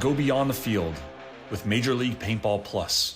Go beyond the field with Major League Paintball Plus.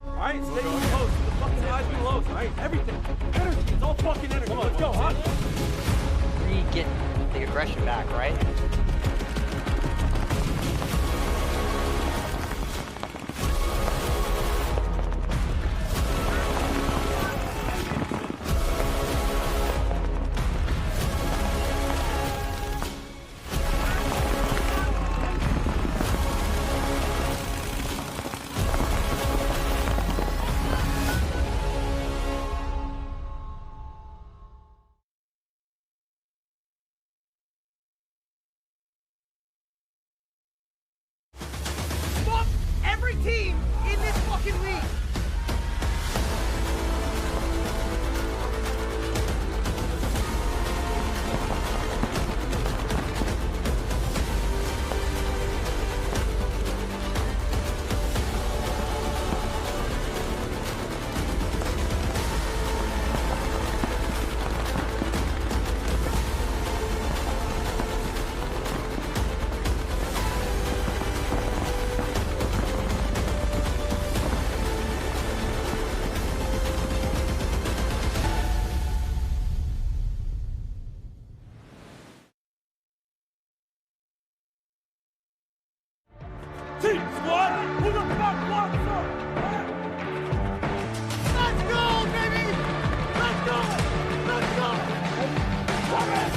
Alright, stay close. The fucking eyes be close, alright? Everything. Energy. It's all fucking energy. Let's go, huh? Get the aggression back, right? Team in this fucking league. Team squad, who the fuck wants up? Let's go, baby! Let's go! Let's go! Come in!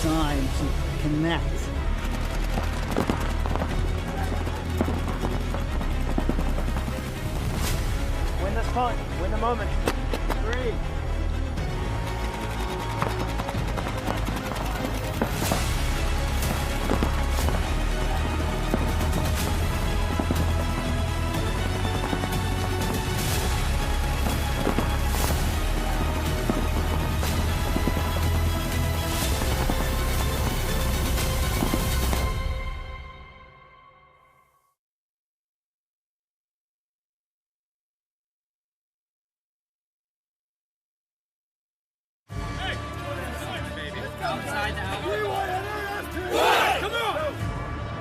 Time to connect. Win this punch, win the moment. 3.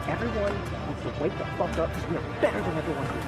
Everyone needs to wake the fuck up because we are better than everyone here.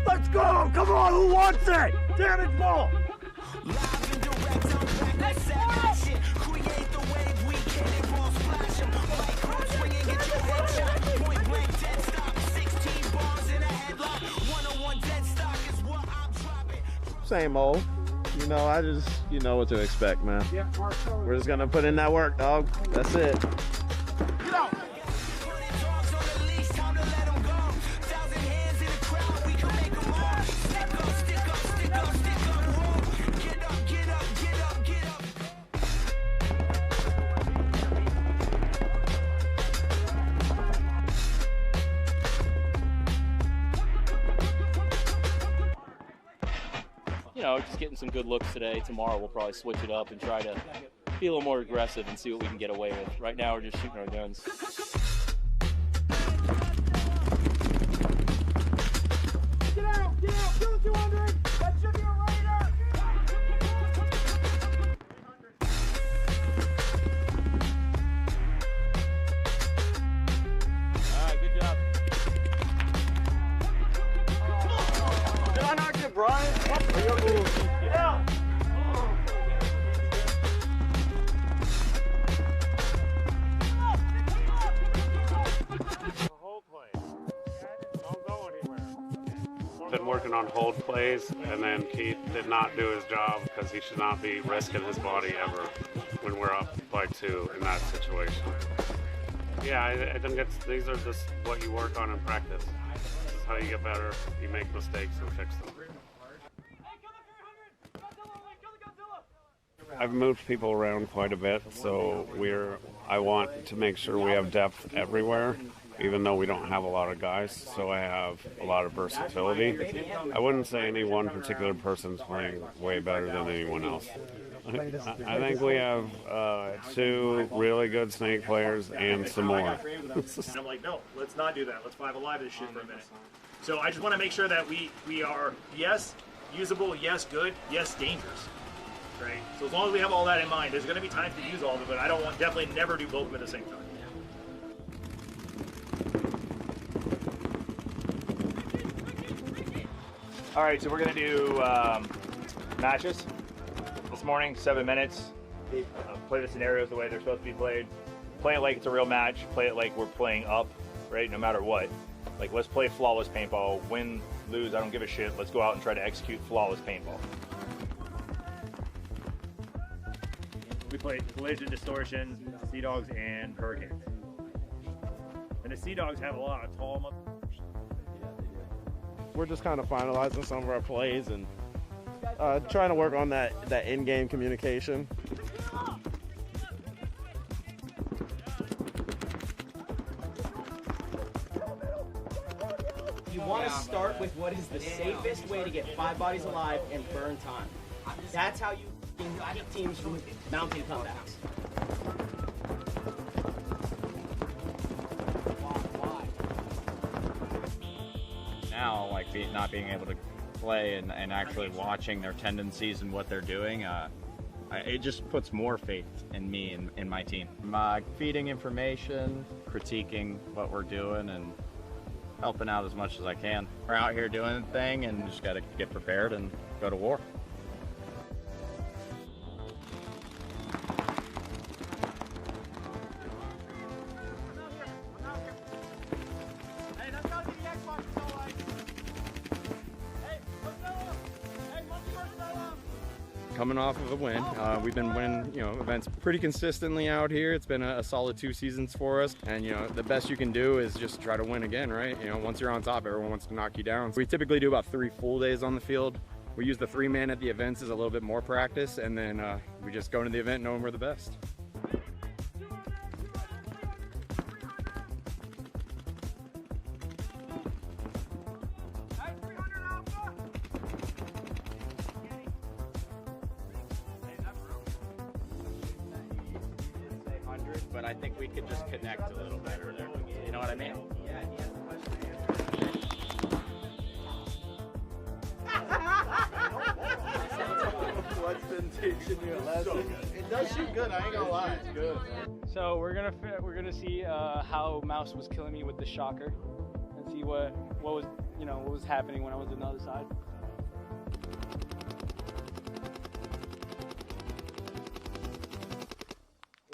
Let's go! Come on, who wants it? Damage ball! Live and direct, I'm back with savage shit. Create the wave, we get it, ball splash 'em. Right cross, swing and get your head shot. Point blank, dead stop. 16 bars in a headlock. 101 dead stock is what I'm dropping. Same old. You know, you know what to expect, man. We're just gonna put in that work, dog. That's it. Get out. You know, just getting some good looks today. Tomorrow we'll probably switch it up and try to be a little more aggressive and see what we can get away with. Right now we're just shooting our guns. Get out, kill 200. That should be a Raider. All right, good job. Did I not get Brian? Yeah. Been working on hold plays, and then Keith did not do his job because he should not be risking his body ever when we're up by 2 in that situation. Yeah, I think these are just what you work on in practice. This is how you get better. You make mistakes and fix them. I've moved people around quite a bit, so I want to make sure we have depth everywhere, even though we don't have a lot of guys, so I have a lot of versatility. I wouldn't say any one particular person's playing way better than anyone else. I think we have 2 really good snake players and some more. And I'm like, no, let's not do that. Let's 5 alive this shit for a minute. So I just want to make sure that we are, yes, usable, yes, good, yes, dangerous. Right? So as long as we have all that in mind, there's going to be times to use all of it, but I don't want, definitely never do both of them at the same time. All right, so we're going to do matches this morning, 7 minutes. Play the scenarios the way they're supposed to be played. Play it like it's a real match. Play it like we're playing up, right? No matter what. Like, let's play flawless paintball. Win, lose, I don't give a shit. Let's go out and try to execute flawless paintball. We played collision, distortion, sea dogs, and hurricanes. And the sea dogs have a lot of tall motherfuckers. We're just kind of finalizing some of our plays and trying to work on that in-game communication. You want to start with what is the safest way to get 5 bodies alive and burn time. That's how you keep teams from mounting comebacks. Now, like not being able to play and actually watching their tendencies and what they're doing, it just puts more faith in me and in my team. I'm feeding information, critiquing what we're doing, and helping out as much as I can. We're out here doing the thing and just got to get prepared and go to war. Coming off of a win, we've been winning, events pretty consistently out here. It's been a solid 2 seasons for us, and the best you can do is just try to win again, right? Once you're on top, everyone wants to knock you down. So we typically do about 3 full days on the field. We use the 3-man at the events as a little bit more practice, and then we just go into the event knowing we're the best. But I think we could just connect a little better there. You know what I mean? Yeah, he has the question. What's been teaching you a lesson? It does shoot good, I ain't gonna lie. It's good. So we're gonna see how Mouse was killing me with the shocker, and see what was happening when I was on the other side.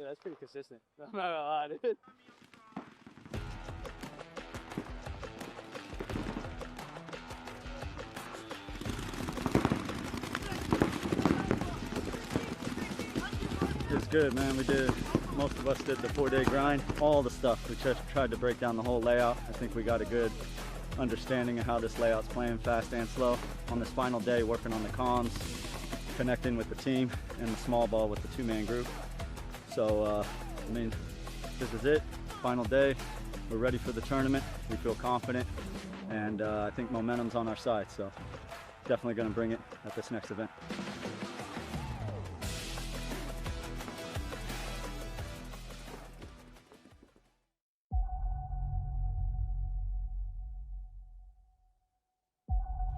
Yeah, that's pretty consistent. I'm not gonna lie, dude. good, man. Most of us did the 4-day grind, all the stuff. We just tried to break down the whole layout. I think we got a good understanding of how this layout's playing, fast and slow. On this final day, working on the comms, connecting with the team, and the small ball with the 2-man group. So, I mean, this is it, final day. We're ready for the tournament. We feel confident, and I think momentum's on our side, so definitely going to bring it at this next event.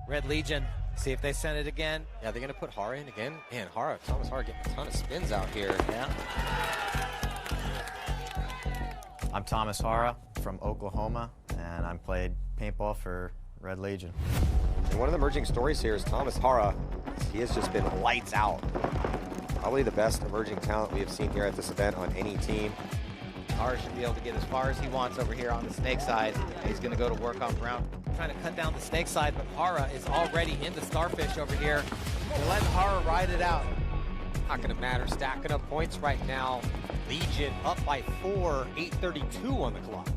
Red Legion, see if they send it again. Yeah, they're going to put Hara in again. Man, Thomas Hara getting a ton of spins out here. Yeah. I'm Thomas Hara from Oklahoma, and I'm played paintball for Red Legion. And one of the emerging stories here is Thomas Hara. He has just been lights out. Probably the best emerging talent we have seen here at this event on any team. Hara should be able to get as far as he wants over here on the snake side. He's going to go to work on Brown. Trying to cut down the snake side, but Hara is already in the starfish over here. They're letting Hara ride it out. Not going to matter. Stacking up points right now. Legion up by 4, 8:32 on the clock.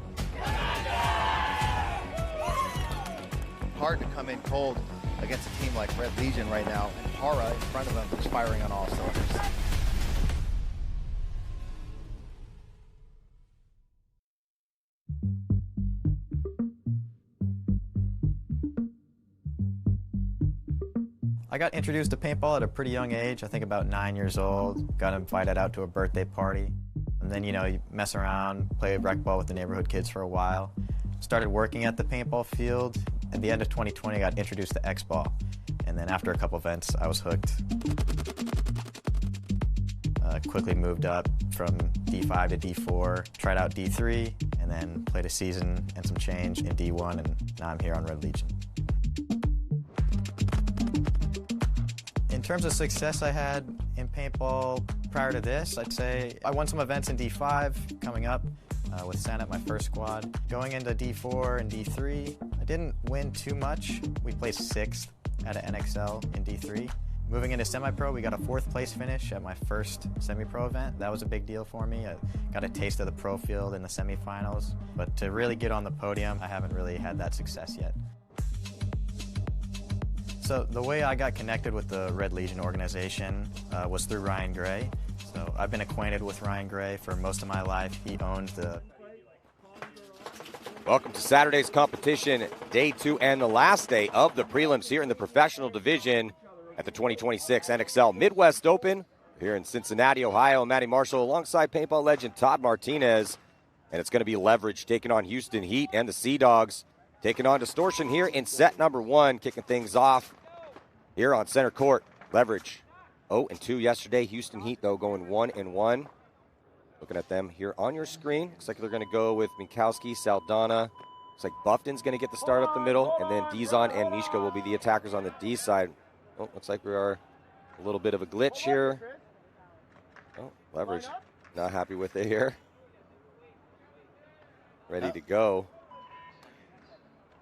Hard to come in cold against a team like Red Legion right now, and Hara in front of him is firing on all cylinders. I got introduced to paintball at a pretty young age, I think about 9 years old. Got invited out to a birthday party. And then, you mess around, play rec ball with the neighborhood kids for a while. Started working at the paintball field. At the end of 2020, I got introduced to X-Ball. And then after a couple events, I was hooked. Quickly moved up from D5 to D4, tried out D3, and then played a season and some change in D1, and now I'm here on Red Legion. In terms of success I had in paintball prior to this, I'd say I won some events in D5 coming up with Senate, my first squad. Going into D4 and D3, I didn't win too much. We placed 6th at an NXL in D3. Moving into semi-pro, we got a 4th place finish at my first semi-pro event. That was a big deal for me. I got a taste of the pro field in the semifinals, but to really get on the podium, I haven't really had that success yet. So the way I got connected with the Red Legion organization was through Ryan Gray. So I've been acquainted with Ryan Gray for most of my life. He owned the... Welcome to Saturday's competition, day 2 and the last day of the prelims here in the professional division at the 2026 NXL Midwest Open here in Cincinnati, Ohio. Matty Marshall alongside paintball legend Todd Martinez. And it's going to be Leverage taking on Houston Heat and the Sea Dogs. Taking on Distortion here in set number 1, kicking things off here on center court. Leverage 0-2 yesterday. Houston Heat, though, going 1-1. Looking at them here on your screen. Looks like they're going to go with Minkowski, Saldana. Looks like Buffton's going to get the start up the middle, and then Dizon and Mishka will be the attackers on the D side. Oh, looks like we are a little bit of a glitch here. Oh, Leverage not happy with it here. Ready to go.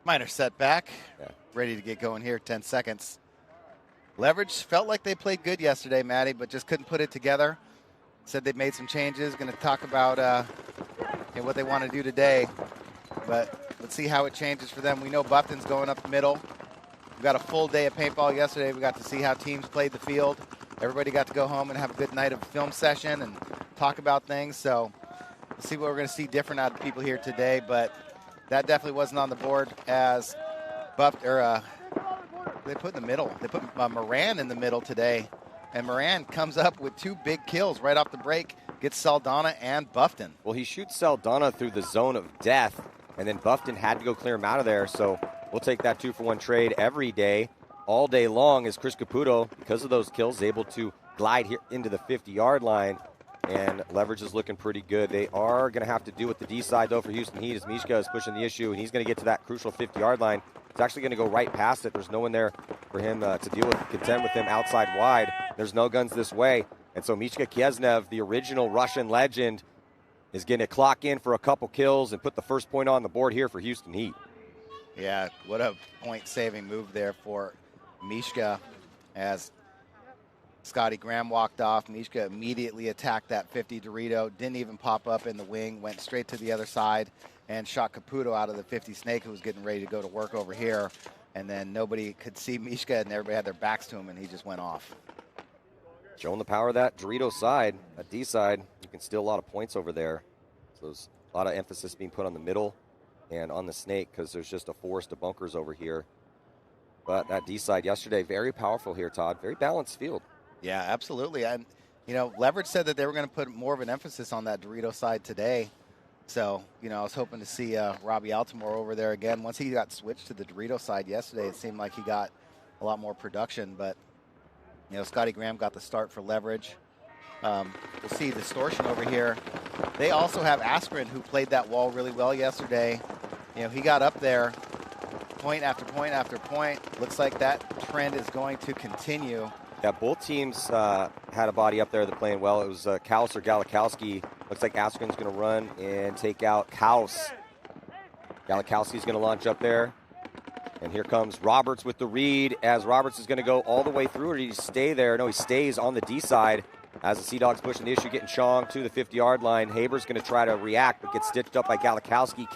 Minor setback. Yeah. Ready to get going here, 10 seconds. Leverage felt like they played good yesterday, Matty, but just couldn't put it together. Said they've made some changes. Going to talk about what they want to do today. But let's see how it changes for them. We know Buffton's going up the middle. We got a full day of paintball yesterday. We got to see how teams played the field. Everybody got to go home and have a good night of film session and talk about things. So we'll see what we're going to see different out of people here today. But that definitely wasn't on the board as they put in the middle. They put Moran in the middle today. And Moran comes up with 2 big kills right off the break. Gets Saldana and Buffton. Well, he shoots Saldana through the zone of death, and then Buffton had to go clear him out of there. So we'll take that 2-for-1 trade every day, all day long, as Chris Caputo, because of those kills, is able to glide here into the 50-yard line. And Leverage is looking pretty good. They are going to have to do with the D side, though, for Houston Heat, as Mishka is pushing the issue, and he's going to get to that crucial 50-yard line. It's actually going to go right past it. There's no one there for him to deal with, contend with him outside wide. There's no guns this way. And so Mishka Kiesnev, the original Russian legend, is going to clock in for a couple kills and put the first point on the board here for Houston Heat. Yeah, what a point-saving move there for Mishka, as Scotty Graham walked off. Mishka immediately attacked that 50 Dorito, didn't even pop up in the wing, went straight to the other side and shot Caputo out of the 50 Snake, who was getting ready to go to work over here. And then nobody could see Mishka, and everybody had their backs to him, and he just went off. Showing the power of that Dorito side, that D side, you can steal a lot of points over there. So there's a lot of emphasis being put on the middle and on the Snake because there's just a forest of bunkers over here. But that D side yesterday, very powerful here, Todd. Very balanced field. Yeah, absolutely. And, you know, Leverage said that they were going to put more of an emphasis on that Dorito side today. So, you know, I was hoping to see Robbie Altamore over there again. Once he got switched to the Dorito side yesterday, it seemed like he got a lot more production. But, you know, Scotty Graham got the start for Leverage. We'll see Distortion over here. They also have Askren, who played that wall really well yesterday. You know, he got up there, point after point after point. Looks like that trend is going to continue. Yeah, both teams had a body up there that playing well. It was Kaus or Galikowski. Looks like Askren's going to run and take out Kaus. Galikowski's going to launch up there. And here comes Roberts with the read, as Roberts is going to go all the way through. Or did he stay there? No, he stays on the D side as the Sea Dogs pushing the issue, getting Chong to the 50-yard line. Haber's going to try to react, but gets stitched up by Galikowski.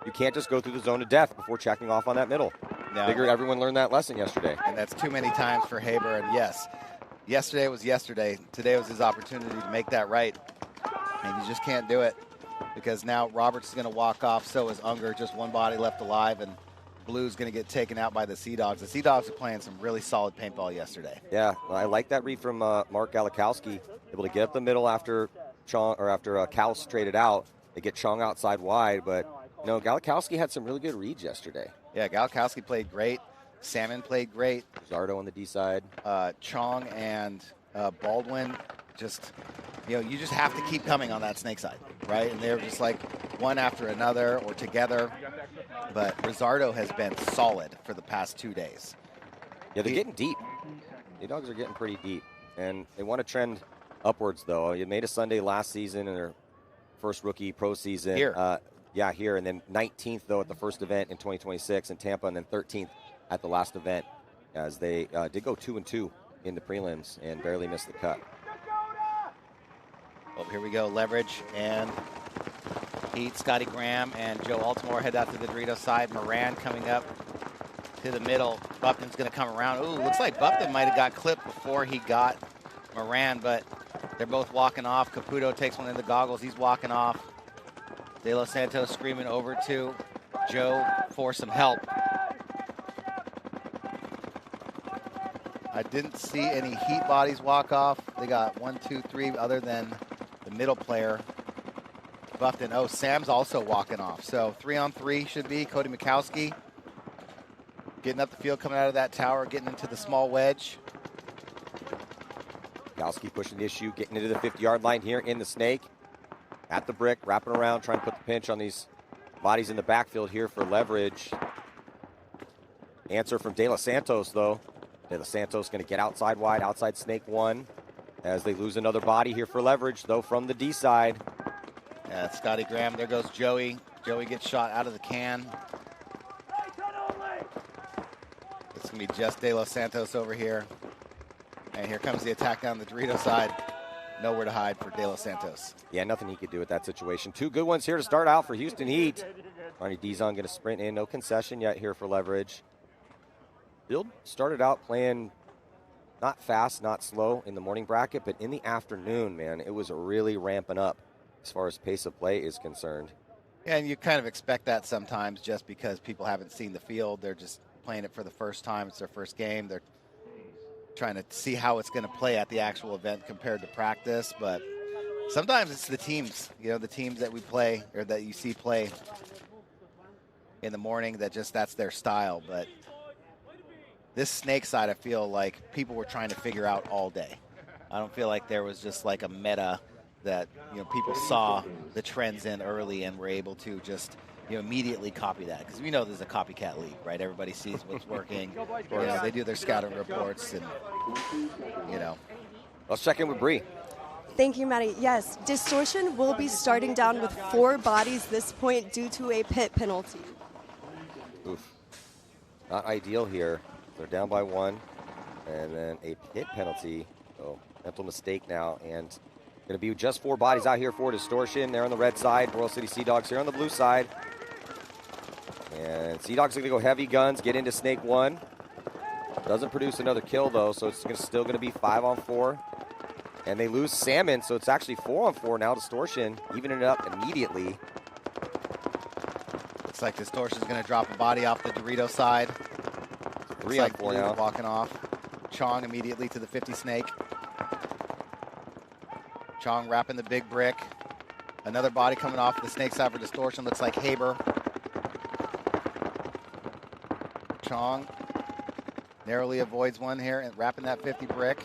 You can't just go through the zone of death before checking off on that middle. No. Figured everyone learned that lesson yesterday. And that's too many times for Haber. And yes, yesterday was yesterday. Today was his opportunity to make that right. And you just can't do it because now Roberts is going to walk off. So is Unger, just one body left alive. And Blue's going to get taken out by the Sea Dogs. The Sea Dogs are playing some really solid paintball yesterday. Yeah, I like that read from Mark Galikowski. Able to get up the middle after Chong or after Kaus traded out. They get Chong outside wide, but you know, Galikowski had some really good reads yesterday. Yeah, Galikowski played great. Salmon played great. Zardo on the D side. Chong and Baldwin just, you know, you just have to keep coming on that Snake side, right? And they're just like one after another or together. But Rizzardo has been solid for the past 2 days. Yeah, they're getting deep. The Dogs are getting pretty deep. And they want to trend upwards, though. You made a Sunday last season in their first rookie pro season. Here. Yeah, here. And then 19th, though, at the first event in 2026 in Tampa, and then 13th at the last event, as they did go 2-2 in the prelims and barely missed the cut. Oh, here we go. Leverage and Heat, Scotty Graham, and Joe Altamore head out to the Dorito side. Moran coming up to the middle. Bupton's going to come around. Ooh, looks like Bupton might have got clipped before he got Moran, but they're both walking off. Caputo takes one in the goggles. He's walking off. De Los Santos screaming over to Joe for some help. I didn't see any Heat bodies walk off. They got 1, 2, 3 other than the middle player. Bufton. Oh, Sam's also walking off. So 3-on-3 should be Cody Mikowski getting up the field, coming out of that tower, getting into the small wedge. Mikowski pushing the issue, getting into the 50-yard line here in the Snake. At the brick, wrapping around, trying to put the pinch on these bodies in the backfield here for Leverage. Answer from De Los Santos, though. De Los Santos going to get outside wide, outside Snake 1, as they lose another body here for Leverage, though, from the D side. Yeah, Scotty Graham. There goes Joey. Joey gets shot out of the can. It's going to be just De Los Santos over here. And here comes the attack down the Dorito side. Nowhere to hide for De Los Santos. Yeah, nothing he could do with that situation. Two good ones here to start out for Houston Heat. Arnie Dizon going to sprint in. No concession yet here for Leverage. Field started out playing not fast, not slow in the morning bracket, but in the afternoon, man, it was really ramping up as far as pace of play is concerned. Yeah, and you kind of expect that sometimes just because people haven't seen the field. They're just playing it for the first time. It's their first game. They're trying to see how it's going to play at the actual event compared to practice. But sometimes it's the teams, you know, the teams that we play or that you see play in the morning that just that's their style. But this Snake side, I feel like people were trying to figure out all day. I don't feel like there was just like a meta that, you know, people saw the trends in early and were able to just, you know, immediately copy that. Because we know there's a copycat league, right? Everybody sees what's working. You know, they do their scouting reports and, you know. Let's check in with Bree. Thank you, Maddie. Yes, Distortion will be starting down with 4 bodies this point due to a pit penalty. Oof. Not ideal here. They're down by 1. And then a pit penalty So mental mistake now, and going to be just 4 bodies out here for Distortion. They're on the red side. Royal City Sea Dogs here on the blue side. And Sea Dogs are going to go heavy guns, get into Snake 1. Doesn't produce another kill, though, so it's still going to be 5-on-4. And they lose Salmon, so it's actually 4-on-4 now. Distortion evening it up immediately. Looks like Distortion's going to drop a body off the Dorito side. 3-on-4 now. Walking off. Chong immediately to the 50 Snake. Chong wrapping the big brick. Another body coming off the Snake side for Distortion. Looks like Haber. Chong narrowly avoids one here and wrapping that 50 brick.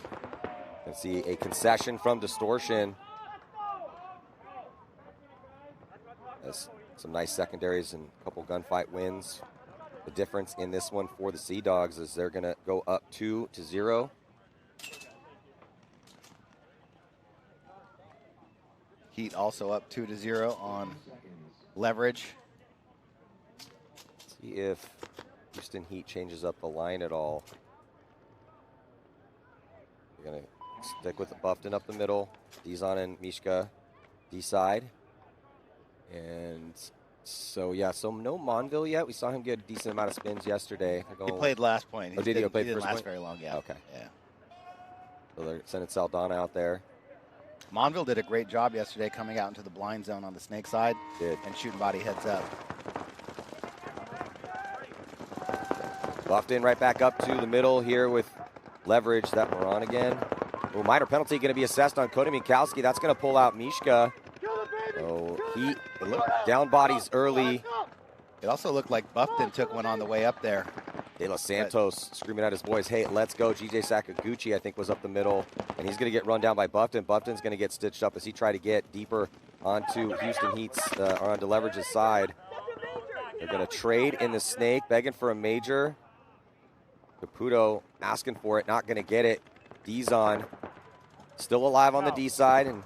And see a concession from Distortion. That's some nice secondaries and a couple gunfight wins. The difference in this one for the Sea Dogs is they're going to go up 2-0. Heat also up 2-0 on leverage. See if Houston Heat changes up the line at all. They're going to stick with Buffton up the middle. Dizon and Mishka D side. And so, yeah, so no Monville yet. We saw him get a decent amount of spins yesterday. He played last point. Oh, did he play first first last point? very long, yeah. Okay. Yeah. So they're sending Saldana out there. Monville did a great job yesterday coming out into the blind zone on the Snake side and shooting body heads up. Buffton right back up to the middle here with leverage that we're on again. Well, minor penalty going to be assessed on Cody Minkowski. That's going to pull out Mishka. So Heat down bodies early. It also looked like Buffton took one on the way up there. De Los Santos screaming at his boys, hey, let's go. GJ Sakaguchi, I think, was up the middle, and he's going to get run down by Buffton. Buffton's going to get stitched up as he tried to get deeper onto Houston Heat's, or onto Leverage's side. They're going to trade in the Snake, begging for a major. Caputo asking for it, not going to get it. Dizon still alive on the D side, and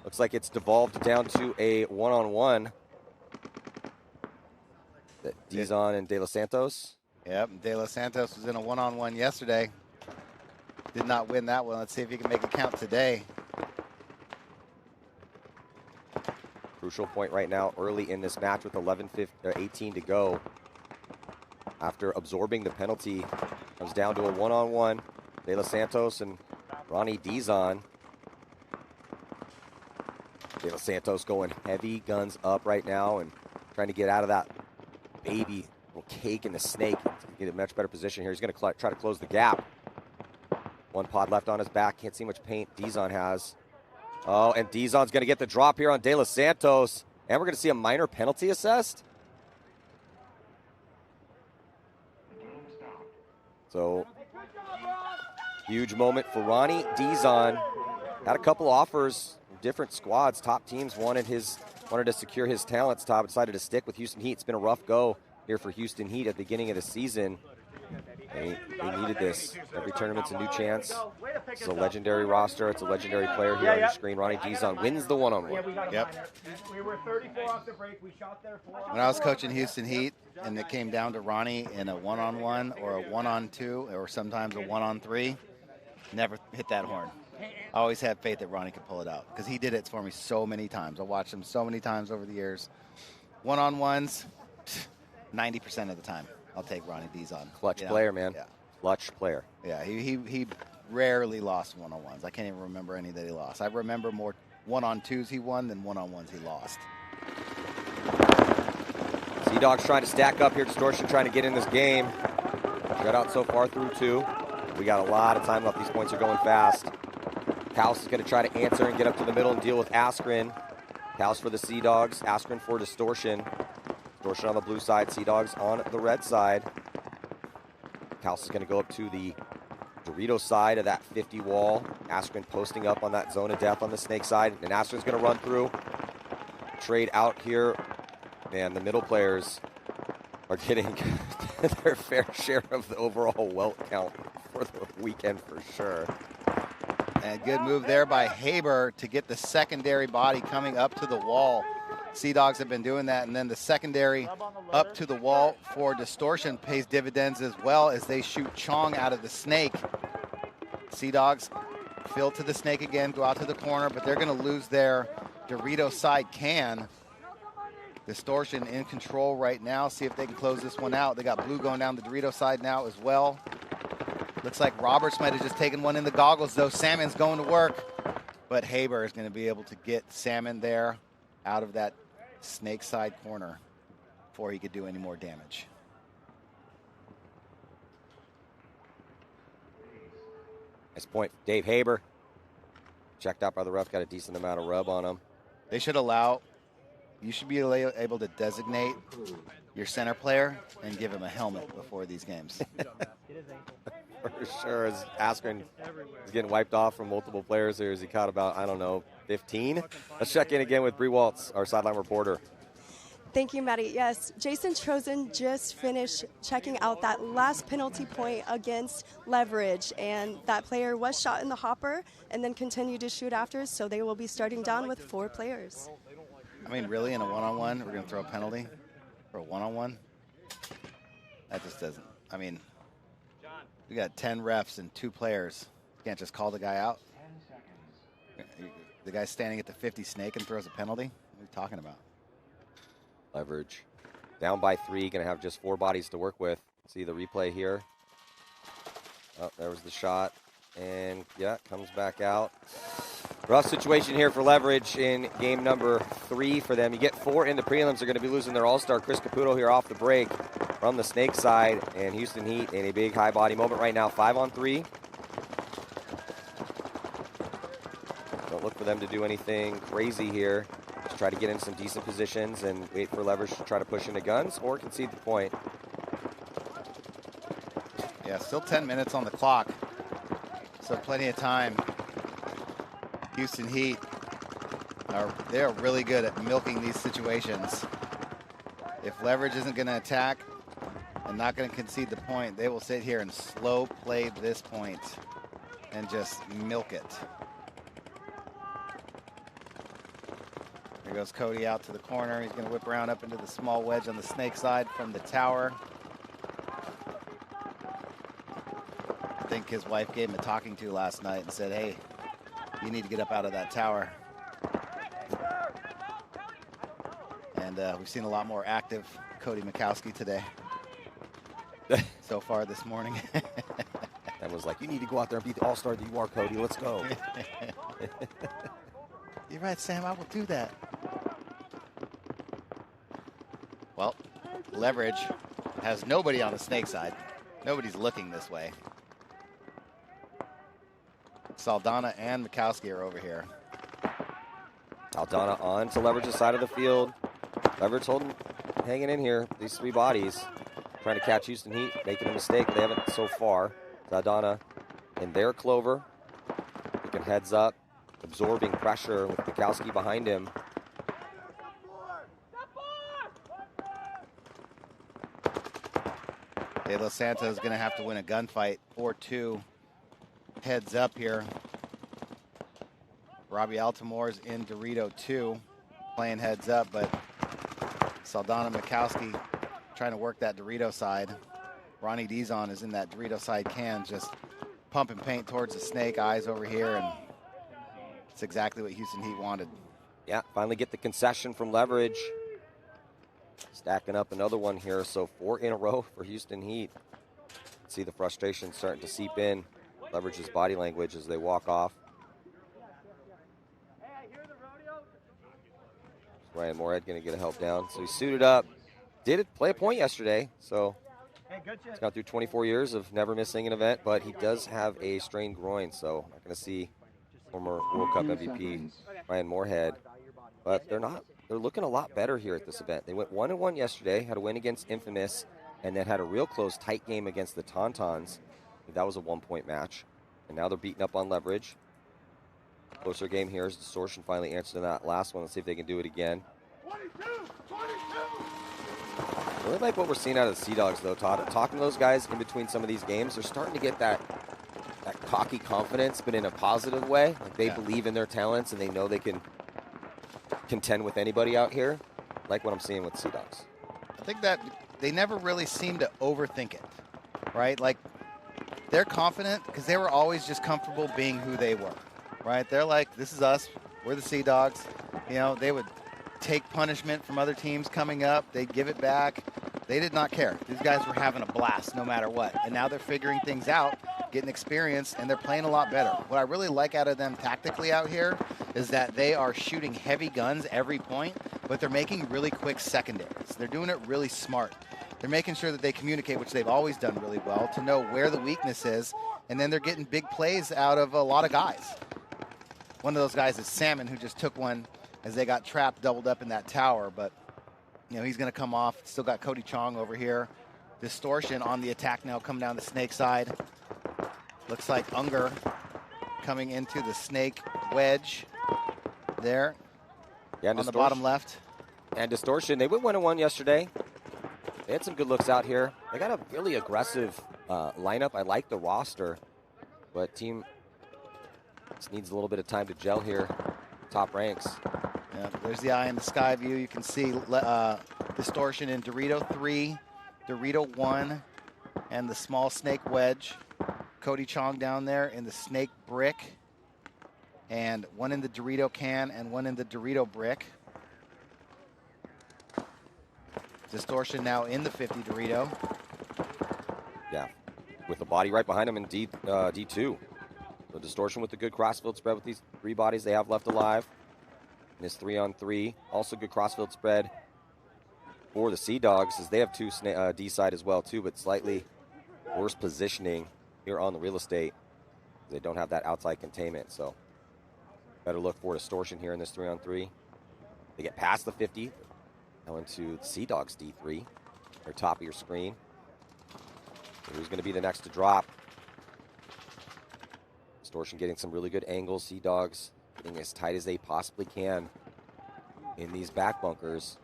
looks like it's devolved down to a one-on-one. Dizon and De Los Santos. Yep, De Los Santos was in a one-on-one yesterday. Did not win that one. Let's see if he can make it count today. Crucial point right now early in this match with 18 to go. After absorbing the penalty, comes down to a one-on-one. De Los Santos and Ronnie Dizon. De Los Santos going heavy guns up right now and trying to get out of that baby little cake in the Snake. Get a much better position here. He's going to try to close the gap. One pod left on his back. Can't see much paint Dizon has. Oh, and Dizon's going to get the drop here on De Los Santos. And we're going to see a minor penalty assessed. So, huge moment for Ronnie Dizon. Had a couple offers from different squads. Top teams wanted to secure his talents. Top decided to stick with Houston Heat. It's been a rough go here for Houston Heat at the beginning of the season. They needed this. Every tournament's a new chance. It's a legendary roster. It's a legendary player here on your screen. Ronnie Dizon wins the one-on-one. Yep. We were 34 off the break. We shot there 4. When I was coaching Houston Heat, and it came down to Ronnie in a one-on-one or a one-on-two or sometimes a one-on-3, never hit that horn. I always had faith that Ronnie could pull it out because he did it for me so many times. I watched him so many times over the years. One-on-ones, 90% of the time, I'll take Ronnie Dizon. Clutch player, man. Yeah. Clutch player. Yeah, he rarely lost one-on-ones. I can't even remember any that he lost. I remember more one-on-twos he won than one-on-ones he lost. Sea Dogs trying to stack up here. Distortion trying to get in this game. Got out so far through 2. We got a lot of time left. These points are going fast. Kaus is going to try to answer and get up to the middle and deal with Askren. Kaus for the Sea Dogs. Askren for Distortion. Distortion on the blue side. Sea Dogs on the red side. Kaus is going to go up to the Dorito side of that 50 wall. Askren posting up on that zone of death on the Snake side. And Askren's going to run through. Trade out here. Man, the middle players are getting their fair share of the overall welt count for the weekend for sure. And good move there by Haber to get the secondary body coming up to the wall. Sea Dogs have been doing that, and then the secondary up to the wall for Distortion pays dividends as well as they shoot Chong out of the Snake. Sea Dogs Fill to the snake again, go out to the corner, but they're going to lose their Dorito side can. Distortion in control right now. See if they can close this one out. They got blue going down the Dorito side now as well. Looks like Roberts might have just taken one in the goggles, though. Salmon's going to work, but Haber is going to be able to get Salmon there out of that snake side corner before he could do any more damage. Nice point, Dave Haber. Checked out by the ref, got a decent amount of rub on him. They should allow, you should be able to designate your center player and give him a helmet before these games. For sure, as Askren is getting wiped off from multiple players here as he caught about, I don't know, 15. Let's check in again with Bree Waltz, our sideline reporter. Thank you, Maddie. Yes, Jason Trozen just finished checking out that last penalty point against Leverage, and that player was shot in the hopper and then continued to shoot after, so they will be starting down with 4 players. I mean, really, in a one-on-one, we're going to throw a penalty for a one-on-one? That just doesn't, I mean, we got 10 refs and 2 players. You can't just call the guy out. The guy's standing at the 50 snake and throws a penalty? What are you talking about? Leverage down by 3, going to have just 4 bodies to work with. See the replay here. Oh, there was the shot, and yeah, comes back out. Rough situation here for Leverage in game number 3 for them. You get 4 in the prelims. They're going to be losing their all-star Chris Caputo here off the break from the snake side, and Houston Heat in a big high body moment right now, 5-on-3. Don't look for them to do anything crazy here. Just try to get in some decent positions and wait for Leverage to try to push into guns or concede the point. Yeah, still 10 minutes on the clock, so plenty of time. Houston Heat, they're really good at milking these situations. If Leverage isn't going to attack and not going to concede the point, they will sit here and slow play this point and just milk it. Here goes Cody out to the corner. He's going to whip around up into the small wedge on the snake side from the tower. I think his wife gave him a talking to last night and said, hey, you need to get up out of that tower. And we've seen a lot more active Cody Mikowski today so far this morning. That was like, you need to go out there and be the all-star that you are, Cody. Let's go. You're right, Sam. I will do that. Well, Leverage has nobody on the snake side. Nobody's looking this way. Saldana and Mikowski are over here. Saldana on to Leverage's side of the field. Leverage hanging in here. These 3 bodies trying to catch Houston Heat, making a mistake. They haven't so far. Saldana in their clover, looking heads up, absorbing pressure with Mikowski behind him. De Los Santos is going to have to win a gunfight. 4-2. Heads up here. Robbie Altamore's in Dorito 2, playing heads up, but Saldana Mikowski trying to work that Dorito side. Ronnie Dizon is in that Dorito side can, just pumping paint towards the snake, eyes over here, and it's exactly what Houston Heat wanted. Yeah, finally get the concession from Leverage. Stacking up another one here, so 4 in a row for Houston Heat. See the frustration starting to seep in. Leverage's body language as they walk off. Ryan Moorhead going to get a help down. So he's suited up. Did play a point yesterday, so he's gone through 24 years of never missing an event, but he does have a strained groin, so not going to see former World Cup MVP Ryan Moorhead. But they're looking a lot better here at this event. They went 1-1 yesterday, had a win against Infamous, and then had a real close, tight game against the Tauntauns. That was a 1-point match, and now they're beating up on Leverage. Closer game here as Distortion finally answered that last one. Let's see if they can do it again. 22. Really like what we're seeing out of the Sea Dogs, though, Todd. Talking to those guys in between some of these games, they're starting to get that cocky confidence, but in a positive way. Like they believe in their talents, and they know they can contend with anybody out here. Like what I'm seeing with Sea Dogs. I think that they never really seem to overthink it, right? Like they're confident because they were always just comfortable being who they were, right? They're like, this is us. We're the Sea Dogs. You know, they would take punishment from other teams coming up. They'd give it back. They did not care. These guys were having a blast no matter what. And now they're figuring things out, getting experience, and they're playing a lot better. What I really like out of them tactically out here is that they are shooting heavy guns every point, but they're making really quick secondaries. They're doing it really smart. They're making sure that they communicate, which they've always done really well, to know where the weakness is, and then they're getting big plays out of a lot of guys. One of those guys is Salmon, who just took one as they got trapped, doubled up in that tower, but you know, he's going to come off. Still got Cody Chong over here. Distortion on the attack now, coming down the snake side. Looks like Unger coming into the snake wedge there Yeah, on the bottom left. And Distortion, they went 1-1 yesterday. They had some good looks out here. They got a really aggressive lineup. I like the roster, but team just needs a little bit of time to gel here. Top ranks. Yeah, there's the eye in the sky view. You can see Distortion in Dorito 3, Dorito 1, and the small snake wedge. Cody Chong down there in the snake brick, and one in the Dorito can and one in the Dorito brick. Distortion now in the 50 Dorito. Yeah, with the body right behind him in D2. So Distortion with the good crossfield spread with these 3 bodies they have left alive. In this 3-on-3, also good crossfield spread for the Sea Dogs, as they have 2 D side as well too, but slightly worse positioning here on the real estate. They don't have that outside containment, so better look for Distortion here in this 3-on-3. They get past the 50. Now into the Sea Dogs D3, or top of your screen. So who's going to be the next to drop? Distortion getting some really good angles. Sea Dogs getting as tight as they possibly can in these back bunkers.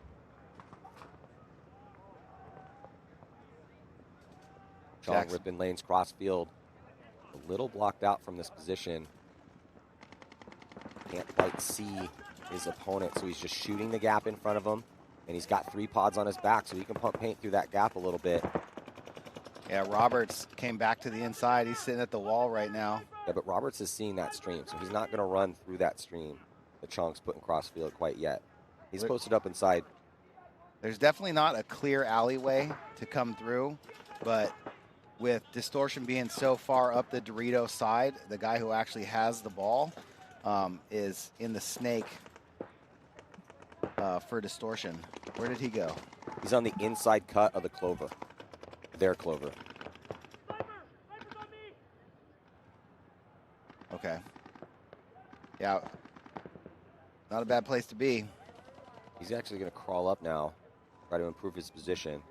Chong ripping lanes crossfield. A little blocked out from this position. Can't quite see his opponent, so he's just shooting the gap in front of him. And he's got 3 pods on his back, so he can pump paint through that gap a little bit. Yeah, Roberts came back to the inside. He's sitting at the wall right now. Yeah, but Roberts is seeing that stream, so he's not going to run through that stream that Chong's putting crossfield quite yet. He's posted up inside. There's definitely not a clear alleyway to come through, but with Distortion being so far up the Dorito side, the guy who actually has the ball is in the snake for Distortion. Where did he go? He's on the inside cut of the clover. Their clover. Okay. Yeah. Not a bad place to be. He's actually going to crawl up now, try to improve his position.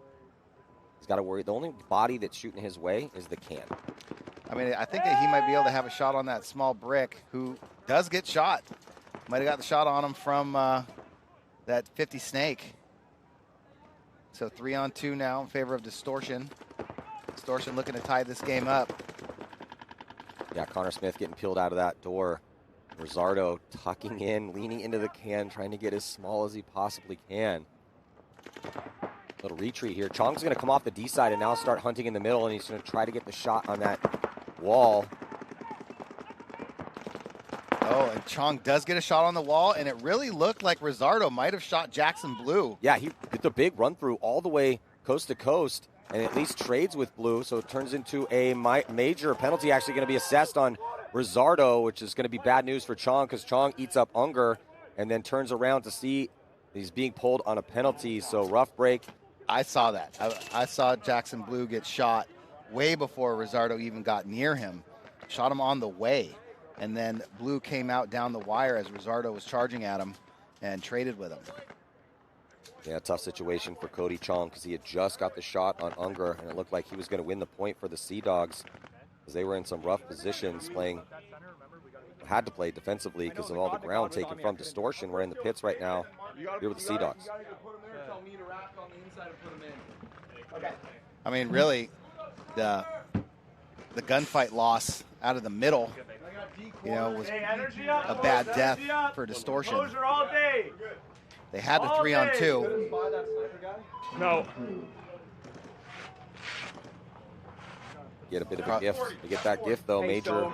He's got to worry. The only body that's shooting his way is the can. I mean, I think that he might be able to have a shot on that small brick, who does get shot. Might have got the shot on him from that 50 snake. So 3-on-2 now in favor of Distortion. Distortion looking to tie this game up. Yeah, Connor Smith getting peeled out of that door. Rizzardo tucking in, leaning into the can, trying to get as small as he possibly can. Little retreat here. Chong's going to come off the D side and now start hunting in the middle, and he's going to try to get the shot on that wall. Oh, and Chong does get a shot on the wall, and it really looked like Rizzardo might have shot Jackson Blue. Yeah, he did the big run through all the way coast to coast, and at least trades with Blue, so it turns into a major penalty actually going to be assessed on Rizzardo, which is going to be bad news for Chong, because Chong eats up Unger and then turns around to see he's being pulled on a penalty, so rough break. I saw that. I saw Jackson Blue get shot way before Rizzardo even got near him. Shot him on the way. And then Blue came out down the wire as Rizzardo was charging at him and traded with him. Yeah, tough situation for Cody Chong, because he had just got the shot on Unger, and it looked like he was going to win the point for the Sea Dogs, because they were in some rough positions playing. Had to play defensively because of all the ground taken from Distortion. We're in the pits right now here with the Sea Dogs. I mean, really, the gunfight loss out of the middle, you know, was a bad death for Distortion. They had the 3-on-2. No. get a bit of a gift. They get that gift, though. Major's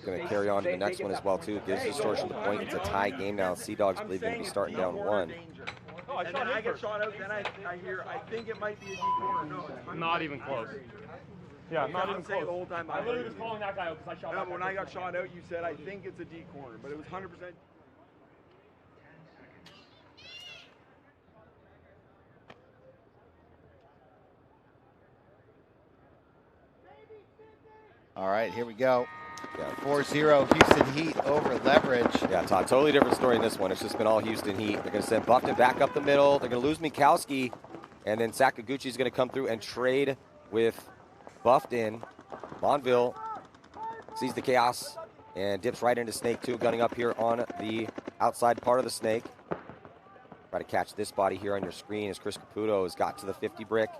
going to carry on to the next one as well, too. Gives Distortion the point. It's a tie game now. Sea Dogs believe going to be starting down 1. And then I get shot out, then I hear, I think it might be a D corner. No, it's not even close. Yeah, not even close. The whole time I literally was calling that guy out because I shot out. When I got shot out, you said, I think it's a D corner, but it was 100%. All right, here we go. 4-0 Houston Heat over Leverage. Yeah, Todd, totally different story in this one. It's just been all Houston Heat. They're going to send Buffton back up the middle. They're going to lose Mikowski, and then Sakaguchi's going to come through and trade with Buffton. Monville sees the chaos and dips right into Snake 2, gunning up here on the outside part of the Snake. Try to catch this body here on your screen as Chris Caputo has got to the 50 brick.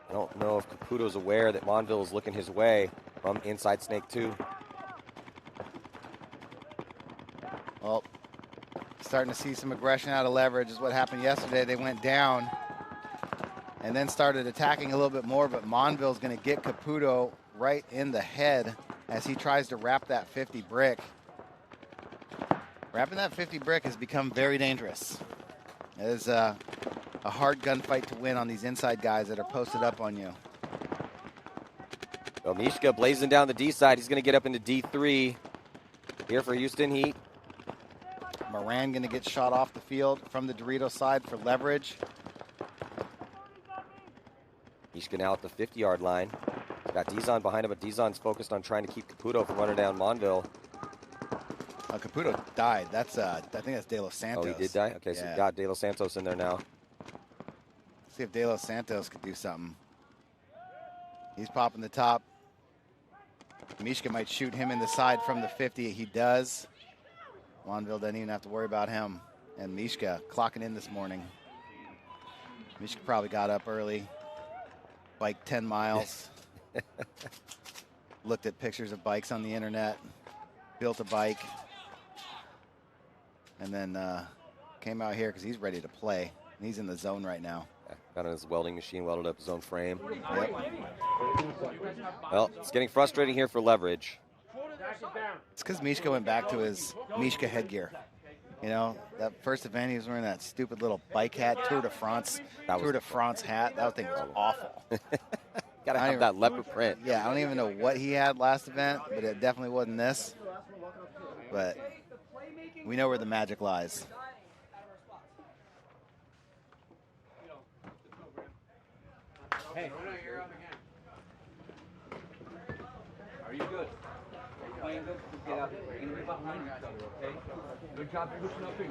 I don't know if Caputo's aware that Monville is looking his way from inside Snake 2. Well, starting to see some aggression out of Leverage is what happened yesterday. They went down and then started attacking a little bit more, but Monville's going to get Caputo right in the head as he tries to wrap that 50 brick. Wrapping that 50 brick has become very dangerous. It is a hard gunfight to win on these inside guys that are posted up on you. So Mishka blazing down the D side. He's going to get up into D3 here for Houston Heat. Moran going to get shot off the field from the Dorito side for Leverage. Mishka now at the 50-yard line. Got Dizon behind him, but Dizon's focused on trying to keep Caputo from running down Monville. Caputo died. That's I think that's De Los Santos. Oh, he did die? Okay, so we got De Los Santos in there now. Let's see if De Los Santos could do something. He's popping the top. Mishka might shoot him in the side from the 50. He does. Monville doesn't even have to worry about him. And Mishka clocking in this morning. Mishka probably got up early, biked 10 miles, looked at pictures of bikes on the internet, built a bike, and then came out here because he's ready to play. And he's in the zone right now. Got on his welding machine, welded up his own frame. Yep. Well, it's getting frustrating here for Leverage. It's because Mishka went back to his Mishka headgear. You know, that first event he was wearing that stupid little bike hat, Tour de France hat. That thing was awful. Gotta have that leopard print. Yeah, I don't even know what he had last event, but it definitely wasn't this. But we know where the magic lies. Hey, you're up again. Are you good? Playing good? Get out there. You're gonna be behind each other, okay? Good job pushing up here.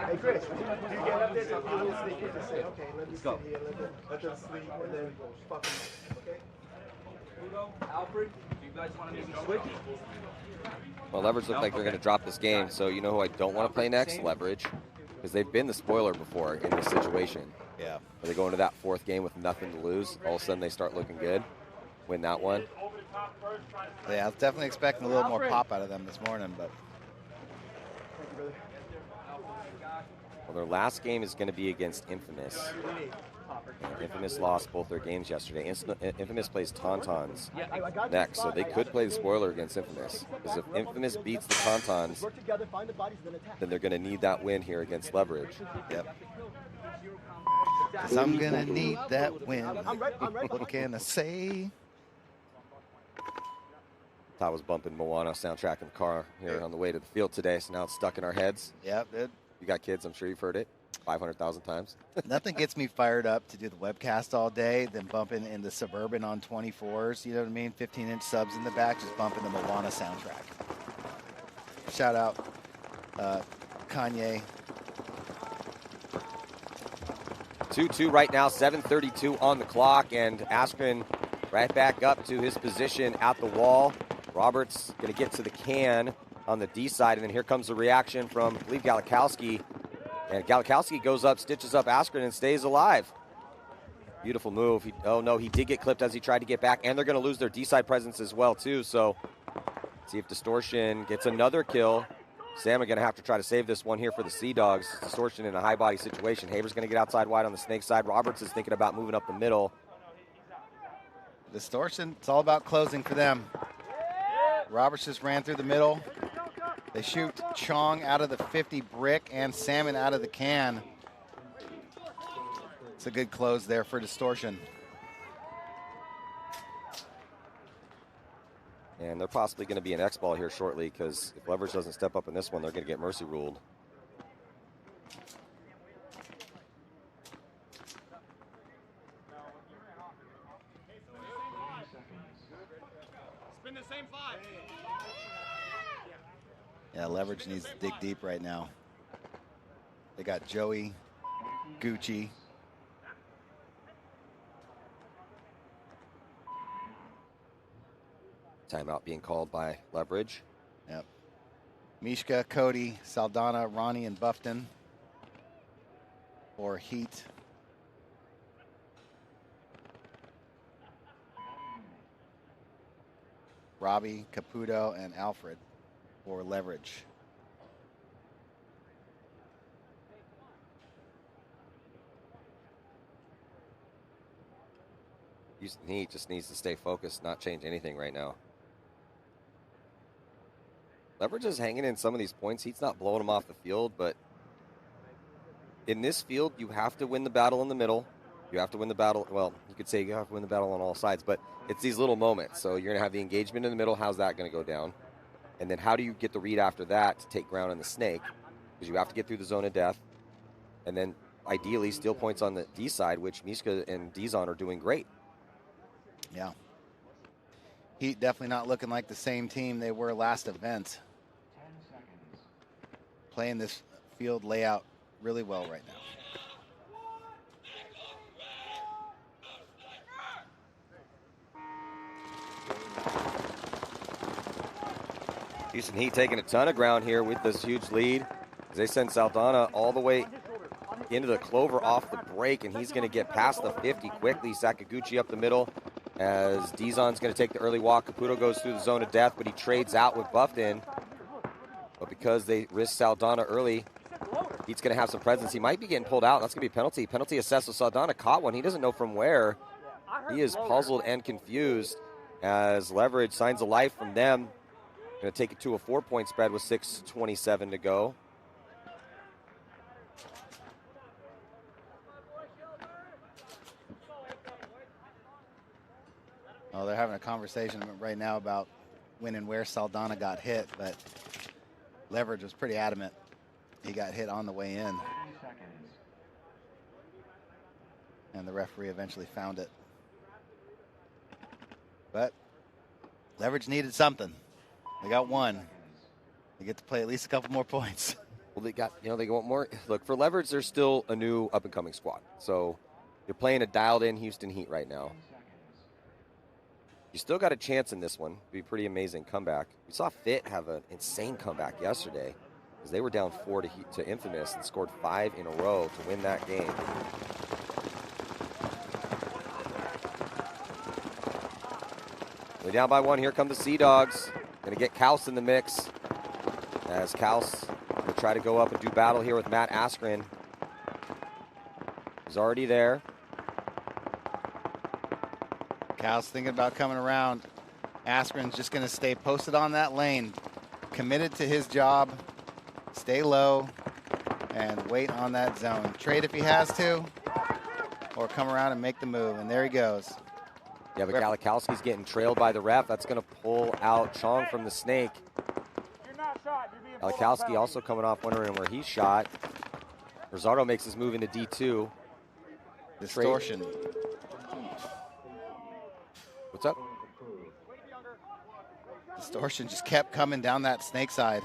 Hey, Chris, you get up there, so you will sneak in to say, okay, let's go. Here, let them sleep, and then fuck them up, okay? Hugo, Alfred, do you guys want to maybe switch? Well, Leverage look like they're going to drop this game, so you know who I don't want to play next? Leverage. Because they've been the spoiler before in this situation. Yeah. They go into that fourth game with nothing to lose. All of a sudden, they start looking good. Win that one. Yeah, I was definitely expecting a little more pop out of them this morning, but. Well, their last game is going to be against Infamous. And Infamous lost both their games yesterday. Infamous plays Tauntauns next, so they could play the spoiler against Infamous. Because if Infamous beats the Tauntauns, then they're going to need that win here against Leverage. Yep. Because I'm going to need that win. What can I say? Todd was bumping Moana soundtrack in the car here on the way to the field today, so now it's stuck in our heads. Yep, dude. You got kids, I'm sure you've heard it 500,000 times. Nothing gets me fired up to do the webcast all day than bumping in the Suburban on 24s, you know what I mean? 15-inch subs in the back, just bumping the Moana soundtrack. Shout out Kanye. 2-2 right now, 7:32 on the clock, and Askren right back up to his position at the wall. Roberts going to get to the can on the D side, and then here comes the reaction from, I believe, Galikowski. And Galikowski goes up, stitches up Askren, and stays alive. Beautiful move. Oh, no, he did get clipped as he tried to get back, and they're going to lose their D side presence as well, too. So see if Distortion gets another kill. Sam are going to have to try to save this one here for the Sea Dogs. Distortion in a high body situation. Haber's going to get outside wide on the Snake side. Roberts is thinking about moving up the middle. Distortion, it's all about closing for them. Roberts just ran through the middle. They shoot Chong out of the 50 brick and Salmon out of the can. It's a good close there for Distortion. And they're possibly going to be an X ball here shortly, because if Leverage doesn't step up in this one, they're going to get mercy ruled. Spin the same 5. Yeah, Leverage needs to dig deep right now. They got Joey, Gucci. Timeout being called by Leverage. Yep. Mishka, Cody, Saldana, Ronnie, and Buffton. Or Heat. Robbie, Caputo, and Alfred for Leverage. Houston Heat just needs to stay focused, not change anything right now. Leverage is hanging in some of these points. Heat's not blowing them off the field, but in this field, you have to win the battle in the middle. You have to win the battle. Well, you could say you have to win the battle on all sides, but it's these little moments. So you're going to have the engagement in the middle. How's that going to go down? And then how do you get the read after that to take ground in the snake? Because you have to get through the zone of death. And then ideally steal points on the D side, which Mishka and Dizon are doing great. Yeah. Heat definitely not looking like the same team they were last event. Playing this field layout really well right now. Houston Heat taking a ton of ground here with this huge lead, as they send Saldana all the way into the clover off the break, and he's going to get past the 50 quickly. Sakaguchi up the middle as Dizon's going to take the early walk. Caputo goes through the zone of death, but he trades out with Buffton. But because they risk Saldana early, Heat's going to have some presence. He might be getting pulled out. That's going to be a penalty. Penalty assessed with Saldana. Caught one. He doesn't know from where. He is puzzled and confused as Leverage signs a life from them. Going to take it to a 4-point spread with 6:27 to go. Oh, they're having a conversation right now about when and where Saldana got hit, but Leverage was pretty adamant he got hit on the way in. And the referee eventually found it. But Leverage needed something. They got one. They get to play at least a couple more points. Well, they got, they want more. Look, for Leverage, they're still a new up-and-coming squad. So you're playing a dialed-in Houston Heat right now. You still got a chance in this one. It'd be a pretty amazing comeback. We saw Fit have an insane comeback yesterday, because they were down 4 to Infamous and scored 5 in a row to win that game. We're down by 1. Here come the Sea Dogs. Going to get Kaus in the mix, as Kaus will try to go up and do battle here with Matt Askren. He's already there. Kaus thinking about coming around. Askren's just going to stay posted on that lane, committed to his job, stay low, and wait on that zone. Trade if he has to, or come around and make the move, and there he goes. Yeah, but Galikowski's getting trailed by the ref. That's going to pull out Chong from the snake. Galikowski also coming off wondering where he shot. Rosado makes his move into D2. Distortion. What's up? Distortion just kept coming down that snake side.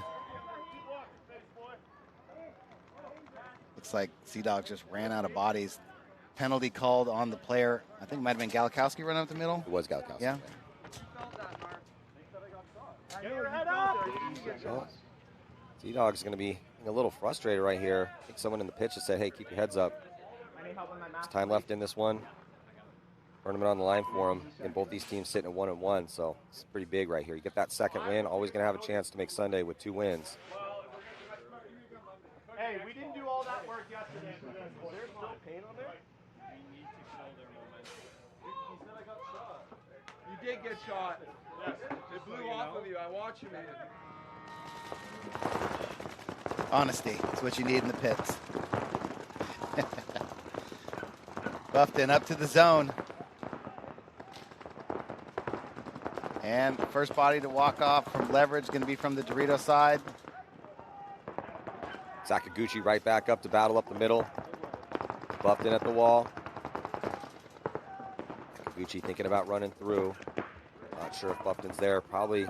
Looks like Sea Dogs just ran out of bodies. Penalty called on the player. I think it might have been Galikowski running up the middle. It was Galikowski. Yeah. Well, Sea Dog's going to be a little frustrated right here. I think someone in the pitch has said, hey, keep your heads up. There's time left in this one. Tournament on the line for them, and both these teams sitting at 1-1, so it's pretty big right here. You get that second win, always going to have a chance to make Sunday with 2 wins. Hey, we didn't do all that work yesterday. There's still pain on there? We need to show their momentum. He said I got shot. did get shot. It blew off of you. I watched you, man. Honesty is what you need in the pits. Buffton up to the zone. And the first body to walk off from leverage going to be from the Dorito side. Sakaguchi right back up to battle up the middle. Buffton at the wall. Sakaguchi thinking about running through. Not sure if Buffton's there. Probably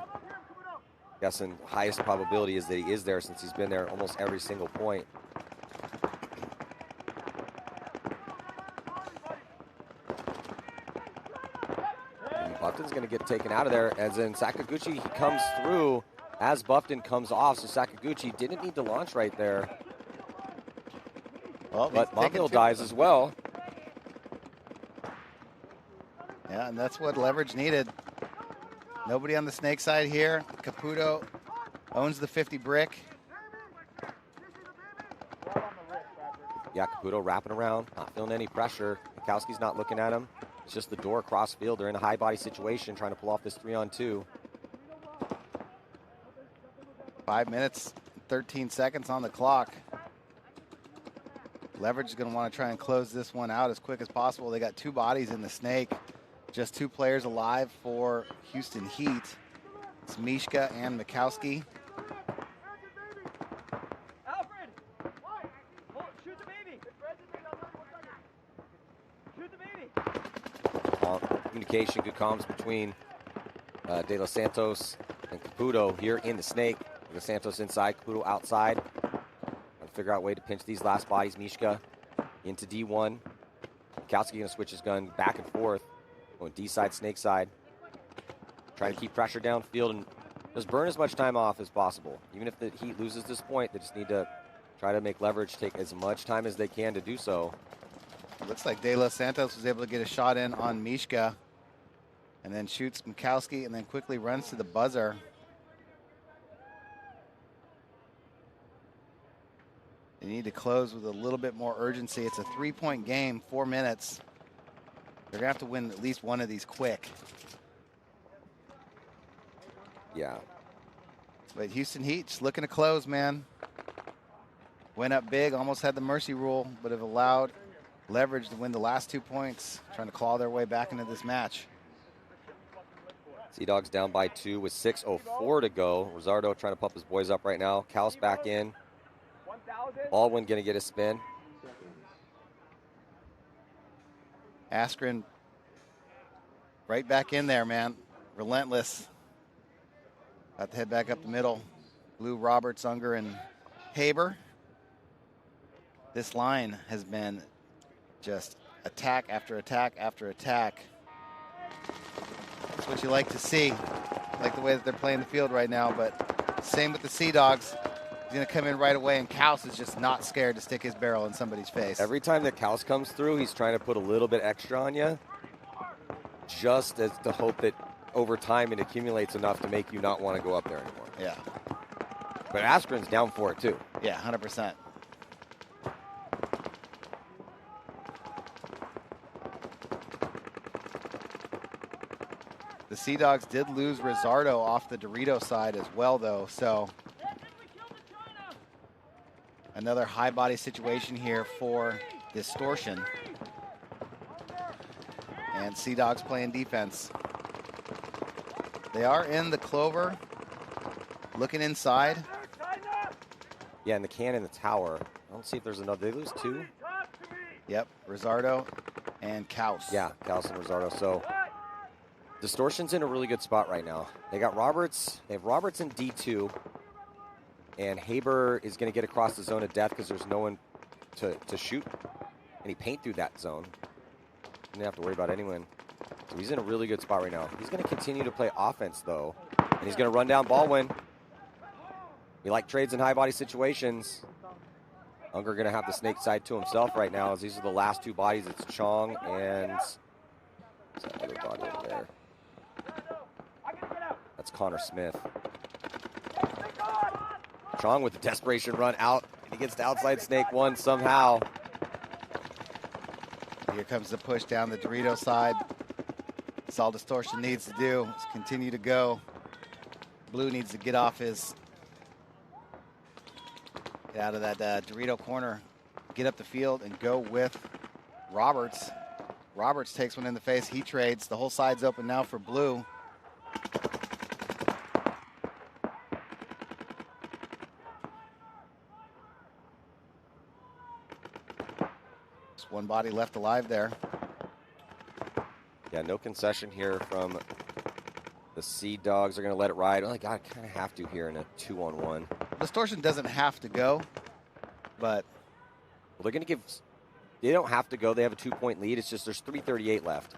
guessing highest probability is that he is there since he's been there almost every single point. And Buffton's going to get taken out of there, as in Sakaguchi comes through as Buffton comes off, so Sakaguchi didn't need to launch right there. Well, but Monville dies as well. Yeah, and that's what leverage needed. Nobody on the snake side here. Caputo owns the 50 brick. Yeah, Caputo wrapping around, not feeling any pressure. Mikowski's not looking at him. It's just the door across field. They're in a high body situation trying to pull off this 3-on-2. 5 minutes, 13 seconds on the clock. Leverage is going to want to try and close this one out as quick as possible. They got 2 bodies in the snake. Just 2 players alive for Houston Heat. It's Mishka and Mikowski. Alfred! Shoot the baby! Shoot the baby! Communication, good comms between De Los Santos and Caputo here in the snake. De Los Santos inside, Caputo outside. Trying to figure out a way to pinch these last bodies. Mishka into D1. Mikowski going to switch his gun back and forth. Going D side, snake side. Trying to keep pressure downfield and just burn as much time off as possible. Even if the Heat loses this point, they just need to try to make leverage take as much time as they can to do so. It looks like De Los Santos was able to get a shot in on Mishka and then shoots Mikowski and then quickly runs to the buzzer. They need to close with a little bit more urgency. It's a 3-point game, 4 minutes. They're going to have to win at least one of these quick. Yeah. But Houston Heat just looking to close, man. Went up big, almost had the mercy rule, but have allowed leverage to win the last 2 points, trying to claw their way back into this match. Sea Dogs down by 2 with 6:04 to go. Rosardo trying to pump his boys up right now. Cal's back in. Baldwin going to get a spin. Askren right back in there, man. Relentless. About to head back up the middle. Blue, Roberts, Unger, and Haber. This line has been just attack after attack after attack. That's what you like to see. I like the way that they're playing the field right now, but same with the Sea Dogs. He's going to come in right away, and Kaus is just not scared to stick his barrel in somebody's face. Every time that Kaus comes through, he's trying to put a little bit extra on you, just as to hope that over time it accumulates enough to make you not want to go up there anymore. Yeah. But Askren's down for it, too. Yeah, 100%. The Sea Dogs did lose Rosardo off the Dorito side as well, though, so another high body situation here for Distortion. And Sea Dogs playing defense. They are in the clover, looking inside. Yeah, and the can in the tower. I don't see if there's another. They lose 2? Yep, Rosardo and Kaus. Yeah, Kaus and Rosardo. So Distortion's in a really good spot right now. They got Roberts. They have Roberts in D2. And Haber is going to get across the zone of death because there's no one to shoot any paint through that zone. Didn't have to worry about anyone. So he's in a really good spot right now. He's going to continue to play offense, though. And he's going to run down Baldwin. We like trades in high body situations. Unger going to have the snake side to himself right now, as these are the last 2 bodies. It's Chong and that other body over there. That's Connor Smith. Chong with the desperation run out. He gets to outside snake 1 somehow. Here comes the push down the Dorito side. That's all Distortion needs to do is continue to go. Blue needs to get off his, get out of that Dorito corner, get up the field, and go with Roberts. Roberts takes one in the face. He trades. The whole side's open now for Blue. Just one body left alive there. Yeah, no concession here from the Sea Dogs. Are going to let it ride. Oh, God, kind of have to here in a 2-on-1. Distortion doesn't have to go, but... Well, they're going to give... They don't have to go. They have a 2-point lead. It's just there's 3:38 left.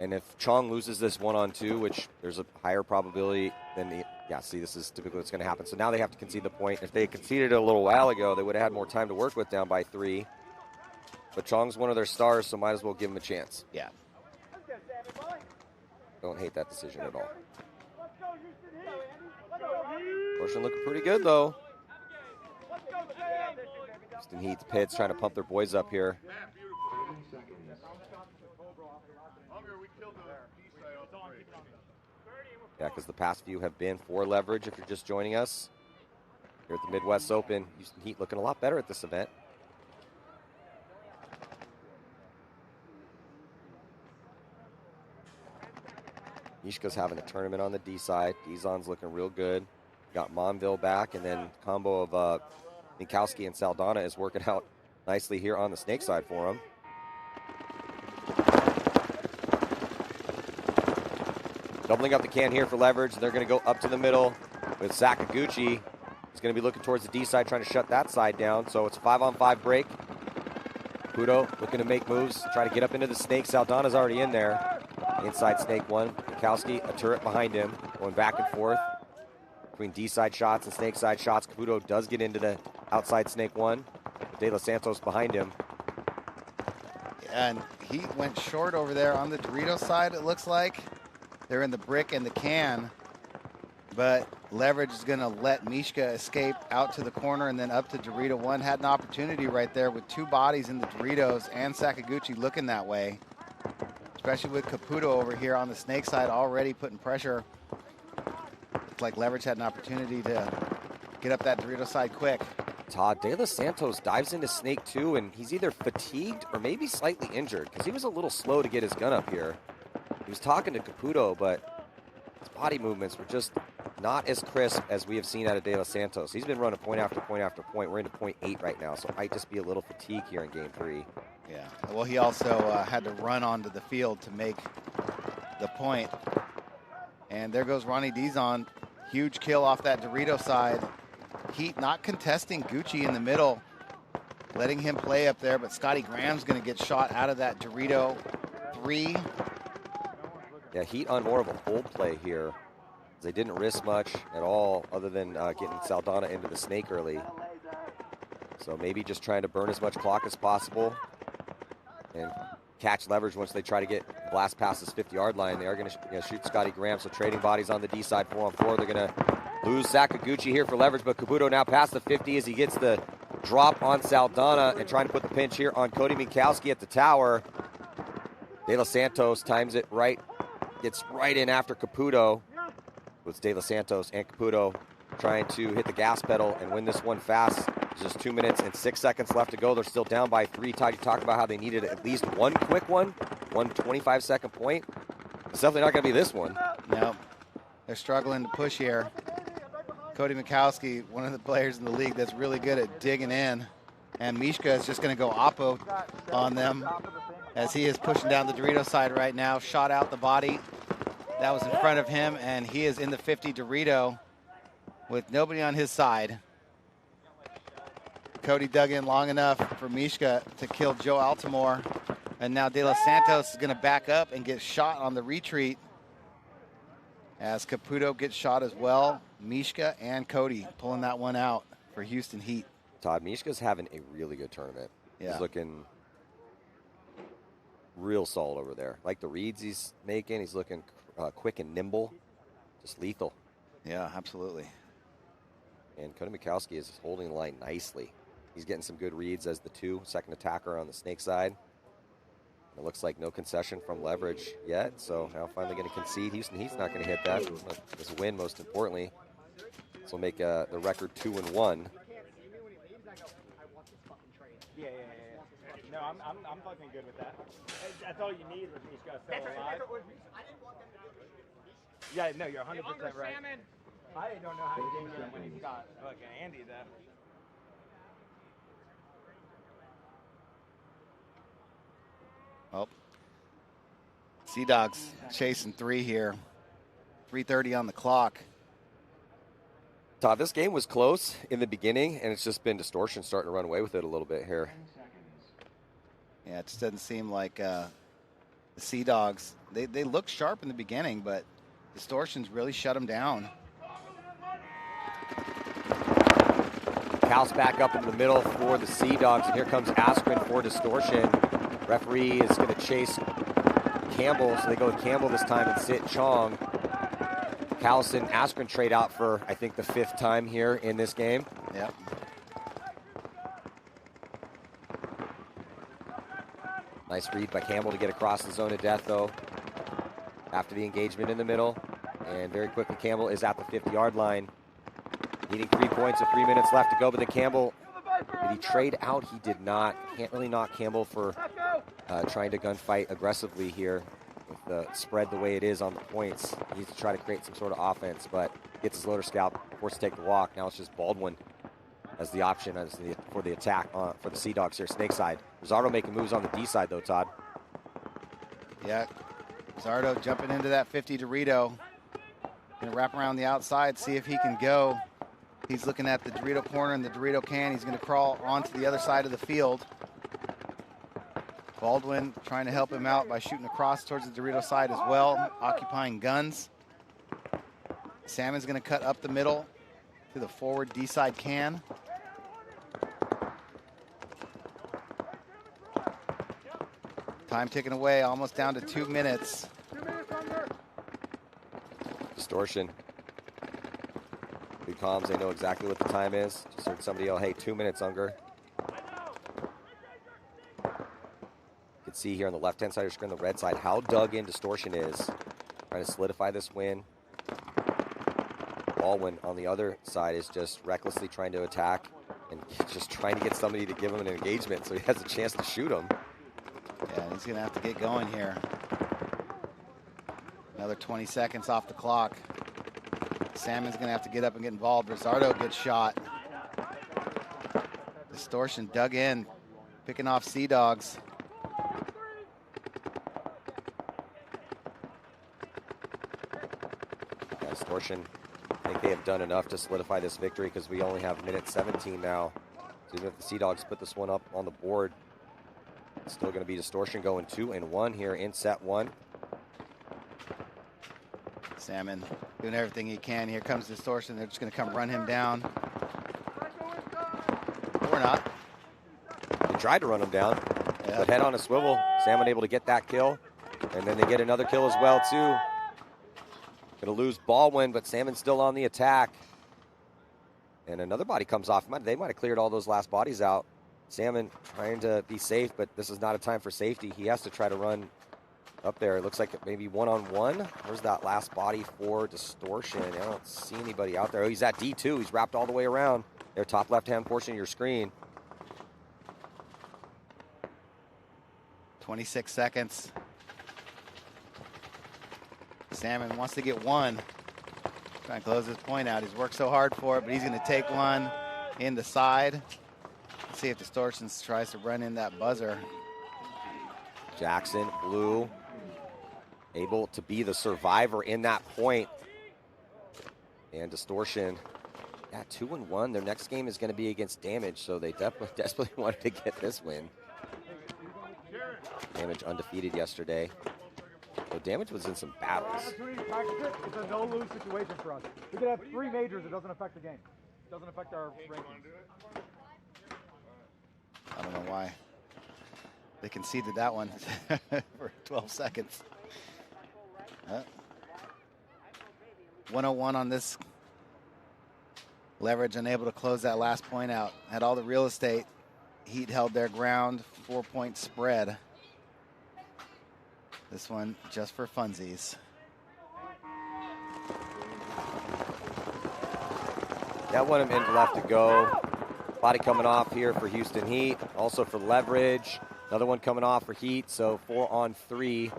And if Chong loses this 1-on-2, which there's a higher probability than the... Yeah, see, this is typically what's going to happen. So now they have to concede the point. If they conceded it a little while ago, they would have had more time to work with down by 3. But Chong's one of their stars, so might as well give him a chance. Yeah. Don't hate that decision at all. Distortion looking pretty good, though. Houston Heat's Pits trying to pump their boys up here. Yeah, because the past few have been for Leverage if you're just joining us. Here at the Midwest Open, Houston Heat looking a lot better at this event. Mishka's having a tournament on the D side. Dizon's looking real good. Got Monville back, and then combo of Minkowski and Saldana is working out nicely here on the Snake side for him. Doubling up the can here for Leverage. They're going to go up to the middle with Sakaguchi. He's going to be looking towards the D side, trying to shut that side down. So it's a 5-on-5 break. Kudo looking to make moves, try to get up into the Snake. Saldana's already in there. Inside Snake 1. Minkowski, a turret behind him, going back and forth between D side shots and Snake side shots. Caputo does get into the outside Snake 1. De Los Santos behind him. Yeah, and he went short over there on the Dorito side, it looks like. They're in the brick and the can. But Leverage is going to let Mishka escape out to the corner and then up to Dorito 1. Had an opportunity right there with 2 bodies in the Doritos and Sakaguchi looking that way. Especially with Caputo over here on the Snake side already putting pressure. It's like Leverage had an opportunity to get up that Dorito side quick. Todd, De Los Santos dives into Snake 2, and he's either fatigued or maybe slightly injured because he was a little slow to get his gun up here. He was talking to Caputo, but his body movements were just not as crisp as we have seen out of De Los Santos. He's been running point after point after point. We're into point 8 right now, so it might just be a little fatigue here in game 3. Yeah, well, he also had to run onto the field to make the point. And there goes Ronnie Dizon. Huge kill off that Dorito side. Heat not contesting Gucci in the middle, letting him play up there, but Scotty Graham's going to get shot out of that Dorito 3. Yeah, Heat on more of a hold play here. They didn't risk much at all other than getting Saldana into the Snake early. So maybe just trying to burn as much clock as possible and catch Leverage once they try to get blast past this 50-yard line. They are going to shoot Scotty Graham, so trading bodies on the D side 4-on-4. They're going to lose Sakaguchi here for Leverage, but Caputo now past the 50 as he gets the drop on Saldana and trying to put the pinch here on Cody Minkowski at the tower. De Los Santos times it right, gets right in after Caputo. It's De Los Santos and Caputo trying to hit the gas pedal and win this one fast. There's just 2 minutes and 6 seconds left to go. They're still down by 3. Todd, you talked about how they needed at least one quick one, 25-second point. It's definitely not going to be this one. No, they're struggling to push here. Cody Minkowski, one of the players in the league that's really good at digging in. And Mishka is just going to go oppo on them as he is pushing down the Dorito side right now. Shot out the body. That was in front of him, and he is in the 50 Dorito with nobody on his side. Cody dug in long enough for Mishka to kill Joe Altamore. And now De Los Santos is going to back up and get shot on the retreat as Caputo gets shot as well. Mishka and Cody pulling that one out for Houston Heat. Todd, Mishka's having a really good tournament. Yeah. He's looking real solid over there. Like the reads he's making, he's looking quick and nimble, just lethal. Yeah, absolutely. And Cody Minkowski is holding the line nicely. He's getting some good reads as the second attacker on the Snake side. It looks like no concession from Leverage yet, so now finally going to concede. Houston Heat's not going to hit that. This win, most importantly. This will make the record 2-1. Yeah. No, I'm fucking good with that. That's all you need when he's got to stay alive. Yeah, no, you're 100% right. I don't know how to game him when he's got fucking Andy there. Oh, Sea Dogs chasing 3 here. 3:30 on the clock. Todd, this game was close in the beginning, and it's just been Distortion starting to run away with it a little bit here. Yeah, it just doesn't seem like the Sea Dogs. They look sharp in the beginning, but Distortion's really shut them down. Cal's back up into the middle for the Sea Dogs, and here comes Askren for Distortion. Referee is going to chase Campbell, so they go with Campbell this time and sit Chong. Callison, Askren trade out for, I think, the 5th time here in this game. Yep. Nice read by Campbell to get across the zone of death, though, after the engagement in the middle. And very quickly, Campbell is at the 50-yard line. Needing 3 points with 3 minutes left to go, but then Campbell, did he trade out? He did not. Can't really knock Campbell for trying to gunfight aggressively here with the spread the way it is on the points. He needs to try to create some sort of offense, but gets his loader scalp, forced to take the walk. Now it's just Baldwin as the option for the attack for the Sea Dogs here, snake side. Rizzardo making moves on the D side, though, Todd. Yeah, Rizzardo jumping into that 50 Dorito. Gonna wrap around the outside, see if he can go. He's looking at the Dorito corner and the Dorito can. He's gonna crawl onto the other side of the field. Baldwin trying to help him out by shooting across towards the Dorito side as well, occupying guns. Salmon's gonna cut up the middle to the forward D side can. Time ticking away, almost down to 2 minutes. Distortion. Good comms, they know exactly what the time is. Just heard somebody yell, hey, 2 minutes, Unger. You can see here on the left-hand side of your screen, the red side, how dug in Distortion is. Trying to solidify this win. Baldwin on the other side is just recklessly trying to attack and just trying to get somebody to give him an engagement so he has a chance to shoot him. Yeah, he's gonna have to get going here. Another 20 seconds off the clock. Salmon's gonna have to get up and get involved. Rizzardo gets shot. Distortion dug in, picking off Sea Dogs. Yeah, Distortion, I think they have done enough to solidify this victory because we only have minute 17 now. So even if the Sea Dogs put this one up on the board, it's still going to be Distortion going 2-1 here in set 1. Salmon doing everything he can. Here comes Distortion. They're just going to come run him down. Or not. They tried to run him down, but head on a swivel. Salmon able to get that kill, and then they get another kill as well, too. Going to lose Baldwin, but Salmon's still on the attack. And another body comes off. They might have cleared all those last bodies out. Salmon trying to be safe, but this is not a time for safety. He has to try to run up there. It looks like maybe one-on-one. Where's that last body for Distortion? I don't see anybody out there. Oh, he's at D2. He's wrapped all the way around. There, top left-hand portion of your screen. 26 seconds. Salmon wants to get one. Trying to close this point out. He's worked so hard for it, but he's going to take one in the side. Let's see if Distortion tries to run in that buzzer. Jackson, blue, able to be the survivor in that point. And Distortion, yeah, 2-1. Their next game is going to be against Damage, so they desperately wanted to get this win. Damage undefeated yesterday. So Damage was in some battles. It's a no-lose situation for us. We could have 3 majors. It doesn't affect the game. It doesn't affect our rankings. I don't know why they conceded that one for 12 seconds. 101 on this. Leverage unable to close that last point out. Had all the real estate. Heat held their ground. 4-point spread. This one just for funsies. Got 1 minute left to go. Body coming off here for Houston Heat. Also for Leverage. Another one coming off for Heat, so 4 on 3.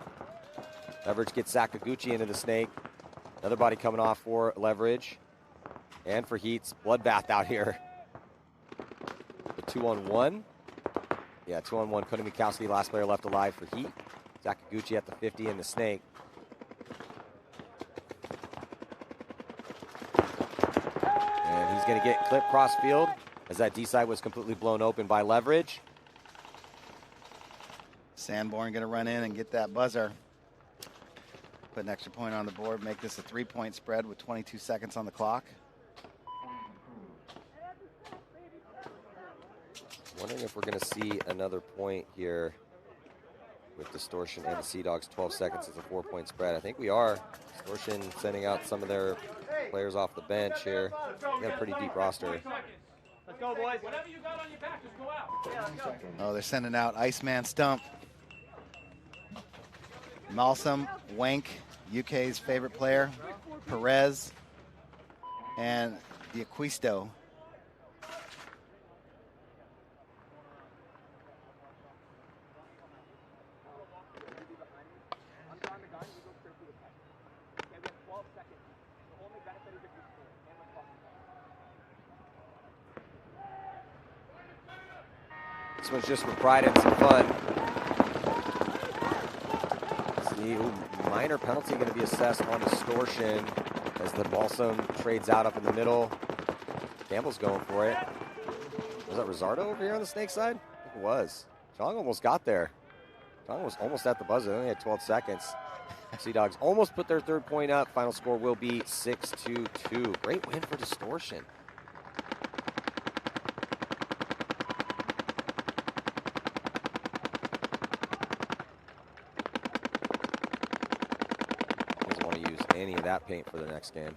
Leverage gets Sakaguchi into the snake. Another body coming off for Leverage. And for Heat's bloodbath out here. The 2 on 1. Yeah, 2 on 1. Cody Mikowski, last player left alive for Heat. Sakaguchi at the 50 in the snake. And he's going to get clipped cross field as that D side was completely blown open by Leverage. Sanborn going to run in and get that buzzer. Put an extra point on the board, make this a 3-point spread with 22 seconds on the clock. Wondering if we're going to see another point here with Distortion and the Sea Dogs. 12 seconds is a 4-point spread. I think we are. Distortion sending out some of their players off the bench here. They got a pretty deep roster. Let's go, boys. Whatever you got on your back, just go out. Yeah, let's go. Oh, they're sending out Iceman Stump. Malsum, Wank, UK's favorite player, Perez, and Diaquisto. This one's just for pride and some fun. See, minor penalty going to be assessed on Distortion as the Balsam trades out up in the middle. Campbell's going for it. Was that Rosardo over here on the snake side? I think it was. Chong almost got there. Chong was almost at the buzzer. They only had 12 seconds. Sea Dogs almost put their 3rd point up. Final score will be 6-2. Great win for Distortion. Any of that paint for the next game.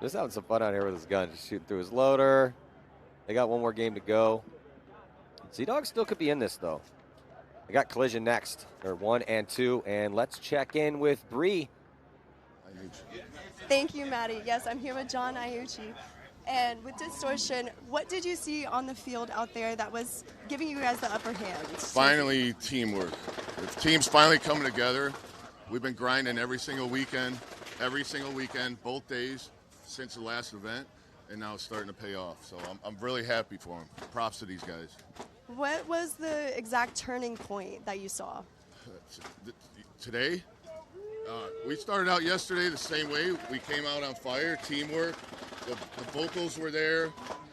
Just having some fun out here with his gun, just shooting through his loader. They got 1 more game to go. Sea Dogs still could be in this though. They got Collision next. They're 1 and 2, and let's check in with Bree. Thank you, Maddie. Yes, I'm here with John Iucci. And with Distortion, what did you see on the field out there that was giving you guys the upper hand? Finally, teamwork. The team's finally coming together. We've been grinding every single weekend, both days since the last event, and now it's starting to pay off. So I'm really happy for them. Props to these guys. What was the exact turning point that you saw? Today? We started out yesterday the same way. We came out on fire, teamwork. The vocals were there.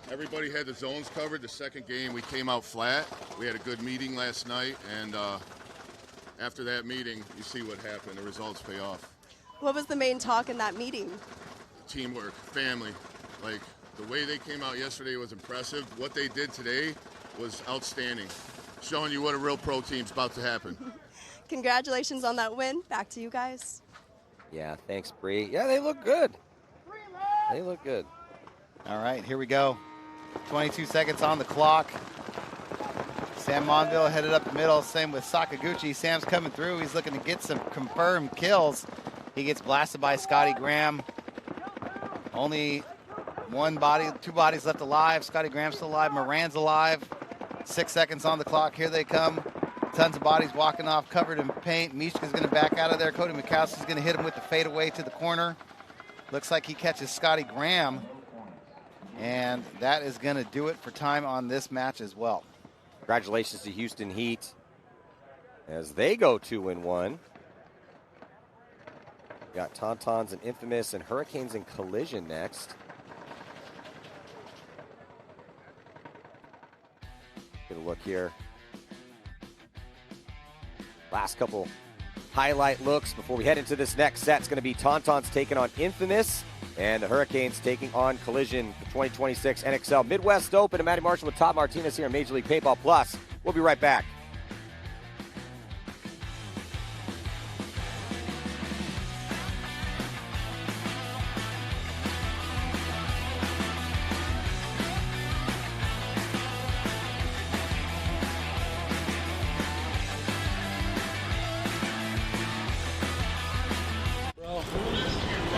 Everybody had the zones covered. The second game, we came out flat. We had a good meeting last night, and after that meeting, you see what happened. The results pay off. What was the main talk in that meeting? Teamwork, family. Like, the way they came out yesterday was impressive. What they did today was outstanding. Showing you what a real pro team's about to happen. Congratulations on that win. Back to you guys. Yeah, thanks, Bree. Yeah, they look good. They look good. All right, here we go. 22 seconds on the clock. Sam Monville headed up the middle. Same with Sakaguchi. Sam's coming through. He's looking to get some confirmed kills. He gets blasted by Scotty Graham. Only 2 bodies left alive. Scotty Graham's still alive. Moran's alive. 6 seconds on the clock. Here they come. Tons of bodies walking off, covered in paint. Mishka's going to back out of there. Cody Mikowski's going to hit him with the fadeaway to the corner. Looks like he catches Scotty Graham. And that is going to do it for time on this match as well. Congratulations to Houston Heat as they go 2-1. Got Tauntauns and Infamous and Hurricanes and Collision next. Get a look here. Last couple highlight looks before we head into this next set. It's going to be Tauntauns taking on Infamous and the Hurricanes taking on Collision, the 2026 NXL Midwest Open. And Matty Marshall with Todd Martinez here on Major League Paintball Plus. We'll be right back.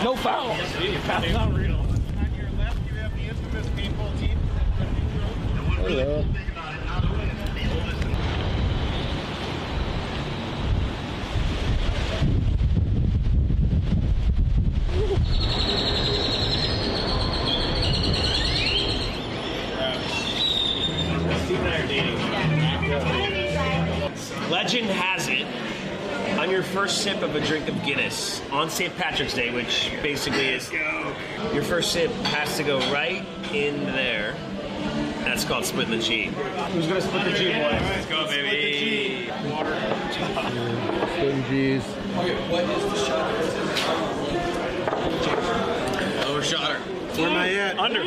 No foul. Not real. On your left, you have the infamous paintball team. Hello. Steve and I are dating. Legend has it, on your first sip of a drink of Guinness on St. Patrick's Day, which basically is your first sip has to go right in there. That's called splitting the G. Who's gonna split the G, boys? Let's go, baby. Water. Splitting G's. Okay, what is the shot? Overshotter. Where am I at? Under.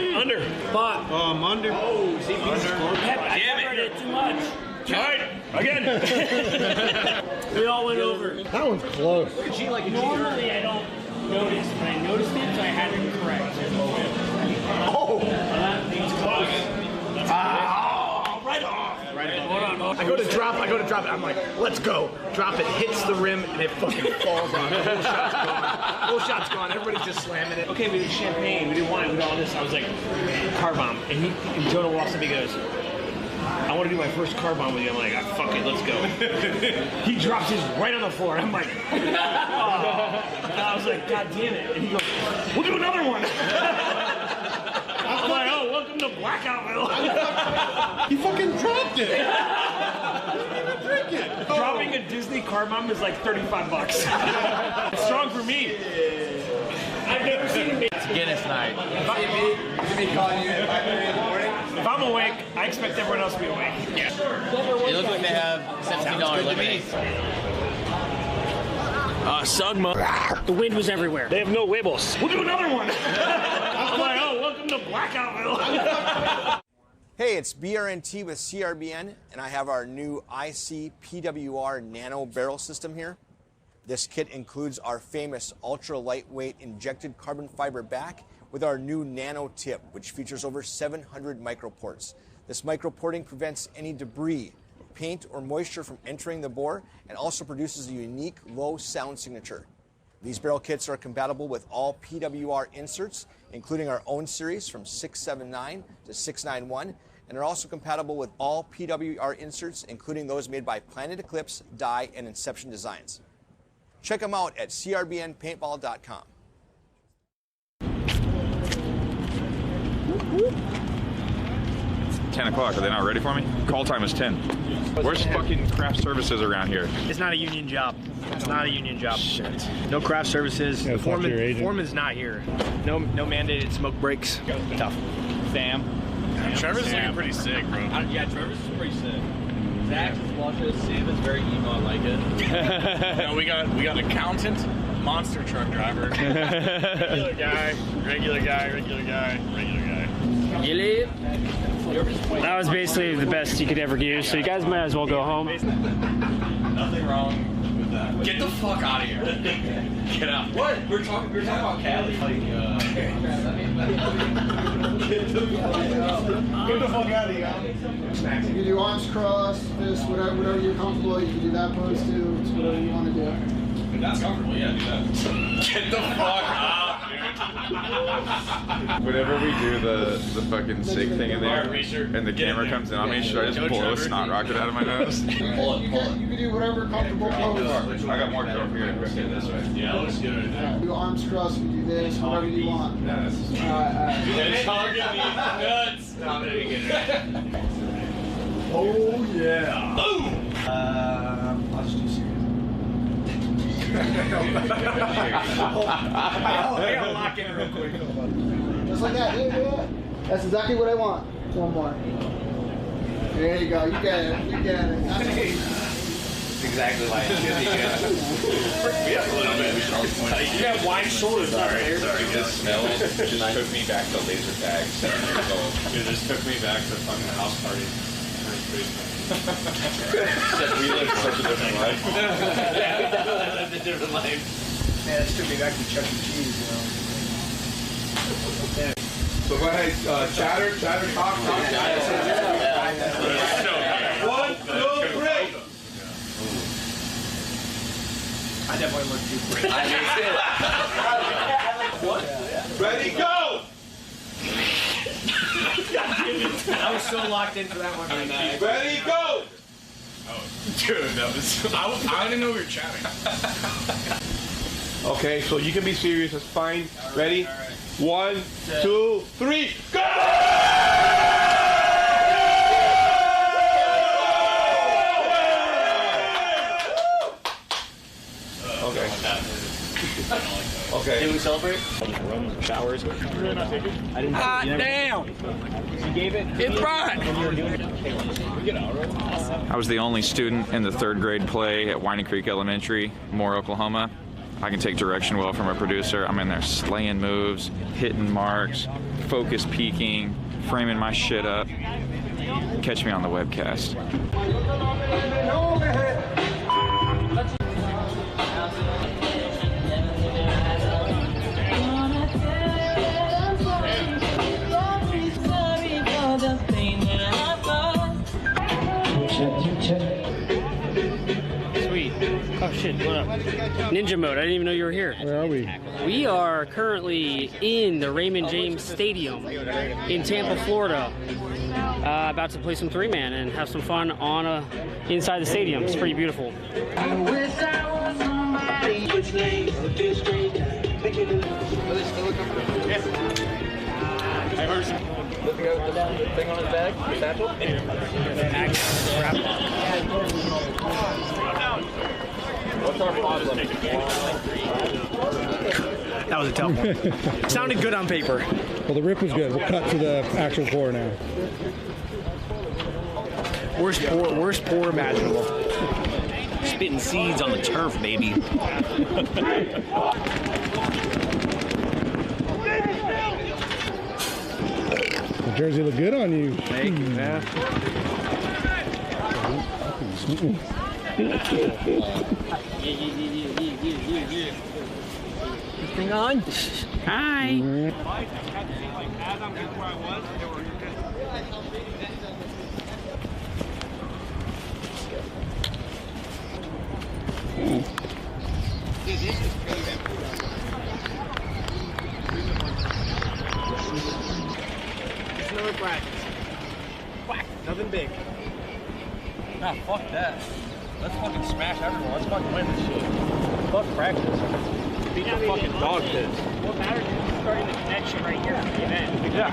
Spot. Oh, I'm under. Oh, see, damn it. Too much. All right, again. We all went over. That one's close. Normally I don't notice, but I noticed it, so I had to correct. Oh! It's close. Right off. I go to drop it. I'm like, let's go. Drop it, hits the rim, and it fucking falls on. The whole shot's gone. Whole shot's gone. Everybody's just slamming it. Okay, we did champagne, we did wine, we did all this. I was like, car bomb. And Jonah walks up, he goes, I want to do my first car bomb with you. I'm like, fuck it, let's go. He drops his right on the floor. I'm like, oh. And I was like, God damn it. And he goes, we'll do another one. I'm like, oh, welcome to Blackoutville. He fucking dropped it. Drink it. Dropping a Disney car bomb is like $35. It's strong for me. I've never seen it. It's Guinness night. If I'm awake, I expect everyone else to be awake. Yeah. It looks like they have $17 lemonade. Sugma. The wind was everywhere. They have no wibbles. We'll do another one. I'm like, oh, welcome to Blackoutville. Hey, it's BRNT with CRBN, and I have our new IC PWR Nano Barrel System here. This kit includes our famous ultra lightweight injected carbon fiber back with our new Nano Tip, which features over 700 microports. This microporting prevents any debris, paint, or moisture from entering the bore and also produces a unique low sound signature. These barrel kits are compatible with all PWR inserts, including our own series from 679 to 691, and are also compatible with all PWR inserts, including those made by Planet Eclipse, Dye, and Inception Designs. Check them out at crbnpaintball.com. It's 10 o'clock. Are they not ready for me? Call time is 10. Where's fucking craft services around here? It's not a union job. It's not a union job. Shit. No craft services. Yeah, Foreman's not here. No mandated smoke breaks. Tough. Sam. Trevor's looking pretty sick, bro. Yeah, Trevor's pretty sick. Zach is watching. Sam is very emo. I like it. No, we got accountant, monster truck driver, regular guy. That was basically the best you could ever do, so you guys might as well go home. Nothing wrong with that. Get the fuck out of here. Get out. What? We're talking about Cali. Get the fuck out of here. You can do arms crossed, fist, whatever you're comfortable. You can do that pose too. It's whatever you want to do. If that's comfortable, yeah, do that. Get the fuck out, Whenever we do the fucking sig thing in there, and the camera comes in on me, should I just blow a snot rocket out of my nose? You can do whatever comfortable pose. I got more cover here. This way. Yeah, looks good. Do arms crossed, you can do this, whatever you want. Nuts. Oh yeah. Boom! I'll just do serious. I gotta lock in real quick. Just like that. Yeah. That's exactly what I want. One more. There you go. You get it. That's exactly why it should be good. We have a little bit. You have wide shoulders. Sorry. This smell just took me back to laser tag 7 years old. It just took me back to fucking house party. We lived such a different life. Yeah, we definitely lived a different life. Man, this took me back to Chuck E. Cheese, you know. So go ahead, chatter, talk. 1, 2, 3. I definitely look too pretty. I mean, Ready, go! I was so locked into that one. Ready, go! Oh, dude, that was. I didn't know we were chatting. Okay, so you can be serious. That's fine. Ready? 1, 2, 3, go! Okay. Okay. Did we celebrate? Rooms, showers. I didn't. Hot damn! You gave it. It's right. I was the only student in the 3rd grade play at Whining Creek Elementary, Moore, Oklahoma. I can take direction well from a producer. I'm in there slaying moves, hitting marks, focus peaking, framing my shit up. Catch me on the webcast. Sweet. Oh shit, what up? Ninja mode, I didn't even know you were here. Where are we? We are currently in the Raymond James Stadium in Tampa, Florida. About to play some 3-man and have some fun on inside the stadium. It's pretty beautiful. I wish I was somebody. Which name? I heard some. Looking over the thing on his bag, the satchel. What's our problem? That was a tough one. Sounded good on paper. Well, the rip was good. We'll cut to the actual pour now. Worst pour imaginable. Spitting seeds on the turf, baby. The jersey look good on you. Thank you, man. This thing on? Hi. Just another practice. Whack. Nothing big. Nah, fuck that. Let's fucking smash everyone. Let's fucking win this shit. Fuck practice. Beat the fucking dog shit. What matters is starting the connection right here for the event. Yeah.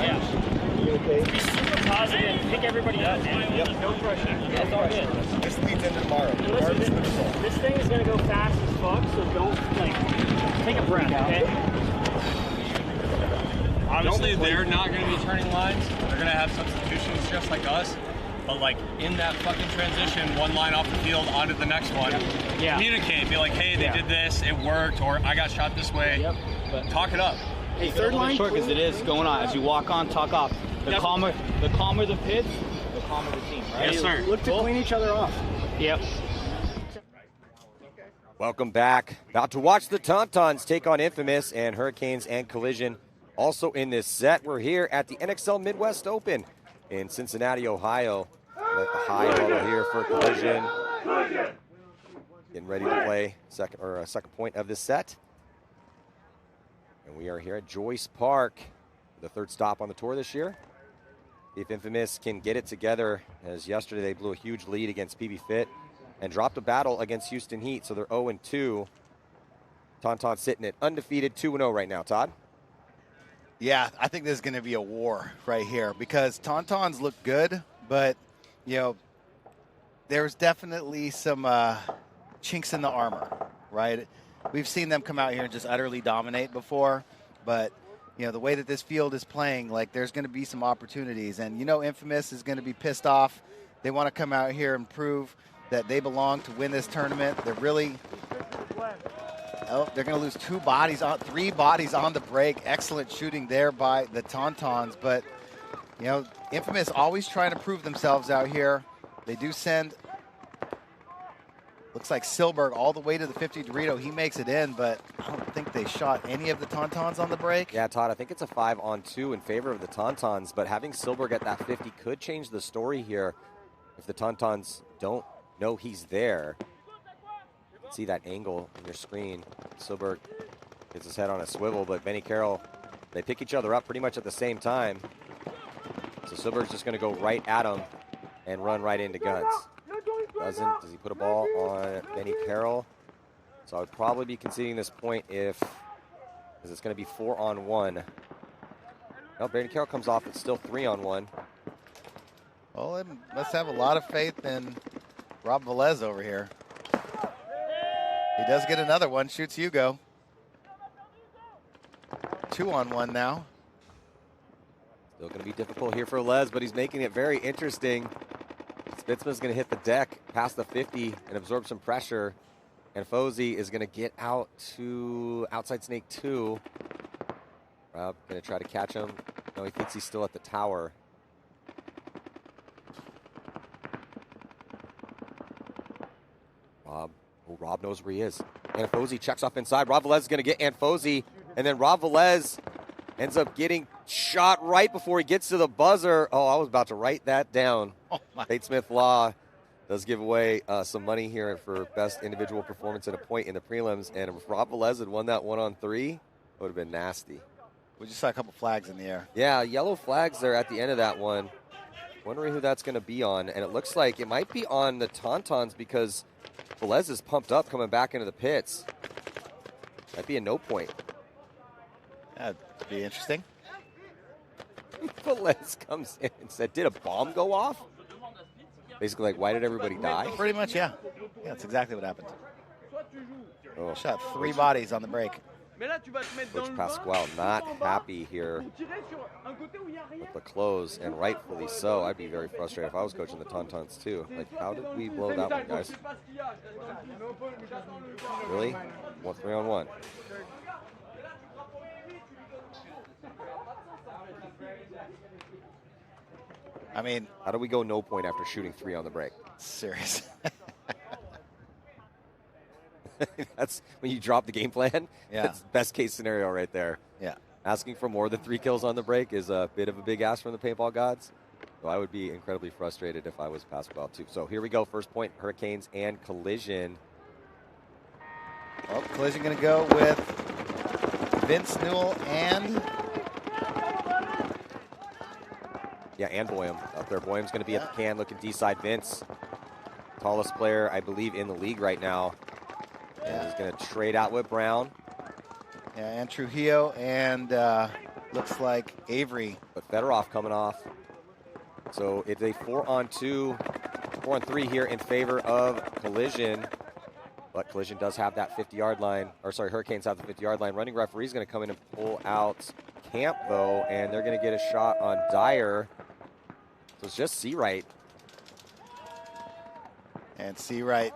Yeah. You okay? Be super positive. Pick everybody up, man. Yep. No pressure. That's all good. This leads into tomorrow. Listen, this thing is gonna go fast as fuck, so don't take a breath, okay? Honestly, they're not going to be turning lines. They're going to have substitutions just like us. But like in that fucking transition, one line off the field onto the next one, communicate. Be like, hey, they did this, it worked, or I got shot this way. Talk it up. Hey, third line, short as it is going on. As you walk on, talk off. The calmer the pits, the calmer the team. Right? Yes, sir. Look to clean each other off. Yep. Welcome back. About to watch the Tauntauns take on Infamous and Hurricanes and Collision. Also in this set, we're here at the NXL Midwest Open in Cincinnati, Ohio. At the high level here for Collision. Getting ready to play second point of this set. And we are here at Joyce Park, the 3rd stop on the tour this year. If Infamous can get it together, as yesterday they blew a huge lead against PB Fit and dropped a battle against Houston Heat, so they're 0-2. Tauntaun sitting at undefeated 2-0 right now. Todd? Yeah, I think this is going to be a war right here because Tauntauns look good, but, you know, there's definitely some chinks in the armor, right? We've seen them come out here and just utterly dominate before, but, you know, the way that this field is playing, like, there's going to be some opportunities. And, you know, Infamous is going to be pissed off. They want to come out here and prove that they belong to win this tournament. They're really... Oh, they're going to lose 3 bodies on the break. Excellent shooting there by the Tauntauns. But, you know, Infamous always trying to prove themselves out here. They do send, looks like Silberg all the way to the 50 Dorito. He makes it in, but I don't think they shot any of the Tauntauns on the break. Yeah, Todd, I think it's a 5-on-2 in favor of the Tauntauns, but having Silberg at that 50 could change the story here if the Tauntauns don't know he's there. See that angle on your screen. Silberg Gets his head on a swivel, but Benny Carroll, they pick each other up pretty much at the same time. So Silberg's just going to go right at him and run right into Guns. Does he put a ball on Benny Carroll? So I would probably be conceding this point because it's going to be 4-on-1. No, Benny Carroll comes off. It's still 3-on-1. Well, it must have a lot of faith in Rob Velez over here. He does get another one. Shoots Hugo. 2-on-1 now. Still going to be difficult here for Les, but he's making it very interesting. Spitzman's going to hit the deck past the 50 and absorb some pressure. And Fozy is going to get out to outside snake 2. Rob going to try to catch him. No, he thinks he's still at the tower. Rob knows where he is. And Fozy checks off inside. Rob Velez is going to get Anfozy. And then Rob Velez ends up getting shot right before he gets to the buzzer. Oh, I was about to write that down. Tate Smith Law does give away some money here for best individual performance at a point in the prelims. And if Rob Velez had won that 1-on-3, it would have been nasty. We just saw a couple flags in the air. Yeah, yellow flags there at the end of that one. Wondering who that's going to be on. And it looks like it might be on the Tauntauns because Velez is pumped up coming back into the pits. Might be a no point. That'd be interesting. Velez comes in and said, did a bomb go off? Basically, like, why did everybody die? Pretty much, yeah. Yeah, that's exactly what happened. Oh. Shot 3 bodies on the break. Coach Pasquale not happy here with the close, and rightfully so. I'd be very frustrated if I was coaching the Tauntauns too. Like, how did we blow that one, guys? Really? 3-on-1. I mean, how do we go no point after shooting 3 on the break? Serious. That's when you drop the game plan. Yeah. That's best case scenario right there. Yeah. Asking for more than 3 kills on the break is a bit of a big ask from the paintball gods. So I would be incredibly frustrated if I was Pasquale too. So here we go. First point, Hurricanes and Collision. Well, Collision going to go with Vince Newell and... Yeah, and Boyum up there. Boyum's going to be at the can looking D-side. Vince, tallest player, I believe, in the league right now. And he's going to trade out with Brown. Yeah, and Trujillo, and looks like Avery. But Fedorov coming off. So it's a 4-on-3 here in favor of Collision. But Collision does have that 50-yard line. Or sorry, Hurricanes have the 50-yard line. Running referee's going to come in and pull out Camp, though, and they're going to get a shot on Dyer. So it's just Seawright. And Seawright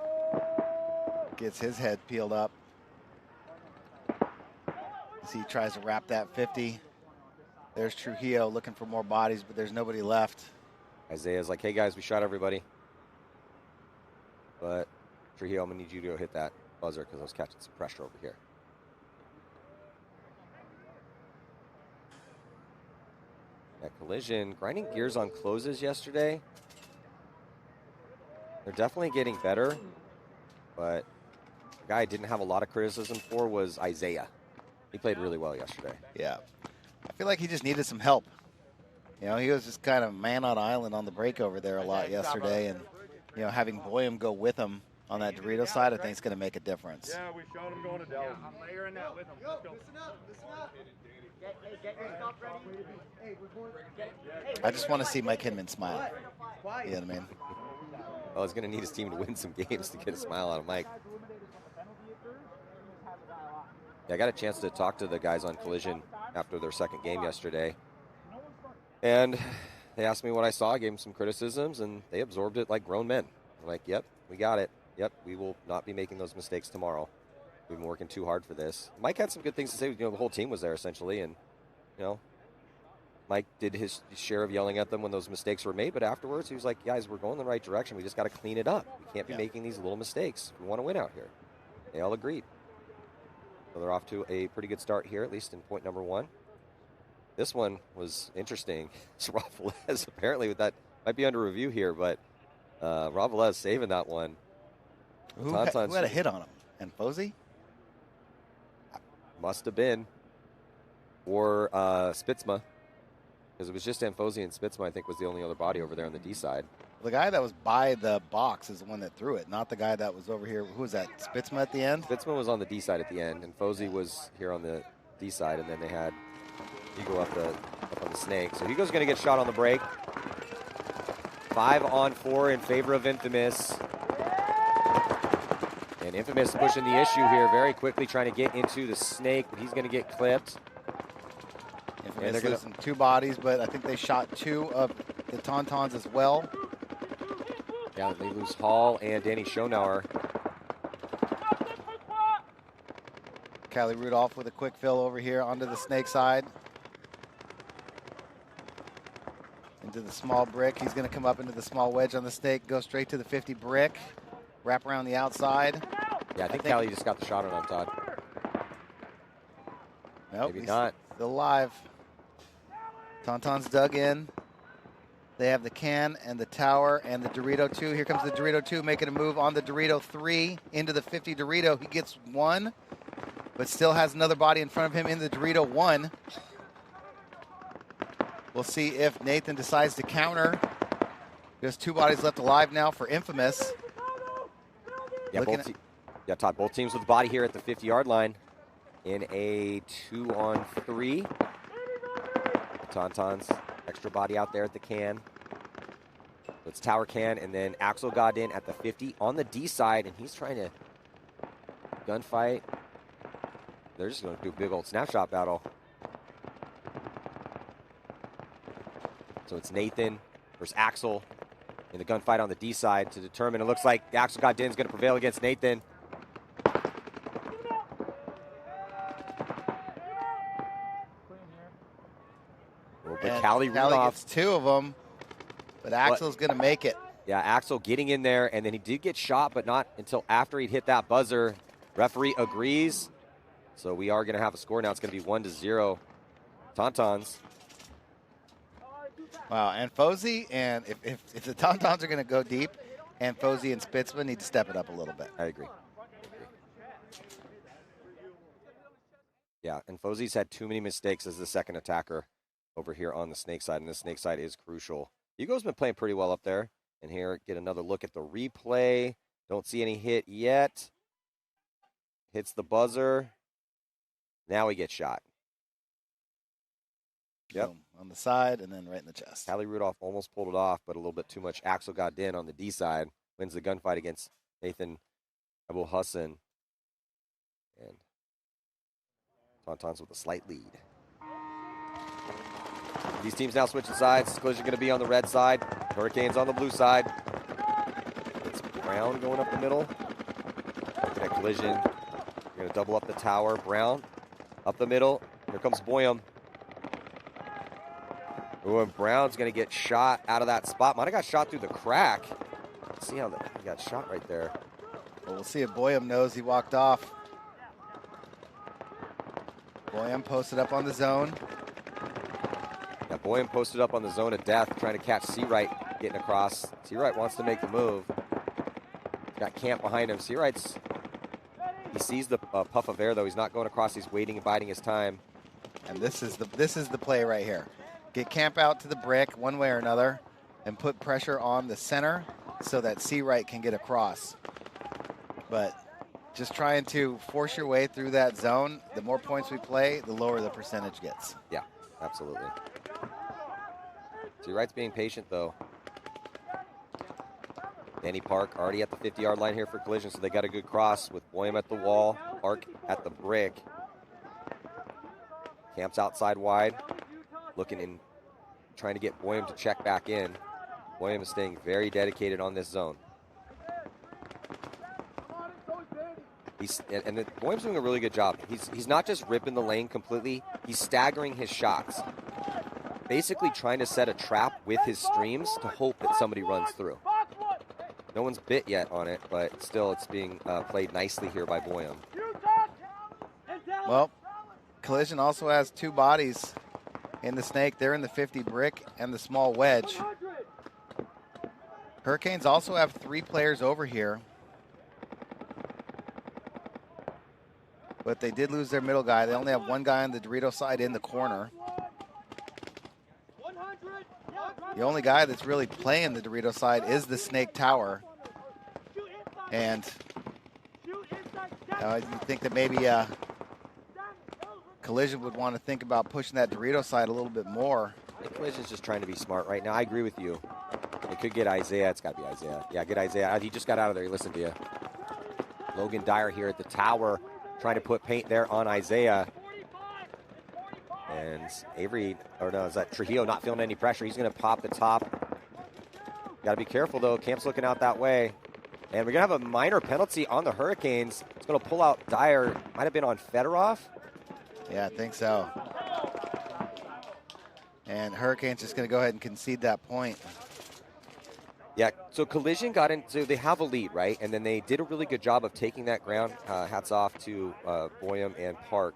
gets his head peeled up as he tries to wrap that 50. There's Trujillo looking for more bodies, but there's nobody left. Isaiah's like, hey, guys, we shot everybody. But Trujillo, I'm going to need you to go hit that buzzer because I was catching some pressure over here. That Collision grinding gears on closes yesterday. They're definitely getting better, but the guy I didn't have a lot of criticism for was Isaiah. He played really well yesterday. Yeah. I feel like he just needed some help. You know, he was just kind of man on island on the break over there a lot yesterday, and, you know, having Boyum go with him on that Dorito side, I think is going to make a difference. Yeah, we showed him going to Dallas. Yeah, I'm layering that with him. Let's go. Listen up. Get your stuff ready. I just want to see Mike Hinman smile. You know what I mean? Well, he's going to need his team to win some games to get a smile out of Mike. Yeah, I got a chance to talk to the guys on Collision after their second game yesterday. And they asked me what I saw. I gave them some criticisms, and they absorbed it like grown men. I'm like, yep, we got it. Yep, we will not be making those mistakes tomorrow. We've been working too hard for this. Mike had some good things to say. You know, the whole team was there, essentially. And, you know, Mike did his share of yelling at them when those mistakes were made. But afterwards, he was like, guys, we're going the right direction. We just got to clean it up. We can't be making these little mistakes. We want to win out here. They all agreed. So they're off to a pretty good start here, at least in point number 1. This one was interesting. It's Rob Velez, apparently, with that, might be under review here, but Rob Velez saving that one. Who had a hit on him? And Fozy? Must have been. Or Spitzma. Because it was just Anfosi and Spitzma, I think, was the only other body over there on the D side. The guy that was by the box is the one that threw it, not the guy that was over here. Who was that? Spitzma at the end? Spitzma was on the D side at the end, and Fozy was here on the D side, and then they had Hugo up on the snake. So Hugo's going to get shot on the break. 5-on-4 in favor of Infamous. And Infamous pushing the issue here very quickly, trying to get into the snake, but he's going to get clipped. Infamous losing 2 bodies, but I think they shot 2 of the Tauntauns as well. Yeah, they lose Hall and Danny Schonauer. Callie Rudolph with a quick fill over here onto the snake side. Into the small brick. He's going to come up into the small wedge on the snake, go straight to the 50 brick, wrap around the outside. Yeah, I think Callie just got the shot on him, Todd. Nope, maybe not. Still alive. Tauntauns dug in. They have the can and the tower and the Dorito 2. Here comes the Dorito 2 making a move on the Dorito 3 into the 50 Dorito. He gets 1, but still has another body in front of him in the Dorito 1. We'll see if Nathan decides to counter. There's 2 bodies left alive now for Infamous. Yeah, Todd, both teams with the body here at the 50-yard line in a 2-on-3. Tauntauns, extra body out there at the can. So it's Tower Can, and then Axel Godin at the 50 on the D side, and he's trying to gunfight. They're just going to do a big old snapshot battle. So it's Nathan versus Axel in the gunfight on the D side to determine. It looks like Axel Godin's going to prevail against Nathan. Callie Rudolph gets 2 of them, but Axel's going to make it. Yeah, Axel getting in there, and then he did get shot, but not until after he'd hit that buzzer. Referee agrees. So we are going to have a score now. It's going to be 1-0. Tauntauns. Wow, and Fozy, and if the Tauntauns are going to go deep, and Fozy and Spitzman need to step it up a little bit. I agree. Yeah, and Fozy's had too many mistakes as the second attacker over here on the snake side, and the snake side is crucial. Hugo's been playing pretty well up there. And here, get another look at the replay. Don't see any hit yet. Hits the buzzer. Now he gets shot. Yep. Boom. On the side and then right in the chest. Callie Rudolph almost pulled it off, but a little bit too much. Axel Godin on the D side wins the gunfight against Nathan Abu Hassan. And Tauntauns with a slight lead. These teams now switching sides. Collision going to be on the red side. Hurricanes on the blue side. It's Brown going up the middle. Looking at Collision. You're going to double up the tower. Brown up the middle. Here comes Boyum. Ooh, and Brown's going to get shot out of that spot. Might have got shot through the crack. Let's see how he got shot right there. Well, we'll see if Boyum knows he walked off. Boyum posted up on the zone. Yeah, Boyum posted up on the zone of death, trying to catch Seawright getting across. Seawright wants to make the move. Got Camp behind him. Seawright's, he sees the puff of air, though. He's not going across. He's waiting and biding his time. And this is the play right here. Get Camp out to the brick one way or another and put pressure on the center so that Seawright can get across. But just trying to force your way through that zone, the more points we play, the lower the percentage gets. Yeah, absolutely. Seawright's being patient, though. Danny Park already at the 50-yard line here for Collision, so they got a good cross with Boyum at the wall, Park at the brick. Camp's outside wide, looking in, trying to get Boyum to check back in. Boyum is staying very dedicated on this zone. Boyum's doing a really good job. He's not just ripping the lane completely, he's staggering his shots. Basically trying to set a trap with his streams to hope that somebody runs through. No one's bit yet on it, but still it's being played nicely here by Boyum. Well, Collision also has 2 bodies in the snake. They're in the 50 brick and the small wedge. Hurricanes also have 3 players over here. But they did lose their middle guy. They only have one guy on the Dorito side in the corner. The only guy that's really playing the Dorito side is the Snake Tower. And you think that maybe Collision would want to think about pushing that Dorito side a little bit more. I think Collision's just trying to be smart right now. I agree with you. It could get Isaiah. It's got to be Isaiah. Yeah, get Isaiah. He just got out of there. He listened to you. Logan Dyer here at the tower trying to put paint there on Isaiah. And Avery, or no, is that Trujillo not feeling any pressure? He's going to pop the top. Got to be careful, though. Camp's looking out that way. And we're going to have a minor penalty on the Hurricanes. It's going to pull out Dyer. Might have been on Fedorov. Yeah, I think so. And Hurricanes just going to go ahead and concede that point. Yeah, so Collision got into, they have a lead, right? And then they did a really good job of taking that ground. Hats off to Boyum and Park.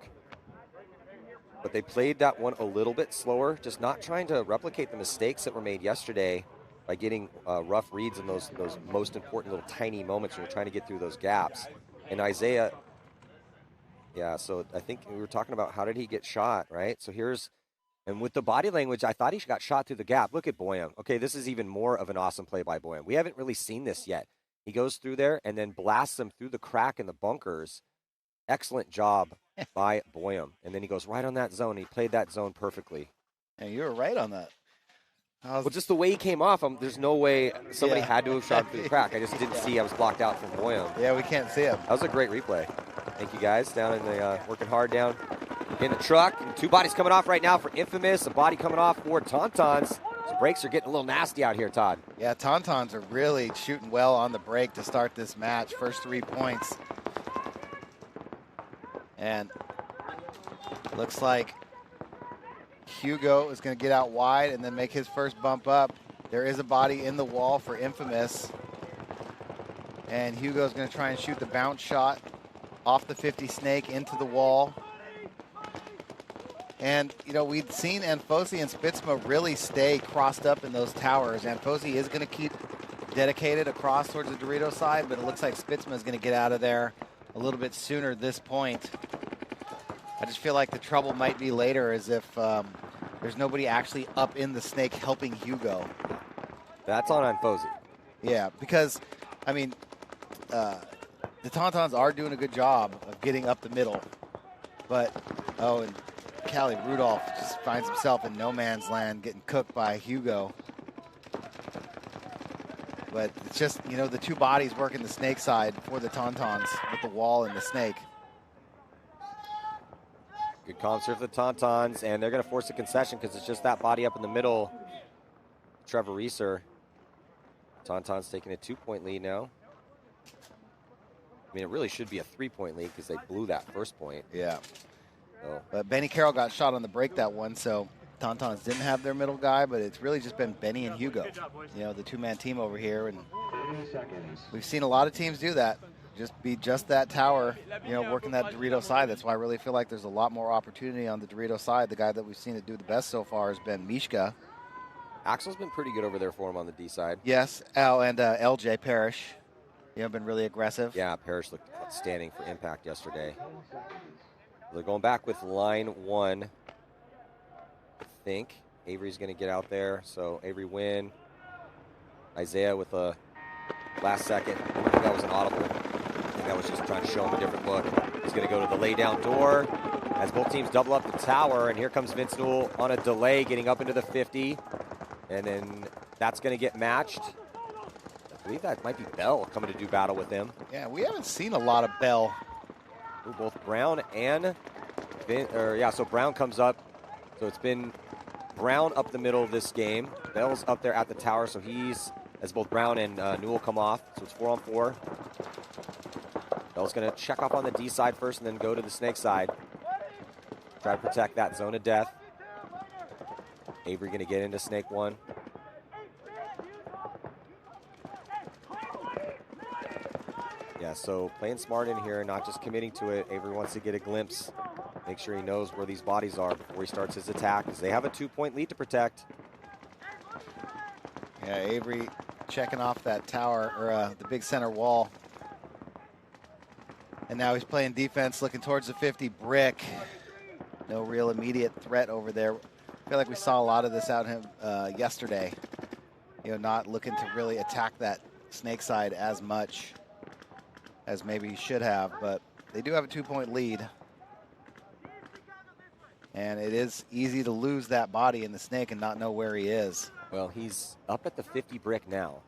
But they played that one a little bit slower, just not trying to replicate the mistakes that were made yesterday by getting rough reads in those most important little tiny moments when you're trying to get through those gaps. And Isaiah, yeah, so I think we were talking about how did he get shot, right? So here's, and with the body language, I thought he got shot through the gap. Look at Boyum. Okay, this is even more of an awesome play by Boyum. We haven't really seen this yet. He goes through there and then blasts them through the crack in the bunkers. Excellent job by Boyum. And then he goes right on that zone. He played that zone perfectly. And you were right on that. Well, just the way he came off, there's no way somebody had to have shot through the crack. I just didn't see. I was blocked out from Boyum. Yeah, we can't see him. That was a great replay. Thank you, guys. Down in the, working hard down in the truck. And two bodies coming off right now for Infamous. A body coming off for Tauntauns. So brakes are getting a little nasty out here, Todd. Yeah, Tauntauns are really shooting well on the break to start this match. First 3 points. And looks like Hugo is going to get out wide and then make his first bump up. There is a body in the wall for Infamous. And Hugo's going to try and shoot the bounce shot off the 50 Snake into the wall. And, you know, we'd seen Anfosi and Spitzma really stay crossed up in those towers. Anfosi is going to keep dedicated across towards the Dorito side, but it looks like Spitzma is going to get out of there a little bit sooner at this point. I just feel like the trouble might be later, as if there's nobody actually up in the Snake helping Hugo. That's on Anfosi. Yeah, because, I mean, the Tauntauns are doing a good job of getting up the middle. But, oh, and Callie Rudolph just finds himself in no man's land getting cooked by Hugo. But it's just, you know, the two bodies working the Snake side for the Tauntauns with the wall and the Snake. Good concert for the Tauntauns, and they're going to force a concession because it's just that body up in the middle. Trevor Reeser. Tauntauns taking a 2-point lead now. I mean, it really should be a 3-point lead because they blew that first point. Yeah. So. But Benny Carroll got shot on the break that one, so Tauntauns didn't have their middle guy, but it's really just been Benny and Hugo. You know, the two-man team over here, and we've seen a lot of teams do that. Just that tower, you know, working that Dorito side. That's why I really feel like there's a lot more opportunity on the Dorito side. The guy that we've seen it do the best so far has been Mishka. Axel's been pretty good over there for him on the D side. Yes, Al and LJ Parrish, you know, been really aggressive. Yeah, Parrish looked outstanding for impact yesterday. They're going back with line 1. I think Avery's going to get out there. So Avery win. Isaiah with a last second. I think that was an audible. I think that was just trying to show him a different look. He's going to go to the lay down door as both teams double up the tower. And here comes Vince Newell on a delay, getting up into the 50. And then that's going to get matched. I believe that might be Bell coming to do battle with him. Yeah, we haven't seen a lot of Bell. Ooh, both Brown and so Brown comes up. So it's been Brown up the middle of this game. Bell's up there at the tower, so he's, as both Brown and Newell come off. So it's 4-on-4. Bell's going to check off on the D side first and then go to the Snake side. Try to protect that zone of death. Avery going to get into Snake 1. Yeah, so playing smart in here, not just committing to it. Avery wants to get a glimpse, make sure he knows where these bodies are before he starts his attack, because they have a 2-point lead to protect. Yeah, Avery checking off that tower, or the big center wall. And now he's playing defense, looking towards the 50 brick. No real immediate threat over there. I feel like we saw a lot of this out of him yesterday. You know, not looking to really attack that snake side as much as maybe he should have, but they do have a 2-point lead. And it is easy to lose that body in the snake and not know where he is. Well, he's up at the 50 brick now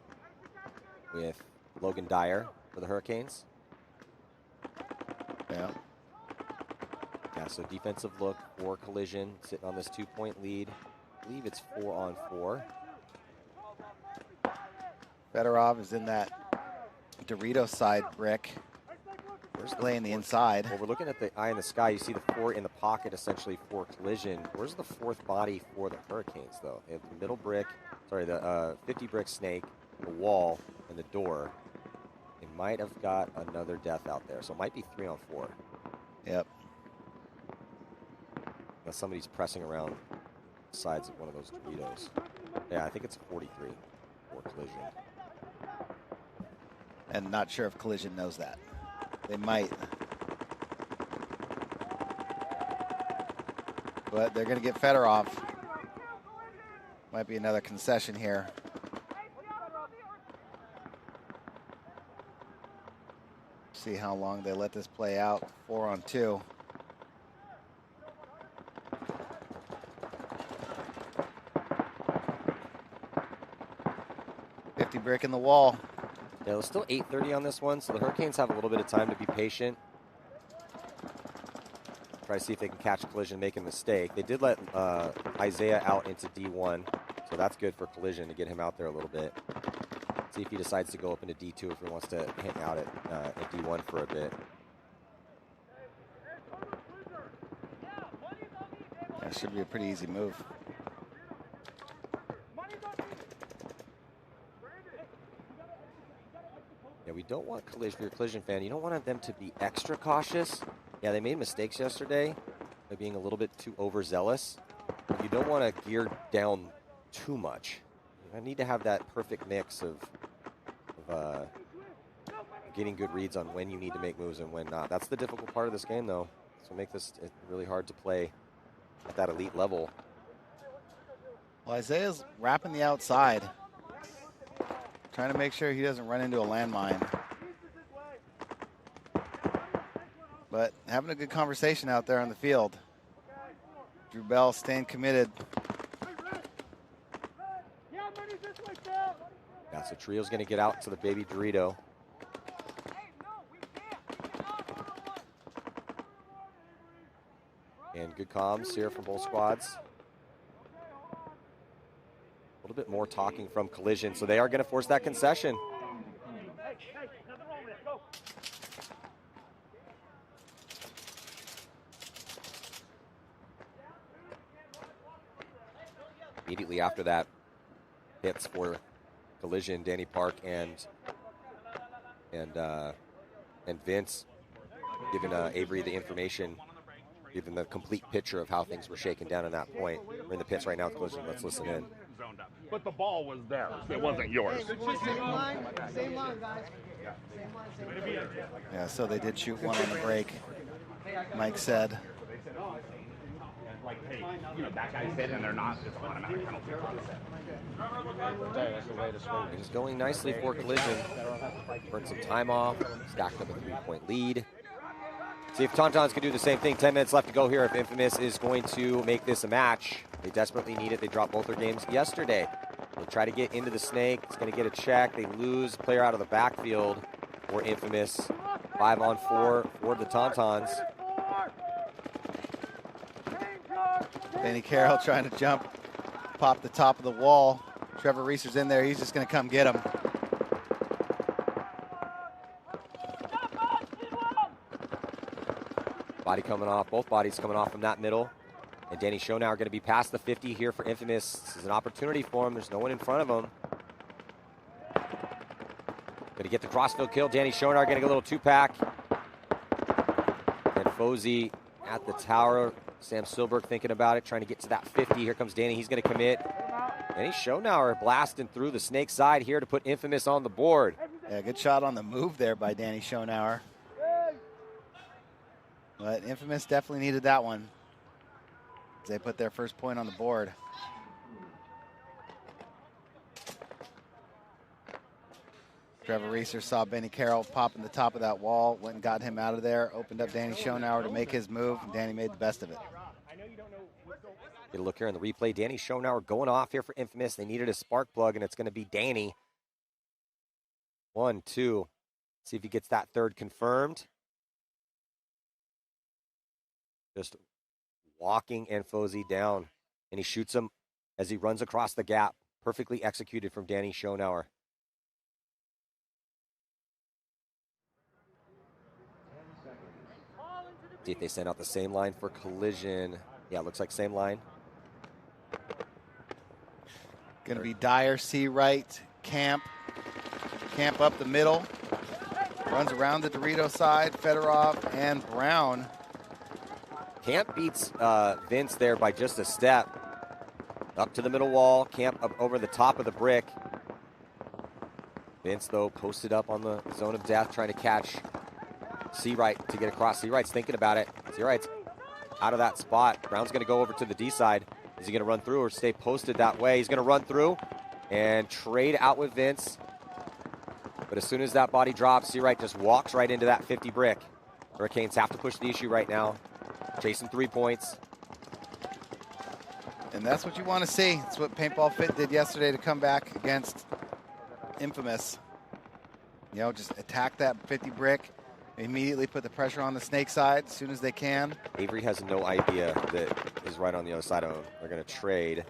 with Logan Dyer for the Hurricanes. Yeah. Yeah, so defensive look for Collision, sitting on this 2-point lead. I believe it's 4-on-4. Fedorov is in that Dorito side brick. Where's playing the inside? Well, we're looking at the eye in the sky. You see the 4 in the pocket, essentially, for Collision. Where's the 4th body for the Hurricanes, though? They have the middle brick, sorry, the 50 brick snake, the wall, and the door. They might have got another death out there, so it might be 3-on-4. Yep. Now somebody's pressing around the sides of one of those Doritos. Yeah, I think it's 43 for Collision. And not sure if Collision knows that. They might. But they're going to get Fedorov. Might be another concession here. See how long they let this play out. 4-on-2. Brick in the wall. Yeah, there's still 8:30 on this one, so the Hurricanes have a little bit of time to be patient. Try to see if they can catch Collision, make a mistake. They did let Isaiah out into D1, so that's good for Collision to get him out there a little bit. See if he decides to go up into D2 if he wants to hang out at D1 for a bit. That should be a pretty easy move. Yeah, we don't want Collision, if you're a Collision fan, you don't want them to be extra cautious. Yeah, they made mistakes yesterday by being a little bit too overzealous. But you don't want to gear down too much. I need to have that perfect mix of getting good reads on when you need to make moves and when not. That's the difficult part of this game, though. So make this really hard to play at that elite level. Well, Isaiah's wrapping the outside. Trying to make sure he doesn't run into a landmine. But having a good conversation out there on the field. Drew Bell staying committed. Yeah, so Trio's going to get out to the baby Dorito. And good comms here from both squads. A little bit more talking from Collision, so they are going to force that concession. Immediately after that, hits for Collision, Danny Park and Vince giving Avery the information, giving the complete picture of how things were shaken down at that point. We're in the pits right now with Collision. Let's listen in. But the ball was there. It wasn't yours. Same line, guys. Yeah, so they did shoot one on the break. Mike said. Like, hey, you know, that guy's hit and they're not, it's automatic penalty. It's going nicely for Collision. Burned some time off, stacked up a 3-point lead. See if Tauntauns can do the same thing. 10 minutes left to go here if Infamous is going to make this a match. They desperately need it. They dropped both their games yesterday. They'll try to get into the snake. It's going to get a check. They lose player out of the backfield for Infamous. 5-on-4 for the Tauntauns. Danny Carroll trying to jump, pop the top of the wall. Trevor Reeser's in there. He's just going to come get him. Body coming off, both bodies coming off from that middle. And Danny Schonauer are going to be past the 50 here for Infamous. This is an opportunity for him. There's no one in front of him. Going to get the crossfield kill. Danny Schonauer getting a little 2-pack. And Fozy at the tower. Sam Silberg thinking about it, trying to get to that 50. Here comes Danny. He's going to commit. Danny Schonauer blasting through the snake side here to put Infamous on the board. Yeah, good shot on the move there by Danny Schonauer. But Infamous definitely needed that one. They put their first point on the board. Trevor Reeser saw Benny Carroll pop in the top of that wall, went and got him out of there, opened up Danny Schonauer to make his move, and Danny made the best of it. Get a look here on the replay. Danny Schonauer going off here for Infamous. They needed a spark plug, and it's going to be Danny. 1, 2. See if he gets that third confirmed. Just walking Enfosi down, and he shoots him as he runs across the gap. Perfectly executed from Danny Schonauer. See if they send out the same line for collision. Yeah, looks like same line. Going to be Dyer, C right, Camp up the middle. Runs around the Dorito side, Fedorov and Brown. Camp beats Vince there by just a step. Up to the middle wall, Camp up over the top of the brick. Vince, though, posted up on the zone of death, trying to catch C-Right to get across. C-Right's thinking about it. C-Right's out of that spot. Brown's going to go over to the D side. Is he going to run through or stay posted that way? He's going to run through and trade out with Vince. But as soon as that body drops, C-Right just walks right into that 50 brick. Hurricanes have to push the issue right now. Chasing 3 points. And that's what you want to see. That's what Paintball Fit did yesterday to come back against Infamous. You know, just attack that 50 brick. Immediately put the pressure on the snake side as soon as they can. Avery has no idea that he's right on the other side of him. They're going to trade.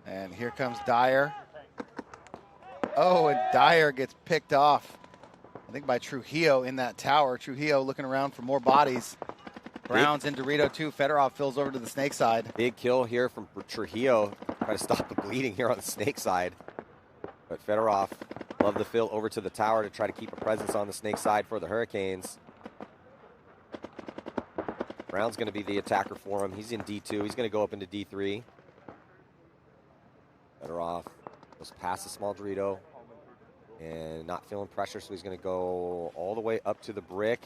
And here comes Dyer. Oh, and Dyer gets picked off, I think, by Trujillo in that tower. Trujillo looking around for more bodies. Brown's in Dorito too. Fedorov fills over to the snake side. Big kill here from Trujillo. Try to stop the bleeding here on the snake side. But Fedorov love the fill over to the tower to try to keep a presence on the snake side for the Hurricanes. Brown's going to be the attacker for him. He's in D2. He's going to go up into D3. Fedorov goes past the small Dorito and not feeling pressure, so he's going to go all the way up to the brick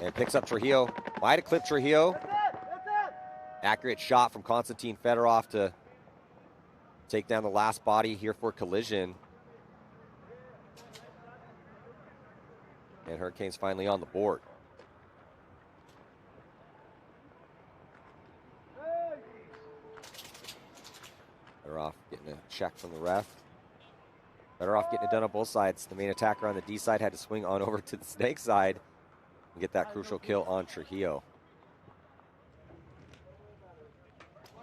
and picks up Trujillo. Wide clip Trujillo. Accurate shot from Konstantin Fedorov to take down the last body here for collision. And Hurricanes finally on the board. Fedorov getting a check from the ref. Fedorov getting it done on both sides. The main attacker on the D side had to swing on over to the snake side and get that crucial kill on Trujillo.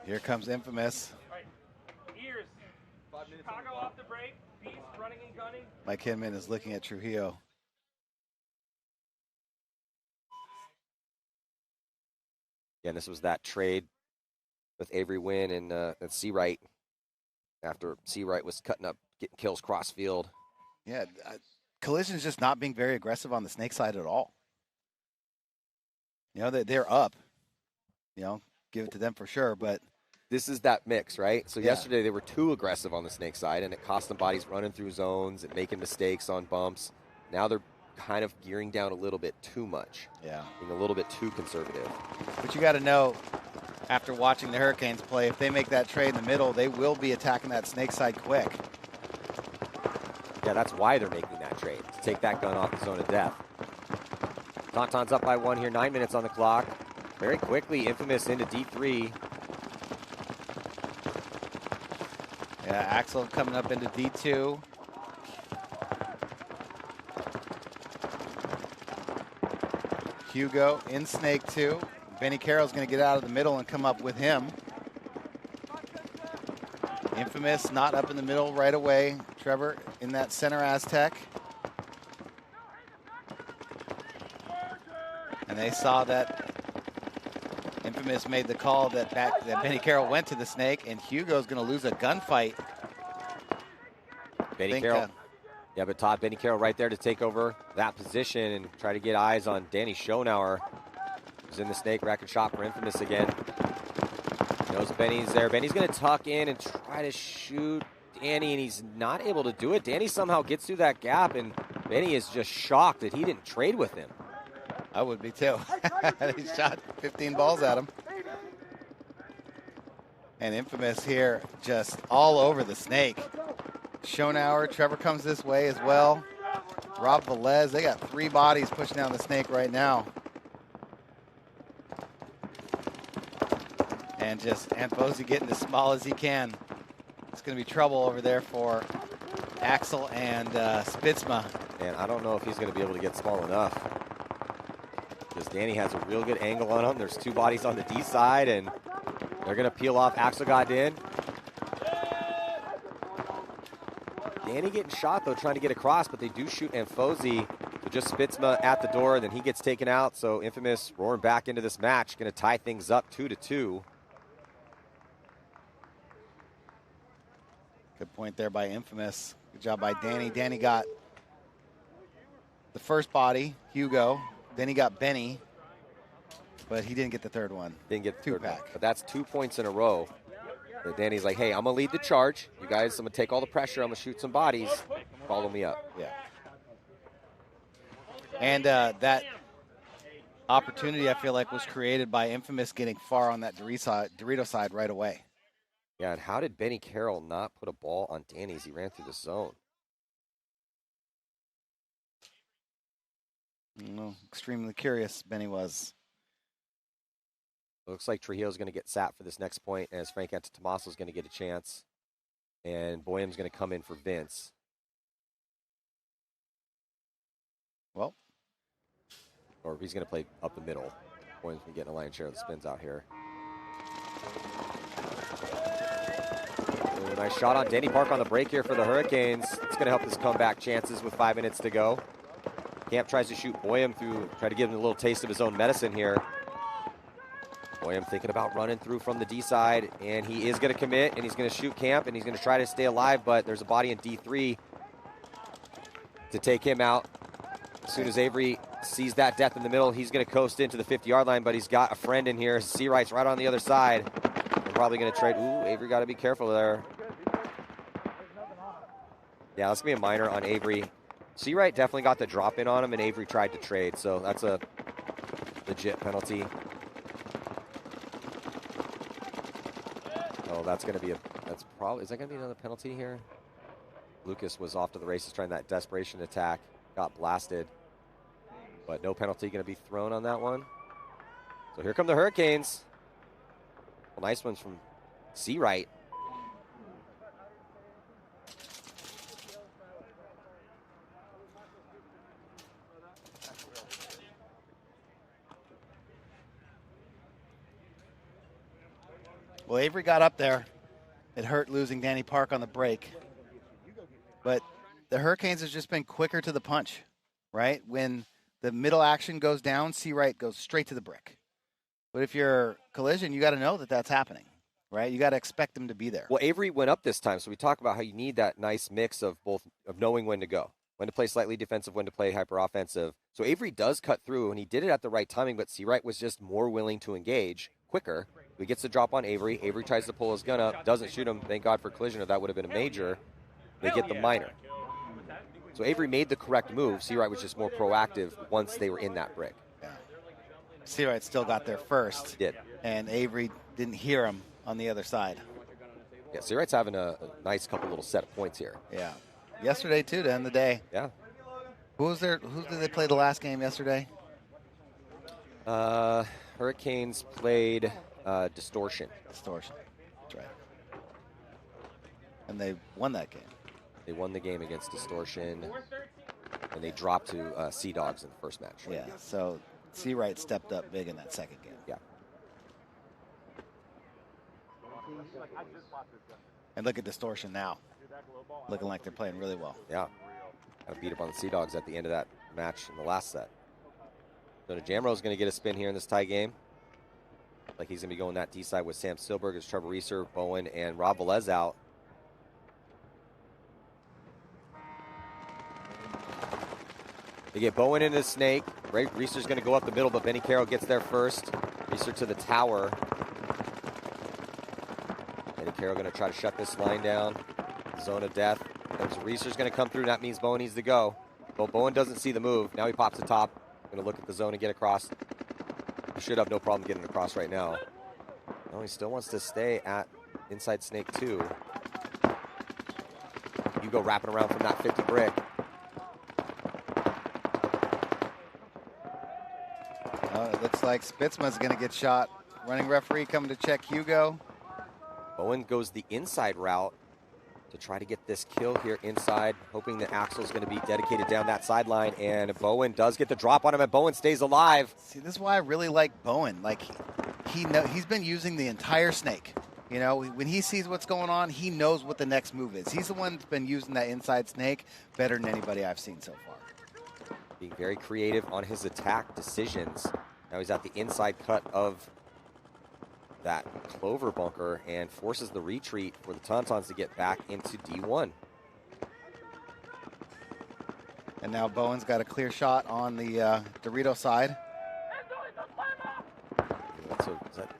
Here comes Infamous. Ears. Chicago off the break. Beast running and gunning. Mike Hinman is looking at Trujillo. Yeah, and this was that trade with Avery Wynn and C-Right after C-Right was cutting up, getting kills cross field. Yeah, Collision's just not being very aggressive on the snake side at all. You know, they're up. You know, give it to them for sure, but this is that mix, right? So yesterday they were too aggressive on the snake side, and it cost them bodies running through zones and making mistakes on bumps. Now they're kind of gearing down a little bit too much. Yeah. Being a little bit too conservative. But you got to know, after watching the Hurricanes play, if they make that trade in the middle, they will be attacking that snake side quick. Yeah, that's why they're making that trade, to take that gun off the zone of death. Tauntaun's up by 1 here, 9 minutes on the clock. Very quickly, Infamous into D3. Yeah, Axel coming up into D2. Hugo in Snake 2. Benny Carroll's going to get out of the middle and come up with him. Infamous not up in the middle right away. Trevor in that center Aztec. And they saw that Infamous made the call that Benny Carroll went to the snake, and Hugo's going to lose a gunfight. Benny Carroll. Yeah, but Todd, Benny Carroll right there to take over that position and try to get eyes on Danny Schonauer, who's in the snake. Record shot for Infamous again. Knows Benny's there. Benny's going to tuck in and try to shoot Danny, and he's not able to do it. Danny somehow gets through that gap and Benny is just shocked that he didn't trade with him. I would be too. He shot 15 balls at him. And Infamous here just all over the snake. Schonauer, Trevor comes this way as well. Rob Velez, they got 3 bodies pushing down the snake right now. And just Anfosi getting as small as he can. It's going to be trouble over there for Axel and Spitzma. And I don't know if he's going to be able to get small enough. Because Danny has a real good angle on him. There's 2 bodies on the D side, and they're going to peel off. Axel got in. Danny getting shot, though, trying to get across, but they do shoot Anfosi. So just Spitzma at the door, and then he gets taken out. So Infamous roaring back into this match, going to tie things up 2-2. Good point there by Infamous. Good job by Danny. Danny got the first body, Hugo. Then he got Benny, but he didn't get the third one. Didn't get the third one. But that's 2 points in a row. But Danny's like, hey, I'm going to lead the charge. You guys, I'm going to take all the pressure. I'm going to shoot some bodies. Follow me up. Yeah. And that opportunity, I feel like, was created by Infamous getting far on that Dorito side right away. Yeah, and how did Benny Carroll not put a ball on Danny as he ran through the zone? No, extremely curious, Benny was. Looks like Trujillo's going to get sat for this next point, as Frank Antetomaso's going to get a chance. And Boyum's going to come in for Vince. Well. Or he's going to play up the middle. Boyum's been getting a lion's share of the spins out here. Ooh, nice shot on Denny Park on the break here for the Hurricanes. It's going to help his comeback chances with 5 minutes to go. Camp tries to shoot Boyum through, try to give him a little taste of his own medicine here. Boyum thinking about running through from the D side, and he is going to commit, and he's going to shoot Camp, and he's going to try to stay alive, but there's a body in D3 to take him out. As soon as Avery sees that death in the middle, he's going to coast into the 50-yard line, but he's got a friend in here. Seawright's right on the other side. They're probably going to trade. Ooh, Avery got to be careful there. Yeah, that's going to be a minor on Avery. Seawright definitely got the drop in on him, and Avery tried to trade, so that's a legit penalty. Oh, that's going to be a, that's probably, is that going to be another penalty here? Lucas was off to the races trying that desperation attack, got blasted, but no penalty going to be thrown on that one. So here come the Hurricanes. Well, nice ones from Seawright. Well, Avery got up there. It hurt losing Danny Park on the break. But the Hurricanes has just been quicker to the punch, right? When the middle action goes down, Seawright goes straight to the brick. But if you're collision, you got to know that that's happening, right? You got to expect them to be there. Well, Avery went up this time, so we talk about how you need that nice mix of both, of knowing when to go, when to play slightly defensive, when to play hyper offensive. So Avery does cut through, and he did it at the right timing, but Seawright was just more willing to engage quicker. He gets the drop on Avery. Avery tries to pull his gun up, doesn't shoot him. Thank God for collision, or that would have been a major. They get the minor. So Avery made the correct move. Seawright was just more proactive once they were in that brick. Yeah. Seawright still got there first. He did. And Avery didn't hear him on the other side. Yeah, Seawright's having a nice couple little set of points here. Yeah. Yesterday, too, to end the day. Yeah. Who did they play the last game yesterday? Hurricanes played Distortion. Distortion. That's right. And they won that game. They won the game against Distortion, and they dropped to Sea Dogs in the first match. Yeah, so Seawright stepped up big in that second game. Yeah. And look at Distortion now. Looking like they're playing really well. Yeah. Got to beat up on the Sea Dogs at the end of that match in the last set. So Jamro's going to get a spin here in this tie game. Like he's going to be going that D side with Sam Silberg, as Trevor Reeser, Bowen, and Rob Velez out. They get Bowen into the snake. Reeser's going to go up the middle, but Benny Carroll gets there first. Reeser to the tower. Benny Carroll going to try to shut this line down. Zone of death. Reeser's going to come through. That means Bowen needs to go. Well, Bowen doesn't see the move. Now he pops the top. Going to look at the zone and get across. He should have no problem getting across right now. No, he still wants to stay at inside snake 2. You go wrapping around from that 50 brick. It looks like Spitzma's going to get shot. Running referee coming to check Hugo. Bowen goes the inside route to try to get this kill here inside, hoping that Axel's going to be dedicated down that sideline, and Bowen does get the drop on him, and Bowen stays alive. See, this is why I really like Bowen. Like, he's been using the entire snake. You know, when he sees what's going on, he knows what the next move is. He's the one that's been using that inside snake better than anybody I've seen so far. Being very creative on his attack decisions. Now he's at the inside cut of that clover bunker and forces the retreat for the Tauntauns to get back into D1. And now Bowen's got a clear shot on the Dorito side.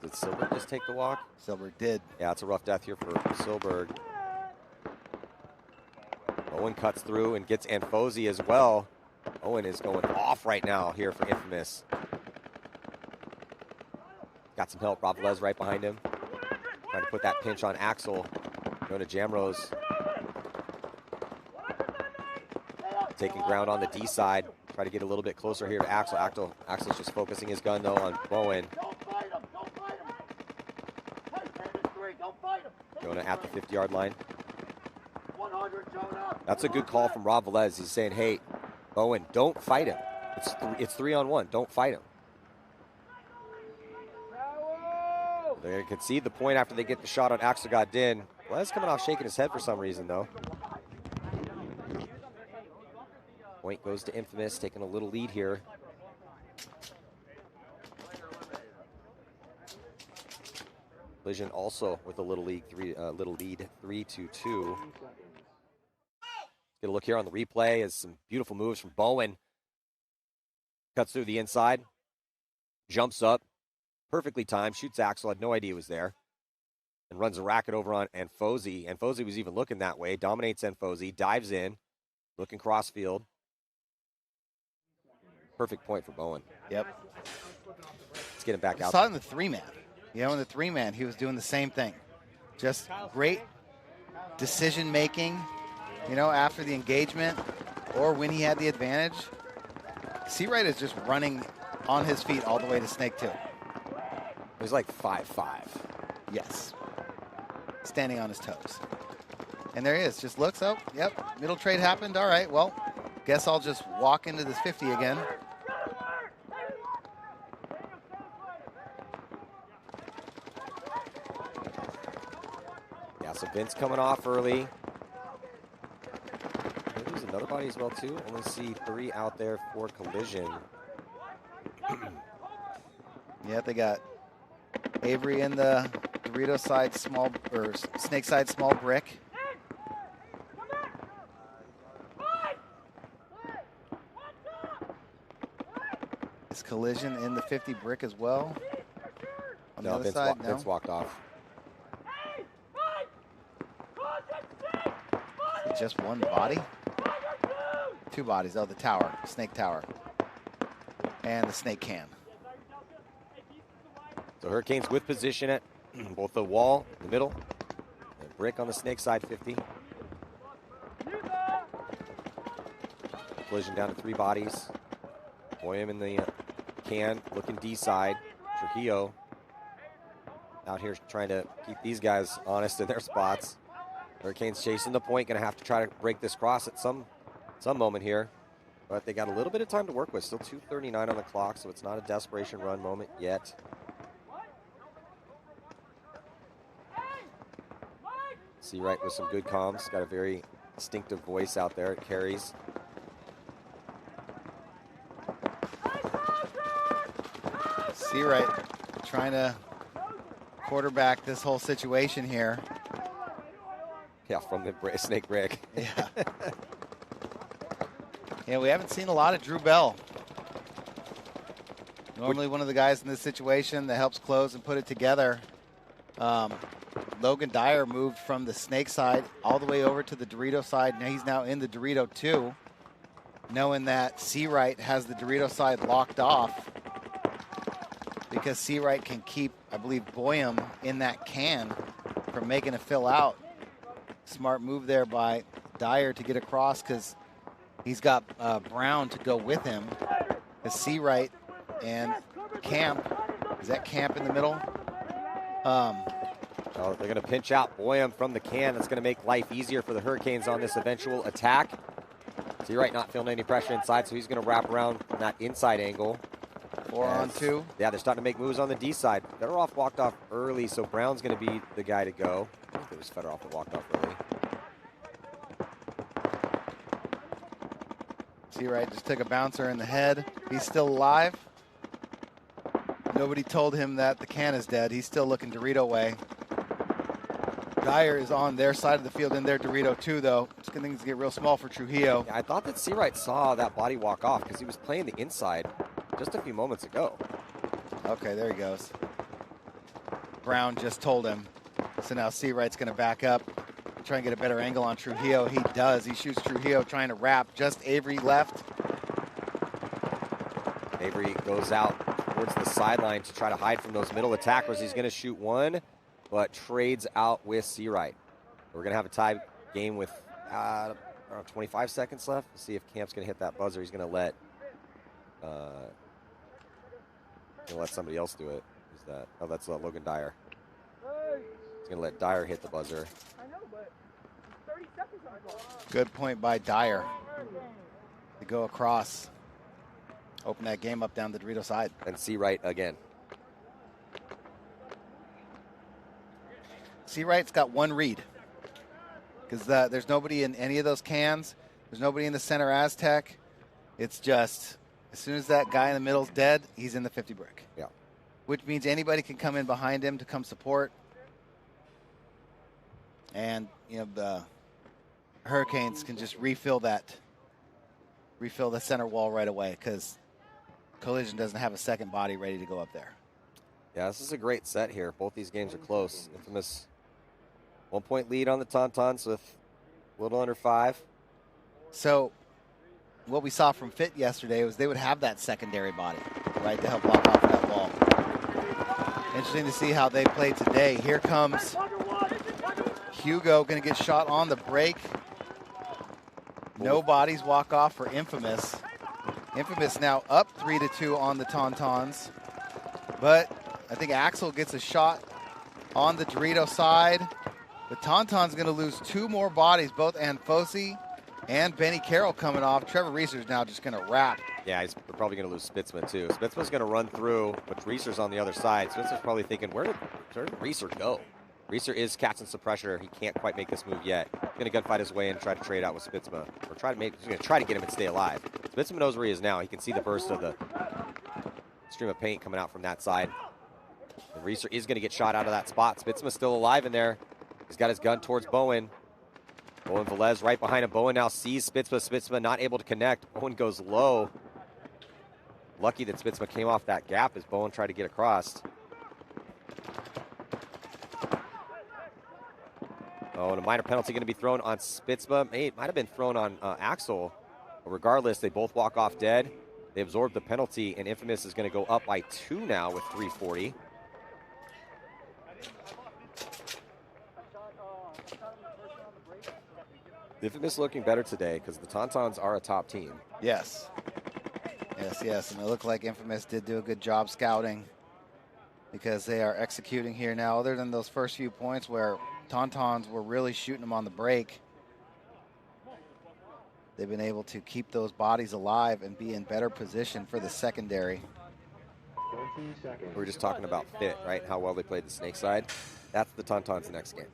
Did Silberg just take the walk? Silberg did. Yeah, it's a rough death here for Silberg. Bowen cuts through and gets Anfosi as well. Owen is going off right now here for Infamous. Got some help. Ravelez right behind him. Trying to put that pinch on Axel. Going to Jamrose. Taking ground on the D side. Try to get a little bit closer here to Axel. Axel's just focusing his gun though on Bowen. Jonah at the 50-yard line. That's a good call from Ravelez. He's saying, hey, Bowen, don't fight him. It's 3-on-1. Don't fight him. They're going to concede the point after they get the shot on Axel Godin. Les coming off shaking his head for some reason, though. Point goes to Infamous, taking a little lead here. Collision also with a little lead 3-2. Get a look here on the replay as some beautiful moves from Bowen. Cuts through the inside, jumps up, perfectly timed, shoots Axel, had no idea he was there, and runs a racket over on Anfosi. Anfosi was even looking that way, dominates Anfosi, dives in, looking crossfield. Perfect point for Bowen. Yep. Let's get him back out. Saw it in the 3-man. You know, in the 3-man, he was doing the same thing. Just great decision making, you know, after the engagement or when he had the advantage. Seawright is just running on his feet all the way to Snake 2. He's like 5'5". Yes. Standing on his toes. And there he is. Just looks, oh, yep, middle trade happened. All right, well, guess I'll just walk into this 50 again. Yeah, so Vince coming off early. There's another body as well, too. Only see 3 out there for Collision. Yeah, they got Avery in the Dorito side small, or Snake side small brick. Is Collision in the 50 brick as well? On the other side, no. Vince walked off. Just one body? 2 bodies. Oh, the tower, Snake Tower. And the Snake Can. So Hurricanes with position at both the wall, the middle, and brick on the Snake side 50. Collision down to 3 bodies. Boyum in the can, looking D side. Trujillo out here trying to keep these guys honest in their spots. Hurricanes chasing the point, going to have to try to break this cross at some moment here. But they got a little bit of time to work with. Still 2:39 on the clock, so it's not a desperation run moment yet. Seawright with some good comms. Got a very distinctive voice out there. It carries. Seawright trying to quarterback this whole situation here. Yeah, from the Snake brick. Yeah. Yeah, we haven't seen a lot of Drew Bell. Normally one of the guys in this situation that helps close and put it together. Logan Dyer moved from the Snake side all the way over to the Dorito side. Now he's now in the Dorito 2. knowing that Seawright has the Dorito side locked off, because Seawright can keep, I believe, Boyum in that can from making a fill out. Smart move there by Dyer to get across, because he's got Brown to go with him. The Seawright and Camp. Is that Camp in the middle? Oh, they're going to pinch out Boyum from the can. That's going to make life easier for the Hurricanes on this eventual attack. Seawright not feeling any pressure inside, so he's going to wrap around from that inside angle. 4 on 2. Yeah, they're starting to make moves on the D side. Fedorov walked off early, so Brown's going to be the guy to go. I think it was Fedorov that walked off early. Seawright just took a bouncer in the head. He's still alive. Nobody told him that the can is dead. He's still looking Dorito way. Dyer is on their side of the field in their Dorito too, though. It's going things to get real small for Trujillo. Yeah, I thought that Seawright saw that body walk off because he was playing the inside just a few moments ago. Okay, there he goes. Brown just told him. So now Seawright's going to back up, try and get a better angle on Trujillo. He does. He shoots Trujillo trying to wrap. Just Avery left. Avery goes out towards the sideline to try to hide from those middle attackers. He's going to shoot one, but trades out with Seawright. We're going to have a tie game with around 25 seconds left. Let's see if Camp's going to hit that buzzer. He's going to let somebody else do it. Who's that? Oh, that's Logan Dyer. He's going to let Dyer hit the buzzer. Good point by Dyer to go across. Open that game up down the Dorito side. And Seawright again. Seawright's got one read, because there's nobody in any of those cans. There's nobody in the center Aztec. It's just, as soon as that guy in the middle's dead, he's in the 50 brick. Yeah. Which means anybody can come in behind him to come support. And, you know, the Hurricanes can just refill the center wall right away, because Collision doesn't have a second body ready to go up there. Yeah, this is a great set here. Both these games are close. Infamous 1-point lead on the Tauntauns with a little under 5. So what we saw from Fit yesterday was they would have that secondary body, right, to help block off that wall. Interesting to see how they play today. Here comes Hugo, going to get shot on the break. No bodies walk off for Infamous. Infamous now up 3-2 on the Tauntauns. But I think Axel gets a shot on the Dorito side. The Tauntauns going to lose 2 more bodies, both Anfosi and Benny Carroll coming off. Trevor Reeser's now just going to wrap. Yeah, he's probably going to lose Spitzman too. Spitzman's going to run through, but Reeser's on the other side. Spitzman's probably thinking, where did Reeser go? Reeser is catching some pressure. He can't quite make this move yet. He's going to gunfight his way and try to trade out with Spitzma. Or he's going to try to get him and stay alive. Spitzma knows where he is now. He can see the burst of the stream of paint coming out from that side. And Reeser is going to get shot out of that spot. Spitzma's still alive in there. He's got his gun towards Bowen. Bowen Velez right behind him. Bowen now sees Spitzma. Spitzma not able to connect. Bowen goes low. Lucky that Spitzma came off that gap as Bowen tried to get across. Oh, and a minor penalty going to be thrown on Spitzma. It might have been thrown on Axel. But regardless, they both walk off dead. They absorb the penalty, and Infamous is going to go up by 2 now with 3:40. Infamous looking better today because the Tauntauns are a top team. Yes. Yes. And it looked like Infamous did do a good job scouting, because they are executing here now. Other than those first few points where Tauntauns were really shooting them on the break, they've been able to keep those bodies alive and be in better position for the secondary. We were just talking about Fit, right? How well they played the snake side. That's the Tauntauns next game.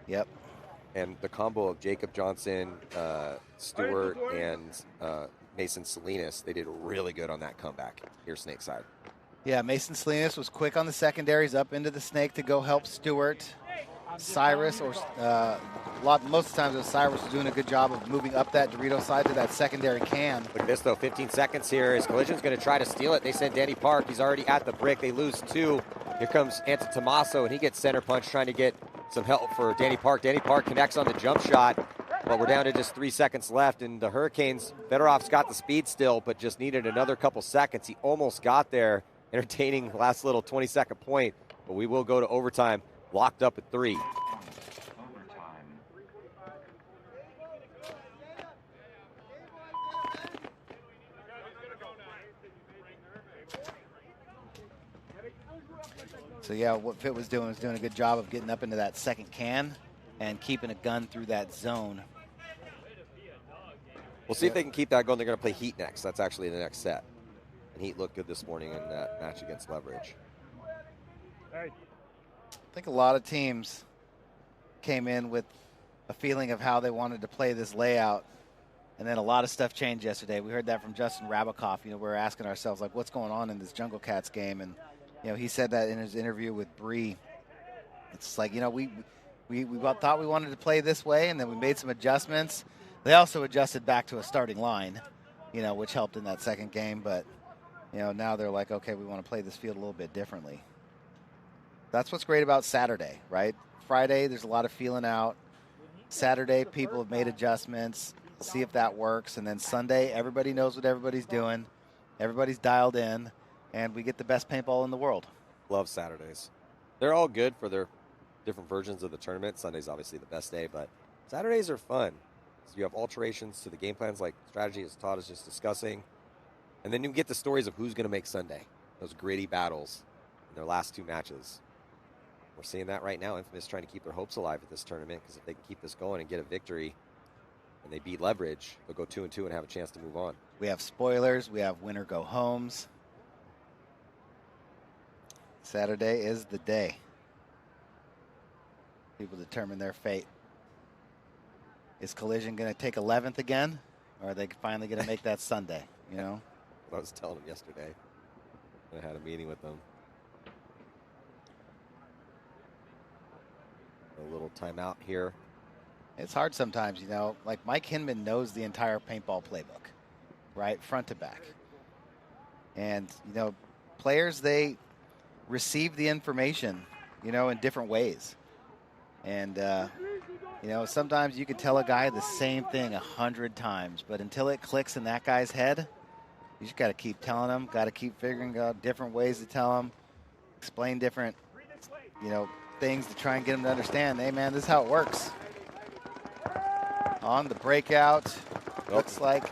Yep. And the combo of Jacob Johnson, Stewart, and Mason Salinas, they did really good on that comeback here, snake side. Yeah, Mason Salinas was quick on the secondaries, up into the snake to go help Stewart. Cyrus, most of the times it was Cyrus was doing a good job of moving up that Dorito side to that secondary can. Look at this though, 15 seconds here. His Collision's going to try to steal it. They send Danny Park. He's already at the brick. They lose 2. Here comes Anton Tommaso, and he gets center punch trying to get some help for Danny Park. Danny Park connects on the jump shot. But we're down to just 3 seconds left, and the Hurricanes, Fedorov's got the speed still, but just needed another couple seconds. He almost got there, entertaining last little 20-second point, but we will go to overtime, locked up at 3. So yeah, what Fit was doing a good job of getting up into that second can and keeping a gun through that zone. We'll see if they can keep that going. They're going to play Heat next. That's actually the next set. And Heat looked good this morning in that match against Leverage. I think a lot of teams came in with a feeling of how they wanted to play this layout. And then a lot of stuff changed yesterday. We heard that from Justin Rabikoff. You know, we're asking ourselves, like, what's going on in this Jungle Cats game? And, you know, he said that in his interview with Bree. It's like, you know, we thought we wanted to play this way, and then we made some adjustments. They also adjusted back to a starting line, you know, which helped in that second game. But, you know, now they're like, okay, we want to play this field a little bit differently. That's what's great about Saturday, right? Friday, there's a lot of feeling out. Saturday, people have made adjustments, see if that works. And then Sunday, everybody knows what everybody's doing. Everybody's dialed in, and we get the best paintball in the world. Love Saturdays. They're all good for their different versions of the tournament. Sunday's obviously the best day, but Saturdays are fun. So you have alterations to the game plans like strategy, as Todd is just discussing. And then you get the stories of who's going to make Sunday. Those gritty battles in their last 2 matches. We're seeing that right now. Infamous trying to keep their hopes alive at this tournament, because if they can keep this going and get a victory and they beat Leverage, they'll go 2-2 and have a chance to move on. We have spoilers. We have winner go homes. Saturday is the day. People determine their fate. Is Collision going to take 11th again, or are they finally going to make that Sunday? You know, I was telling them yesterday. I had a meeting with them. A little timeout here. It's hard sometimes, you know. Like Mike Hinman knows the entire paintball playbook, right, front to back. And you know, players, they receive the information, you know, in different ways. And you know, sometimes you can tell a guy the same thing 100 times, but until it clicks in that guy's head, you just got to keep telling him, got to keep figuring out different ways to tell him, explain different, you know, things to try and get him to understand, hey man, this is how it works. On the breakout, looks like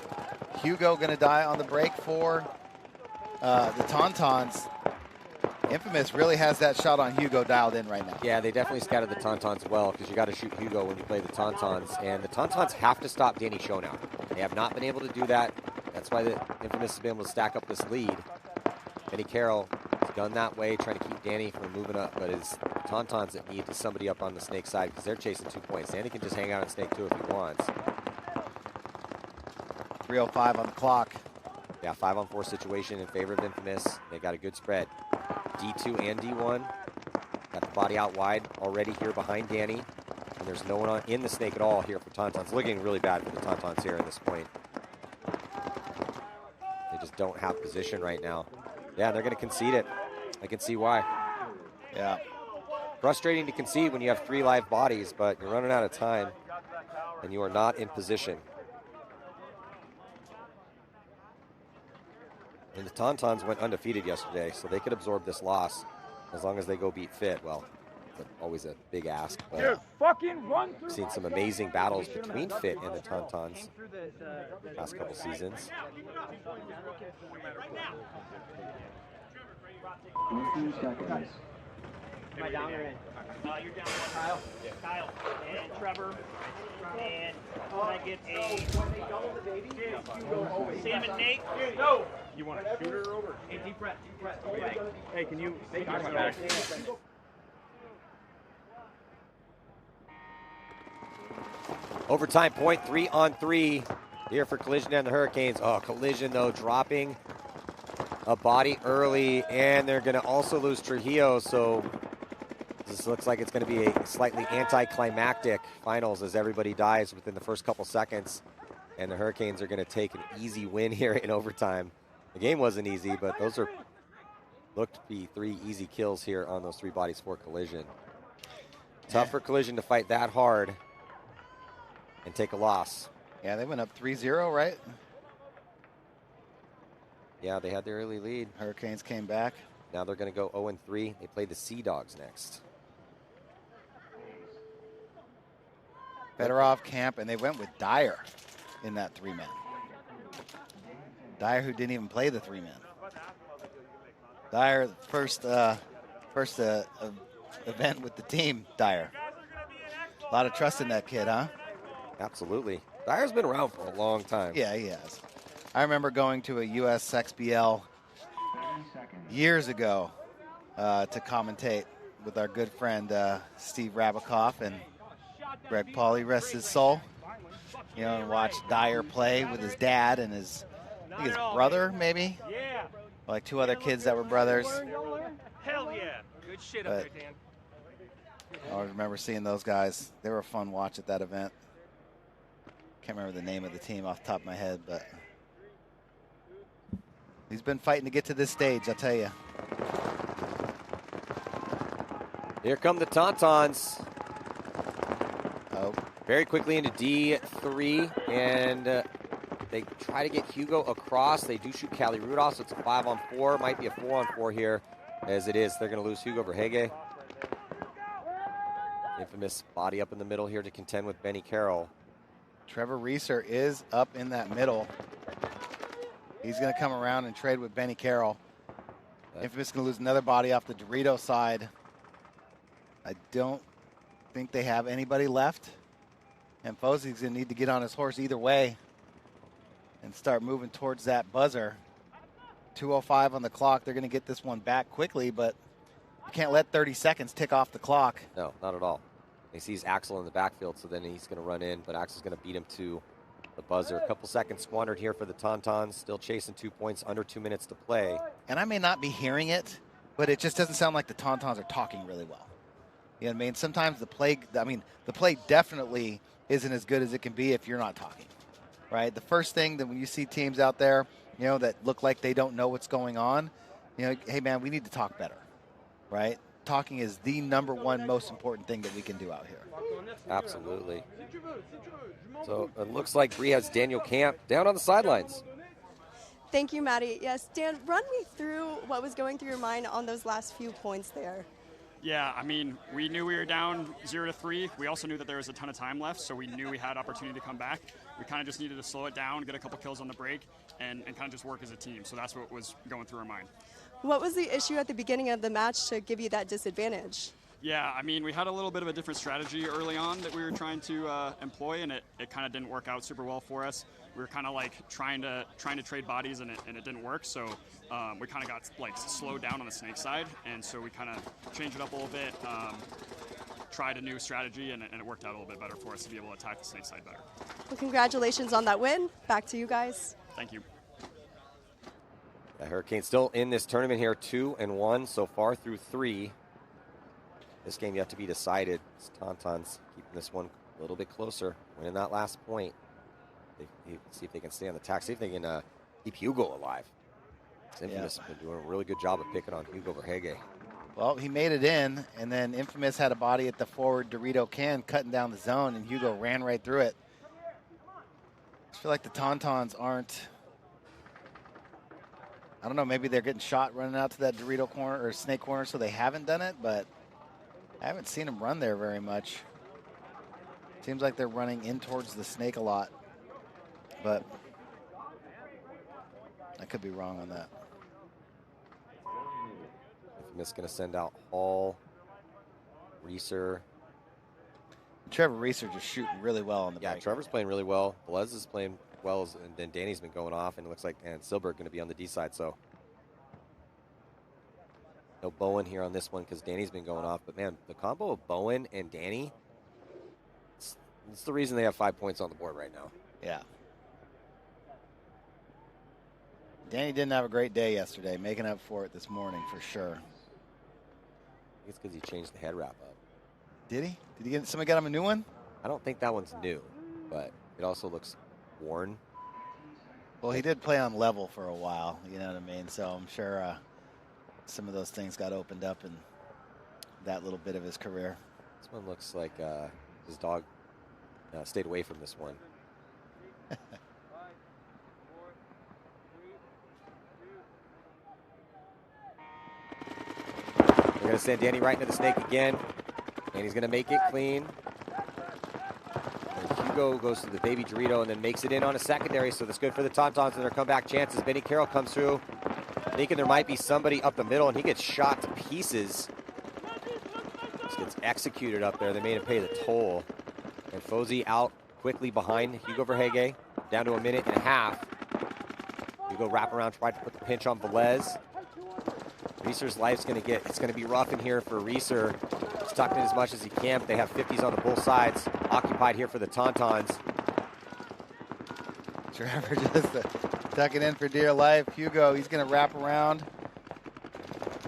Hugo going to die on the break for the Tauntauns. Infamous really has that shot on Hugo dialed in right now. Yeah, they definitely scattered the Tauntauns well, because you got to shoot Hugo when you play the Tauntauns. And the Tauntauns have to stop Danny Schonow. They have not been able to do that. That's why the Infamous has been able to stack up this lead. Benny Carroll has done that way, trying to keep Danny from moving up, but it's Tauntauns that need somebody up on the Snake side, because they're chasing 2 points. Danny can just hang out on Snake 2 if he wants. 3:05 on the clock. Yeah, 5-on-4 situation in favor of Infamous. They got a good spread. D2 and D1. Got the body out wide already here behind Danny. And there's no one in the Snake at all here for Tauntauns. Looking really bad for the Tauntauns here at this point. They just don't have position right now. Yeah, they're going to concede it. I can see why. Yeah. Frustrating to concede when you have 3 live bodies, but you're running out of time and you are not in position. And the Tauntauns went undefeated yesterday, so they could absorb this loss as long as they go beat Fit. Well, it's always a big ask, but we've seen some amazing battles between Fit and the Tauntauns past couple seasons. Am I down or in? You're down. Kyle. Yeah. Kyle. And Trevor. And can I get a Sam and Nate? No. You want a shooter over? Hey, deep breath. Hey, can you make my back? Overtime point, 3-on-3 here for Collision and the Hurricanes. Oh, Collision, though, dropping a body early, and they're going to also lose Trujillo, so this looks like it's going to be a slightly anticlimactic finals as everybody dies within the first couple seconds, and the Hurricanes are going to take an easy win here in overtime. The game wasn't easy, but those looked to be 3 easy kills here on those 3 bodies for Collision. Tough for Collision to fight that hard. and take a loss. Yeah, they went up 3-0, right? Yeah, they had their early lead. Hurricanes came back. Now they're going to go 0-3. They play the Sea Dogs next. Fedorov, Camp, and they went with Dyer in that 3-man. Dyer, who didn't even play the 3-man. Dyer, first event with the team, Dyer. A lot of trust in that kid, huh? Absolutely. Dyer's been around for a long time. Yeah, he has. I remember going to a US XBL years ago to commentate with our good friend Steve Rabikoff and Greg Pauly, rest his soul. You know, and watch Dyer play with his dad and his brother, maybe. Yeah. Like 2 other kids that were brothers. Hell yeah. Good shit up there, Dan. I remember seeing those guys. They were a fun watch at that event. Can't remember the name of the team off the top of my head, but he's been fighting to get to this stage, I'll tell you. Here come the Tauntauns. Oh. Very quickly into D3, and they try to get Hugo across. They do shoot Callie Rudolph, so it's a 5-on-4. Might be a 4-on-4 here, as it is. They're going to lose Hugo Verhage. Infamous body up in the middle here to contend with Benny Carroll. Trevor Reeser is up in that middle. He's going to come around and trade with Benny Carroll. Infamous going to lose another body off the Dorito side. I don't think they have anybody left. And Fosey's going to need to get on his horse either way and start moving towards that buzzer. 2:05 on the clock. They're going to get this one back quickly, but you can't let 30 seconds tick off the clock. No, not at all. He sees Axel in the backfield, so then he's going to run in, but Axel's going to beat him to the buzzer. A couple seconds squandered here for the Tauntauns, still chasing 2 points, under 2 minutes to play. And I may not be hearing it, but it just doesn't sound like the Tauntauns are talking really well. You know what I mean? Sometimes the play definitely isn't as good as it can be if you're not talking, right? The first thing that when you see teams out there, you know, that look like they don't know what's going on, you know, hey man, we need to talk better, right? Talking is the #1 most important thing that we can do out here. Absolutely. So it looks like Bree has Daniel Camp down on the sidelines. Thank you, Maddie. Yes, Dan, run me through what was going through your mind on those last few points there. Yeah, I mean, we knew we were down 0-3. We also knew that there was a ton of time left, so we knew we had opportunity to come back. We kind of just needed to slow it down, get a couple kills on the break, and kind of just work as a team. So that's what was going through our mind. What was the issue at the beginning of the match to give you that disadvantage? Yeah, I mean, we had a little bit of a different strategy early on that we were trying to employ, and it kind of didn't work out super well for us. We were kind of like trying to trade bodies, and it didn't work. So we kind of got like slowed down on the snake side, and so we kind of changed it up a little bit, tried a new strategy, and it worked out a little bit better for us to be able to attack the snake side better. Well, congratulations on that win. Back to you guys. Thank you. The Hurricanes still in this tournament here, 2-1 so far through 3. This game yet to be decided. It's Tauntauns keeping this one a little bit closer, winning that last point. See if they can stay on the tack, see if they can keep Hugo alive. Infamous has been doing a really good job of picking on Hugo Verhage. Well, he made it in, and then Infamous had a body at the forward Dorito can cutting down the zone, and Hugo ran right through it. I feel like the Tauntauns aren't, I don't know, maybe they're getting shot running out to that Dorito corner or snake corner, so they haven't done it, but I haven't seen them run there very much. Seems like they're running in towards the snake a lot, but I could be wrong on that. Infamous going to send out Hall, Reeser. Trevor Reeser just shooting really well on the break. Trevor's playing really well. Velez is playing well, and then Danny's been going off, and it looks like Silberg going to be on the D side, so no Bowen here on this one because Danny's been going off. But, man, the combo of Bowen and Danny, it's the reason they have 5 points on the board right now. Yeah. Danny didn't have a great day yesterday, making up for it this morning for sure. I think it's because he changed the head wrap up. Did he? Did he get somebody got him a new one? I don't think that one's new, but it also looks worn. Well, he did play on level for a while, you know what I mean? So I'm sure some of those things got opened up in that little bit of his career. This one looks like his dog stayed away from this one. We're going to send Danny right into the snake again, and he's going to make it clean. And Hugo goes to the baby Dorito and then makes it in on a secondary, so that's good for the Tauntauns and their comeback chances. Benny Carroll comes through, thinking there might be somebody up the middle, and he gets shot to pieces. Just gets executed up there. They made him pay the toll. And Fozy out quickly behind Hugo Verhege, down to a minute and a half. Hugo wrap around, tried to put the pinch on Velez. Reeser's life's it's gonna be rough in here for Reeser. He's tucking in as much as he can, but they have 50s on the both sides, occupied here for the Tauntauns. Trevor just tucking in for dear life. Hugo, he's gonna wrap around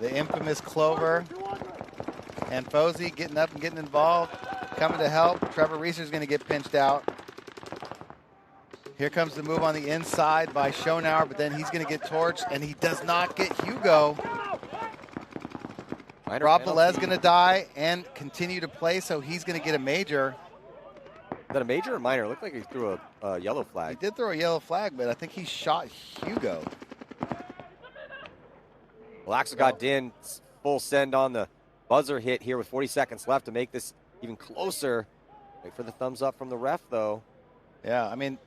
the infamous Clover. And Fozy getting up and getting involved, coming to help. Trevor Reeser's gonna get pinched out. Here comes the move on the inside by Schonauer, but then he's gonna get torched, and he does not get Hugo. Rob Velez gonna die and continue to play, so he's gonna get a major. Is that a major or minor? It looked like he threw a yellow flag. He did throw a yellow flag, but I think he shot Hugo. Well, Axel got Din full send on the buzzer hit here with 40 seconds left to make this even closer. Wait for the thumbs up from the ref, though. Yeah, I mean,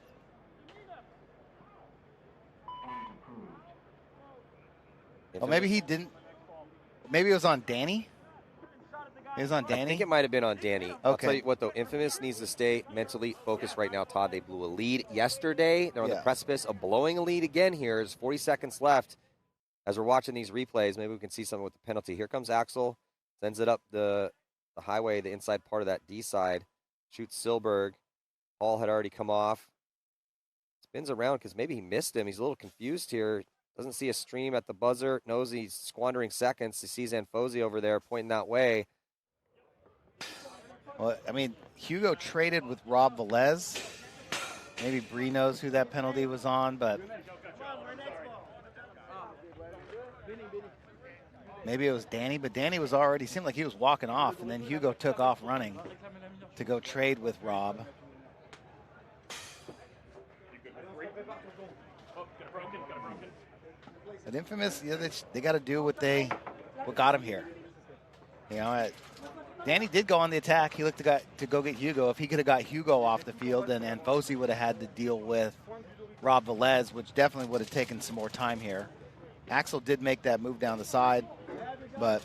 well, maybe he didn't. Maybe it was on Danny. It was on Danny. I think it might have been on Danny. Okay. I'll tell you what, though. Infamous needs to stay mentally focused right now, Todd. They blew a lead yesterday. They're on the precipice of blowing a lead again here. There's 40 seconds left. As we're watching these replays, maybe we can see something with the penalty. Here comes Axel. Sends it up the highway, the inside part of that D side. Shoots Silberg. Hall had already come off. Spins around because maybe he missed him. He's a little confused here. Doesn't see a stream at the buzzer. Knows he's squandering seconds. He sees Anfosi over there pointing that way. Well, I mean, Hugo traded with Rob Velez. Maybe Bree knows who that penalty was on, but maybe it was Danny. But Danny was already, seemed like he was walking off, and then Hugo took off running to go trade with Rob. But Infamous, you know, they got to do what got him here. You know, Danny did go on the attack. He looked to go get Hugo. If he could have got Hugo off the field, then Anfosi would have had to deal with Rob Velez, which definitely would have taken some more time here. Axel did make that move down the side, but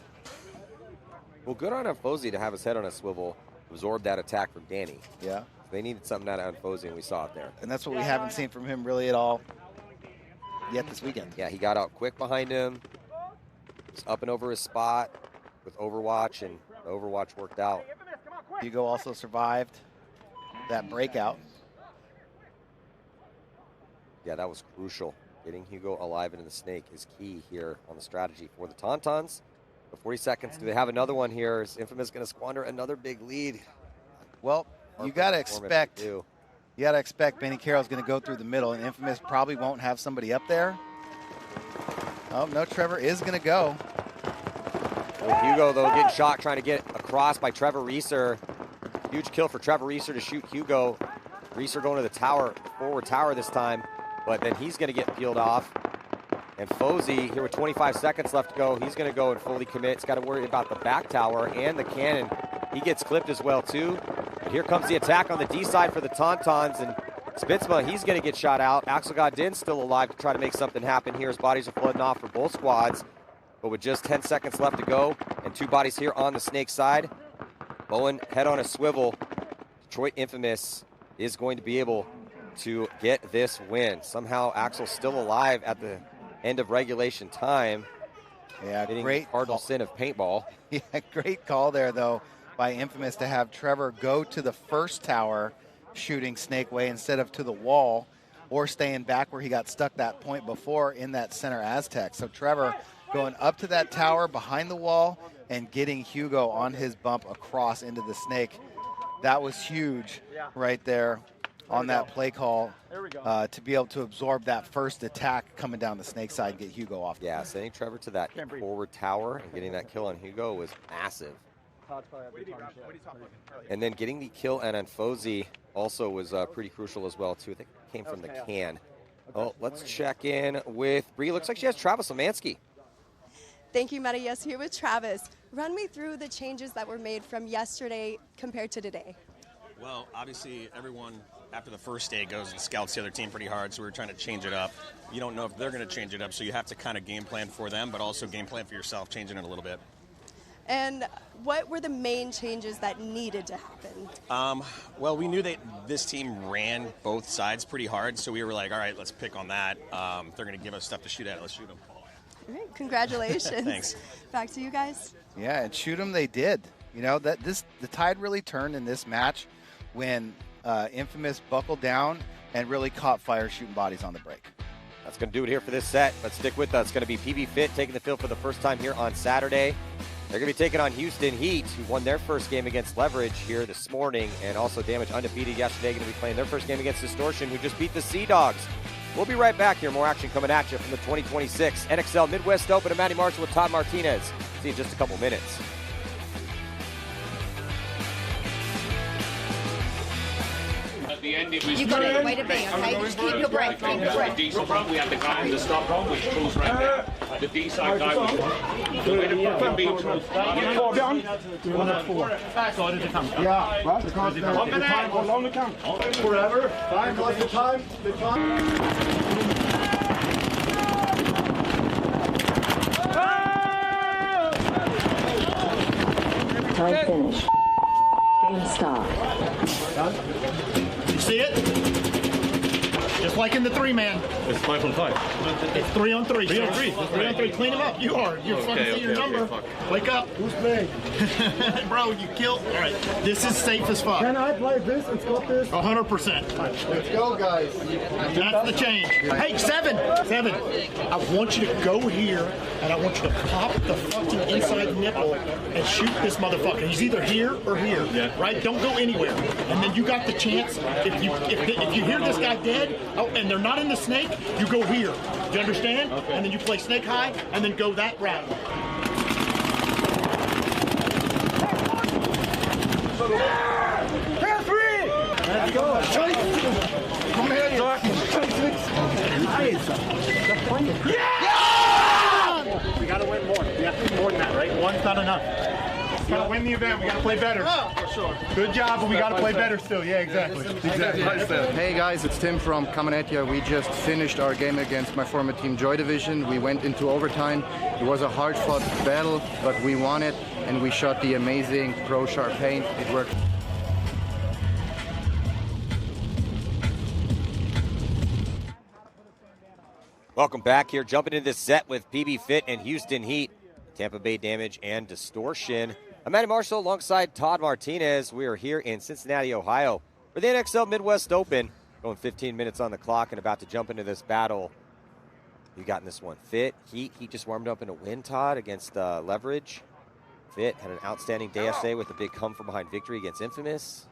well, good on Anfosi to have his head on a swivel, absorb that attack from Danny. Yeah, they needed something out of Anfosi, and we saw it there. And that's what we haven't seen from him really at all yet this weekend. Yeah, he got out quick behind him. He's up and over his spot with Overwatch, and the Overwatch worked out. Hugo also survived that breakout. Yeah, that was crucial. Getting Hugo alive into the snake is key here on the strategy for the Tauntauns. For 40 seconds, do they have another one here? Is Infamous going to squander another big lead? Well, you got to expect Benny Carroll's going to go through the middle, and Infamous probably won't have somebody up there. Oh, no, Trevor is going to go. With Hugo, though, getting shot, trying to get across by Trevor Reeser. Huge kill for Trevor Reeser to shoot Hugo. Reeser going to the tower, forward tower this time, but then he's going to get peeled off. And Fozy, here with 25 seconds left to go, he's going to go and fully commit. He's got to worry about the back tower and the cannon. He gets clipped as well, too. And here comes the attack on the D side for the Tauntauns, and Spitzma, he's going to get shot out. Axel Godin still alive to try to make something happen here as bodies are flooding off for both squads. But with just 10 seconds left to go and two bodies here on the snake side, Bowen head on a swivel. Detroit Infamous is going to be able to get this win. Somehow Axel's still alive at the end of regulation time. Yeah, great cardinal sin of paintball. Yeah, great call there, though, by Infamous to have Trevor go to the first tower shooting Snake Way instead of to the wall or staying back where he got stuck that point before in that center Aztec. So Trevor going up to that tower behind the wall and getting Hugo on his bump across into the snake. That was huge right there on that play call to be able to absorb that first attack coming down the snake side and get Hugo off. Yeah, sending Trevor to that forward tower and getting that kill on Hugo was massive. And then getting the kill on Anfosi also was pretty crucial as well, too. I think it came from the can. Oh, let's check in with Bree. Looks like she has Travis Lemansky. Thank you, Maddie. Yes, here with Travis. Run me through the changes that were made from yesterday compared to today. Well, obviously, everyone after the first day goes and scouts the other team pretty hard, so we're trying to change it up. You don't know if they're going to change it up, so you have to kind of game plan for them, but also game plan for yourself, changing it a little bit. And what were the main changes that needed to happen? Well, we knew that this team ran both sides pretty hard, so we were like, all right, let's pick on that. They're going to give us stuff to shoot at. Let's shoot them. All right, congratulations. Thanks. Back to you guys. Yeah, and shoot them they did. You know, the tide really turned in this match when Infamous buckled down and really caught fire shooting bodies on the break. That's going to do it here for this set. Let's stick with us. It's going to be PB Fit taking the field for the first time here on Saturday. They're going to be taking on Houston Heat, who won their first game against Leverage here this morning, and also Damage undefeated yesterday, going to be playing their first game against Distortion, who just beat the Sea Dogs. We'll be right back here. More action coming at you from the 2026 NXL Midwest Open. I'm Matty Marshall with Todd Martinez. See you in just a couple minutes. At the end, it was you got to wait a minute, okay? Just keep your breath. Keep your breath. The D front, we had the guy in the stop on, which goes right there. The D side guy was the way the fucking beat was. Yeah, right. Because the time, how long it comes? Forever. Time plus the time. The time. Time finished. Game stop. You see it? Just like in the three-man. It's 5 on 5. It's 3 on 3. 3 on 3. 3 on 3. Clean him up. You are. You're fucking see your number. Wake up. Who's playing? Bro, you killed. All right. This is safe as fuck. Can I play this and scope this? 100%. Let's go, guys. That's the change. Hey, 7. I want you to go here, and I want you to pop the fucking inside nipple and shoot this motherfucker. He's either here or here. Yeah. Right? Don't go anywhere. And then you got the chance. If you hear this guy dead, and they're not in the snake, you go here. Do you understand? Okay. And then you play snake high, and then go that route. Pair 3! Let's go. Come here. Yeah! We gotta win more. We have to do more than that, right? One's not enough. We gotta win the event. We gotta play better. Oh, for sure. Good job, but we gotta play better still. Yeah, exactly. Hey guys, it's Tim from coming at you. We just finished our game against my former team Joy Division. We went into overtime. It was a hard-fought battle, but we won it, and we shot the amazing Pro Sharp paint. It worked. Welcome back here. Jumping into this set with PB Fit and Houston Heat, Tampa Bay Damage and Distortion. I'm Matty Marshall alongside Todd Martinez. We are here in Cincinnati, Ohio for the NXL Midwest Open. Going 15 minutes on the clock and about to jump into this battle. You got in this one. Fit, Heat just warmed up in a win, Todd, against Leverage. Fit had an outstanding day yesterday with a big come from behind victory against Infamous.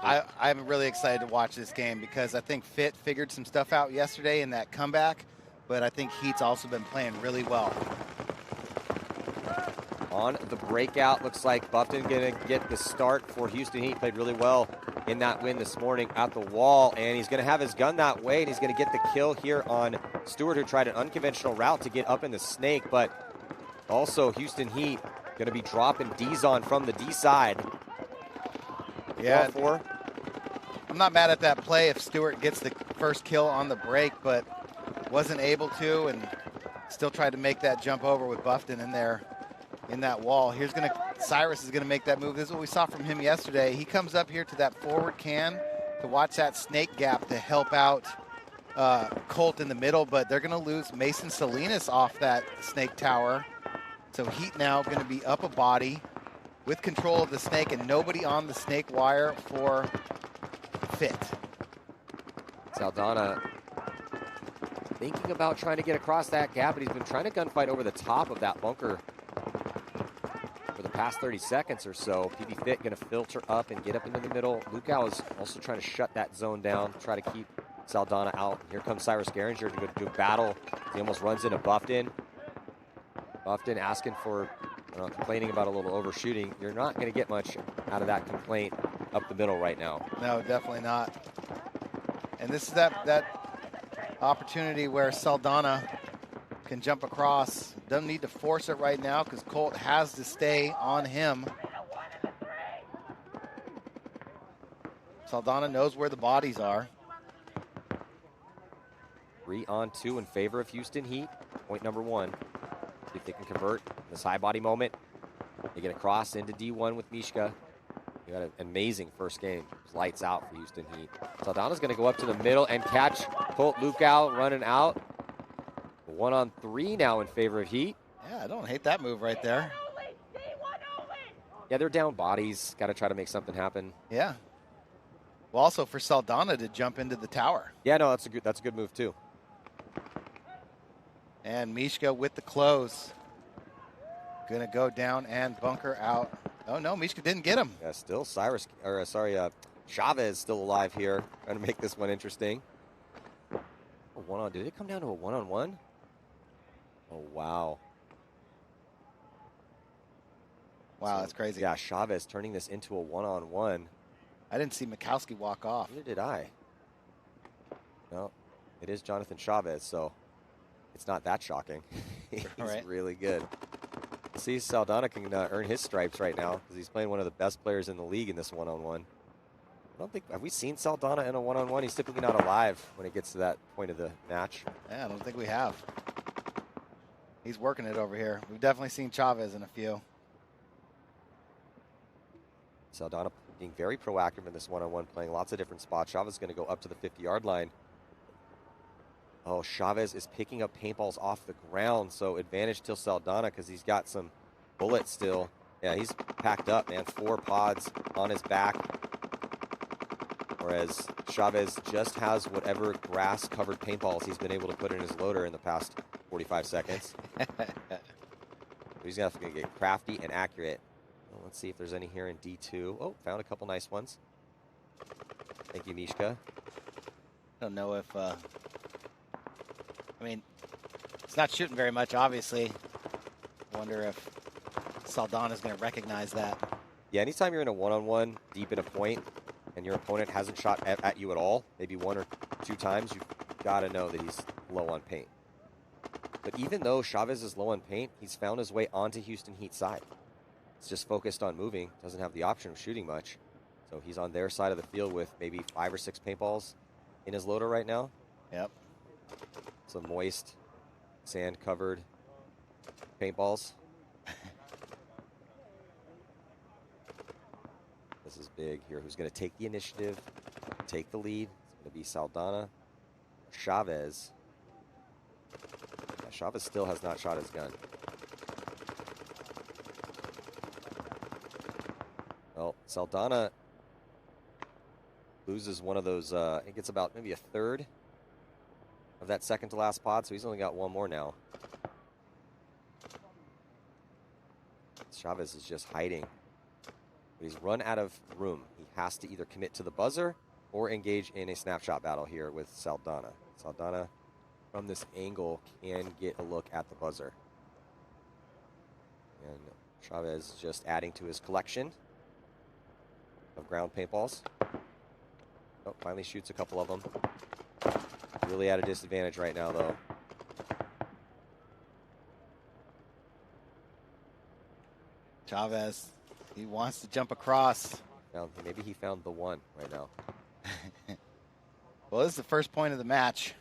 I'm really excited to watch this game because I think Fit figured some stuff out yesterday in that comeback, but I think Heat's also been playing really well. On the breakout, looks like Buffton going to get the start for Houston Heat. Played really well in that win this morning at the wall, and he's going to have his gun that way, and he's going to get the kill here on Stewart, who tried an unconventional route to get up in the snake, but also Houston Heat going to be dropping D's on from the D side. Yeah, I'm not mad at that play if Stewart gets the first kill on the break, but wasn't able to, and still tried to make that jump over with Buffton in there. In that wall. Cyrus is gonna make that move. This is what we saw from him yesterday. He comes up here to that forward can to watch that snake gap to help out Colt in the middle, but they're gonna lose Mason Salinas off that snake tower. So Heat now gonna be up a body with control of the snake and nobody on the snake wire for Fit. Saldana thinking about trying to get across that gap, but he's been trying to gunfight over the top of that bunker for the past 30 seconds or so. PB Fit going to filter up and get up into the middle. Lukau is also trying to shut that zone down, try to keep Saldana out. Here comes Cyrus Geringer to go do battle. He almost runs into Buffton. Buffton asking for complaining about a little overshooting. You're not going to get much out of that complaint up the middle right now. No, definitely not. And this is that opportunity where Saldana can jump across. Doesn't need to force it right now because Colt has to stay on him. Saldana knows where the bodies are. 3-on-2 in favor of Houston Heat. Point number 1. See if they can convert this high body moment. They get across into D1 with Mishka. You got an amazing first game. Lights out for Houston Heat. Saldana's going to go up to the middle and catch Colt Lukow running out. 1-on-3 now in favor of Heat. Yeah, I don't hate that move right there. Yeah, they're down bodies. Got to try to make something happen. Yeah. Well, also for Saldana to jump into the tower. Yeah, no, that's a good move too. And Mishka with the close. Gonna go down and bunker out. Oh no, Mishka didn't get him. Yeah, still Chavez still alive here. Trying to make this one interesting. Did it come down to a 1-on-1? Oh wow. Wow, that's crazy. Yeah, Chavez turning this into a 1-on-1. I didn't see Mikowski walk off. Neither did I. No, it is Jonathan Chavez, so it's not that shocking. He's really good. See, Saldana can earn his stripes right now because he's playing one of the best players in the league in this 1-on-1. I don't think, have we seen Saldana in a 1-on-1? He's typically not alive when it gets to that point of the match. Yeah, I don't think we have. He's working it over here. We've definitely seen Chavez in a few. Saldana being very proactive in this 1-on-1, playing lots of different spots. Chavez is going to go up to the 50-yard line. Oh, Chavez is picking up paintballs off the ground, so advantage to Saldana because he's got some bullets still. Yeah, he's packed up, man. 4 pods on his back. Whereas Chavez just has whatever grass-covered paintballs he's been able to put in his loader in the past 45 seconds. He's going to have to get crafty and accurate. Well, let's see if there's any here in D2. Oh, found a couple nice ones. Thank you, Mishka. I don't know if... I mean, it's not shooting very much, obviously. I wonder if Saldana's going to recognize that. Yeah, anytime you're in a 1-on-1 deep in a point and your opponent hasn't shot at you at all, maybe 1 or 2 times, you've got to know that he's low on paint. But even though Chavez is low on paint, he's found his way onto Houston Heat's side. He's just focused on moving, doesn't have the option of shooting much. So he's on their side of the field with maybe 5 or 6 paintballs in his loader right now. Yep. Some moist, sand-covered paintballs. This is big here. Who's going to take the initiative, take the lead? It's going to be Saldana. Chavez. Yeah, Chavez still has not shot his gun. Well, Saldana loses one of those, it gets about maybe a third of that second to last pod, so he's only got 1 more now. Chavez is just hiding. But he's run out of room. He has to either commit to the buzzer or engage in a snapshot battle here with Saldana. Saldana, from this angle, can get a look at the buzzer. And Chavez just adding to his collection of ground paintballs. Oh, finally shoots a couple of them. Really at a disadvantage right now, though. Chavez, he wants to jump across. Maybe he found the one right now. Well, this is the first point of the match.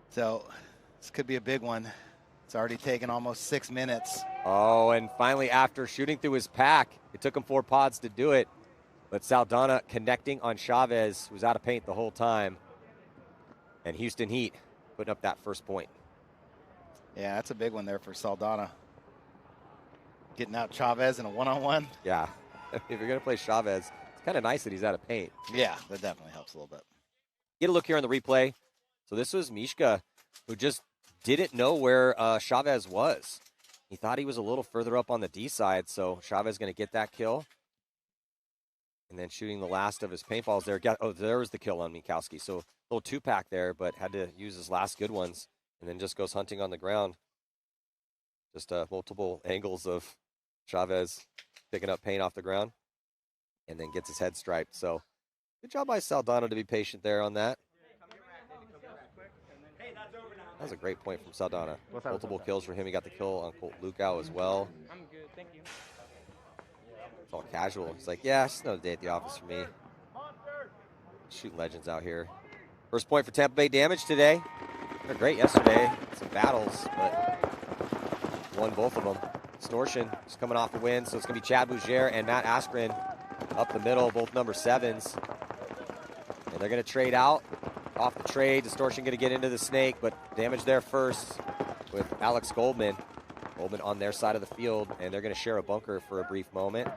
So this could be a big one. It's already taken almost 6 minutes. Oh, and finally, after shooting through his pack, it took him 4 pods to do it. But Saldana connecting on Chavez, who's out of paint the whole time. And Houston Heat putting up that first point. Yeah, that's a big one there for Saldana. Getting out Chavez in a 1-on-1. Yeah, if you're going to play Chavez, it's kind of nice that he's out of paint. Yeah, that definitely helps a little bit. Get a look here on the replay. So this was Mishka, who just didn't know where Chavez was. He thought he was a little further up on the D side, so Chavez going to get that kill. And then shooting the last of his paintballs there. Oh, there was the kill on Mikowski. So a little 2-pack there, but had to use his last good ones. And then just goes hunting on the ground. Just multiple angles of Chavez picking up paint off the ground and then gets his head striped. So good job by Saldana to be patient there on that. That was a great point from Saldana. Multiple kills for him. He got the kill on Colt Lukau as well. I'm good, thank you. It's all casual. He's like, yeah, it's just another day at the office for me. Shooting legends out here. First point for Tampa Bay Damage today. They're great yesterday. Some battles, but won both of them. Distortion is coming off a win, so it's going to be Chad Bougere and Matt Askren up the middle, both number 7s. And they're going to trade out. Off the trade, Distortion going to get into the snake, but Damage there first with Alex Goldman. Goldman on their side of the field, and they're going to share a bunker for a brief moment.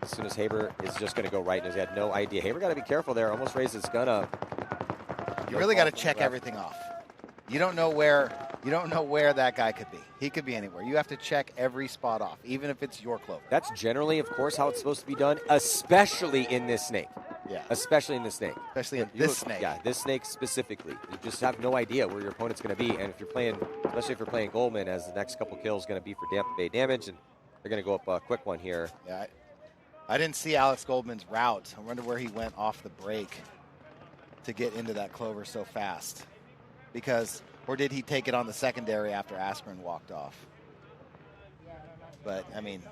As soon as Haber is just going to go right, and he had no idea. Haber got to be careful there, almost raised his gun up. You really got to check everything off. You don't know where that guy could be. He could be anywhere. You have to check every spot off, even if it's your clover. That's generally, of course, how it's supposed to be done, especially in this snake. Yeah. Especially in this snake. Especially in this snake. Yeah, this snake specifically. You just have no idea where your opponent's going to be. And if you're playing, especially if you're playing Goldman, as the next couple kills going to be for Tampa Bay Damage, and they're going to go up a quick one here. Yeah, I didn't see Alex Goldman's route. I wonder where he went off the break to get into that clover so fast. Or did he take it on the secondary after Askren walked off? But, I mean,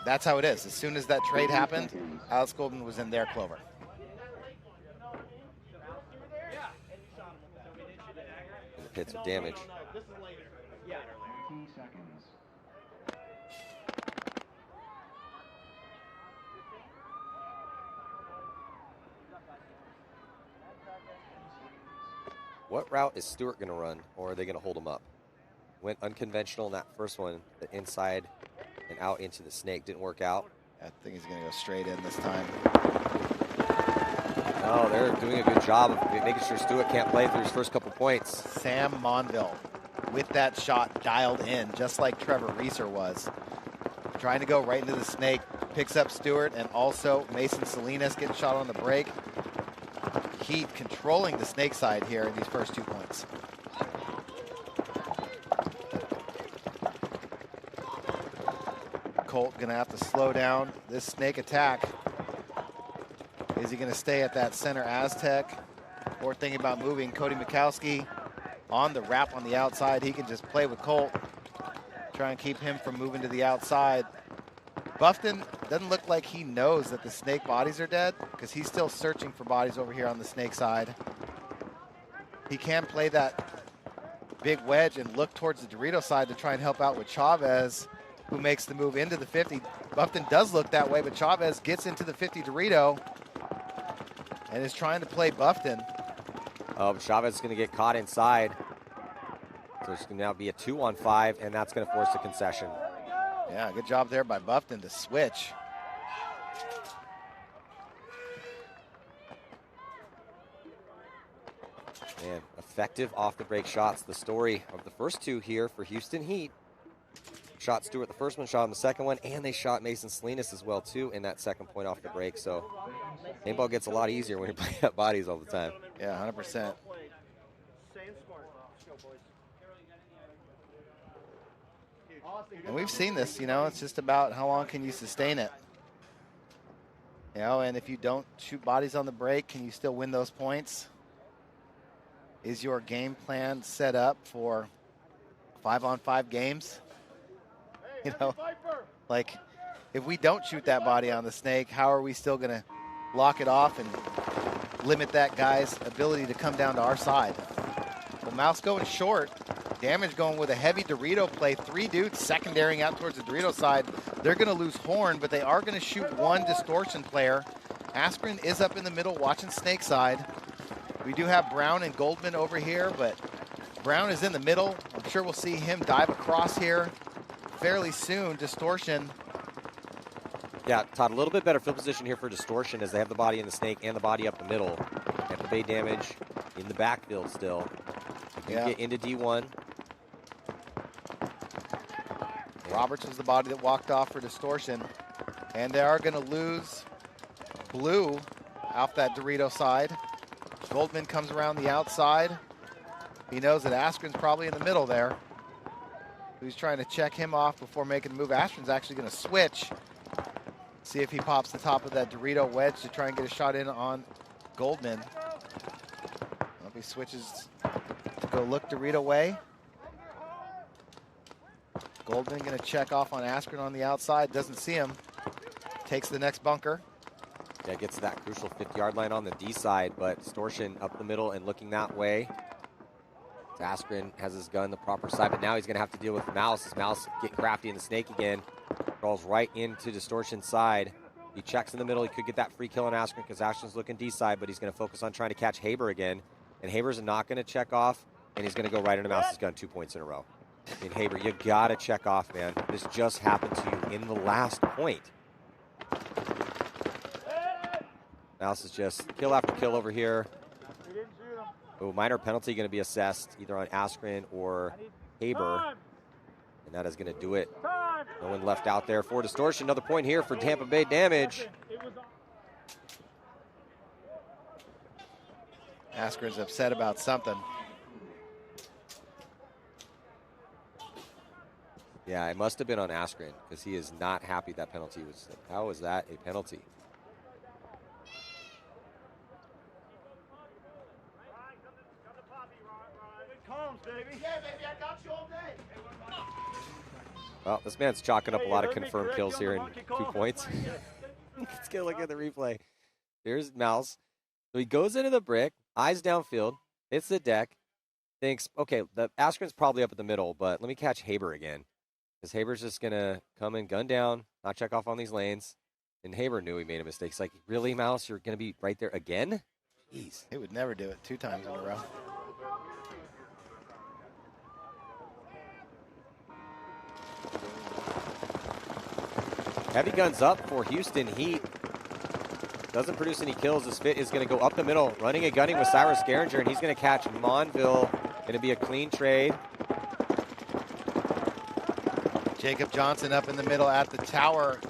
that's how it is. As soon as that trade happened, Alex Goldman was in their clover. And the pits of Damage. What route is Stewart going to run, or are they going to hold him up? Went unconventional in that first one, the inside and out into the snake. Didn't work out. I think he's going to go straight in this time. Oh, they're doing a good job of making sure Stewart can't play through his first couple points. Sam Monville with that shot dialed in, just like Trevor Reeser was. Trying to go right into the snake. Picks up Stewart, and also Mason Salinas getting shot on the break. Heat controlling the snake side here in these first 2 points. Colt gonna have to slow down this snake attack. Is he gonna stay at that center Aztec or thinking about moving? Cody Mikowski on the wrap on the outside. He can just play with Colt. Try and keep him from moving to the outside. Buffton doesn't look like he knows that the snake bodies are dead because he's still searching for bodies over here on the snake side. He can play that big wedge and look towards the Dorito side to try and help out with Chavez, who makes the move into the 50. Buffton does look that way, but Chavez gets into the 50 Dorito and is trying to play Buffton. Oh, Chavez is going to get caught inside. So it's going to now be a 2-on-5, and that's going to force a concession. Yeah, good job there by Buffton to switch. Man, effective off-the-break shots. The story of the first two here for Houston Heat. Shot Stewart the first one, shot him the second one, and they shot Mason Salinas as well, too, in that second point off the break. So paintball gets a lot easier when you're playing at bodies all the time. Yeah, 100%. And we've seen this, you know, it's just about how long can you sustain it. You know, and if you don't shoot bodies on the break, can you still win those points? Is your game plan set up for 5-on-5 games? You know, like if we don't shoot that body on the snake, how are we still going to lock it off and limit that guy's ability to come down to our side? Well, Mouse going short. Damage going with a heavy Dorito play. 3 dudes secondarying out towards the Dorito side. They're going to lose Horn, but they are going to shoot one Distortion player. Askren is up in the middle watching snake side. We do have Brown and Goldman over here, but Brown is in the middle. I'm sure we'll see him dive across here fairly soon. Distortion. Yeah, Todd, a little bit better field position here for Distortion as they have the body in the snake and the body up the middle. Tampa Bay Damage in the backfield still. Yeah. Get into D1. Roberts was the body that walked off for Distortion. And they are going to lose Blue off that Dorito side. Goldman comes around the outside. He knows that Askren's probably in the middle there. who's trying to check him off before making the move. Askren's actually going to switch. See if he pops the top of that Dorito wedge to try and get a shot in on Goldman. Hope he switches to go look Dorito way. Goldman going to check off on Askren on the outside. Doesn't see him. Takes the next bunker. Yeah, gets to that crucial 50-yard line on the D side, but Distortion up the middle and looking that way. Askren has his gun the proper side, but now he's going to have to deal with Mouse. As Mouse get crafty in the snake again. Crawls right into Distortion's side. He checks in the middle. He could get that free kill on Askren because Askren's looking D side, but he's going to focus on trying to catch Haber again. And Haber's not going to check off, and he's going to go right into Mouse's gun 2 points in a row. I mean, Haber, you got to check off, man. This just happened to you in the last point. Mouse is just kill after kill over here. Oh, minor penalty going to be assessed either on Askren or Haber. And that is going to do it. No one left out there for Distortion. Another point here for Tampa Bay Damage. Askren's upset about something. Yeah, it must have been on Askren because he is not happy that penalty was. How is that a penalty? Well, this man's chalking up a lot of confirmed kills here in 2 points. Let's get a look at the replay. Here's Mouse. So he goes into the brick, eyes downfield, hits the deck, thinks, okay, the Askren's probably up at the middle, but let me catch Haber again. Because Haber's just going to come and gun down, not check off on these lanes. And Haber knew he made a mistake. He's like, really, Mouse? You're going to be right there again? Jeez. He would never do it 2 times in a row. Heavy guns up for Houston Heat. Doesn't produce any kills. This fit is going to go up the middle, running and gunning with Cyrus Geringer, and he's going to catch Monville. Going to be a clean trade. Jacob Johnson up in the middle at the tower,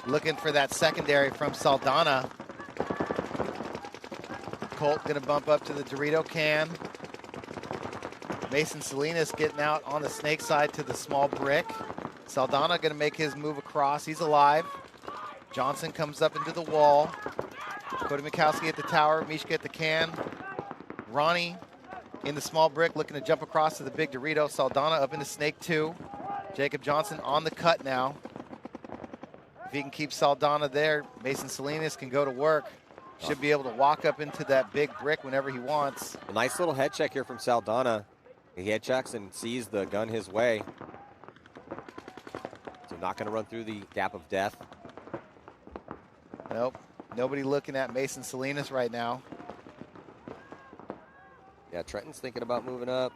looking for that secondary from Saldana. Colt going to bump up to the Dorito can. Mason Salinas getting out on the snake side to the small brick. Saldana going to make his move across. He's alive. Johnson comes up into the wall. Cody Mikowski at the tower. Mishka at the can. Ronnie in the small brick looking to jump across to the big Dorito. Saldana up into snake 2. Jacob Johnson on the cut now. If he can keep Saldana there, Mason Salinas can go to work. Should be able to walk up into that big brick whenever he wants. A nice little head check here from Saldana. He head checks and sees the gun his way. So not going to run through the gap of death. Nope. Nobody looking at Mason Salinas right now. Yeah, Trenton's thinking about moving up.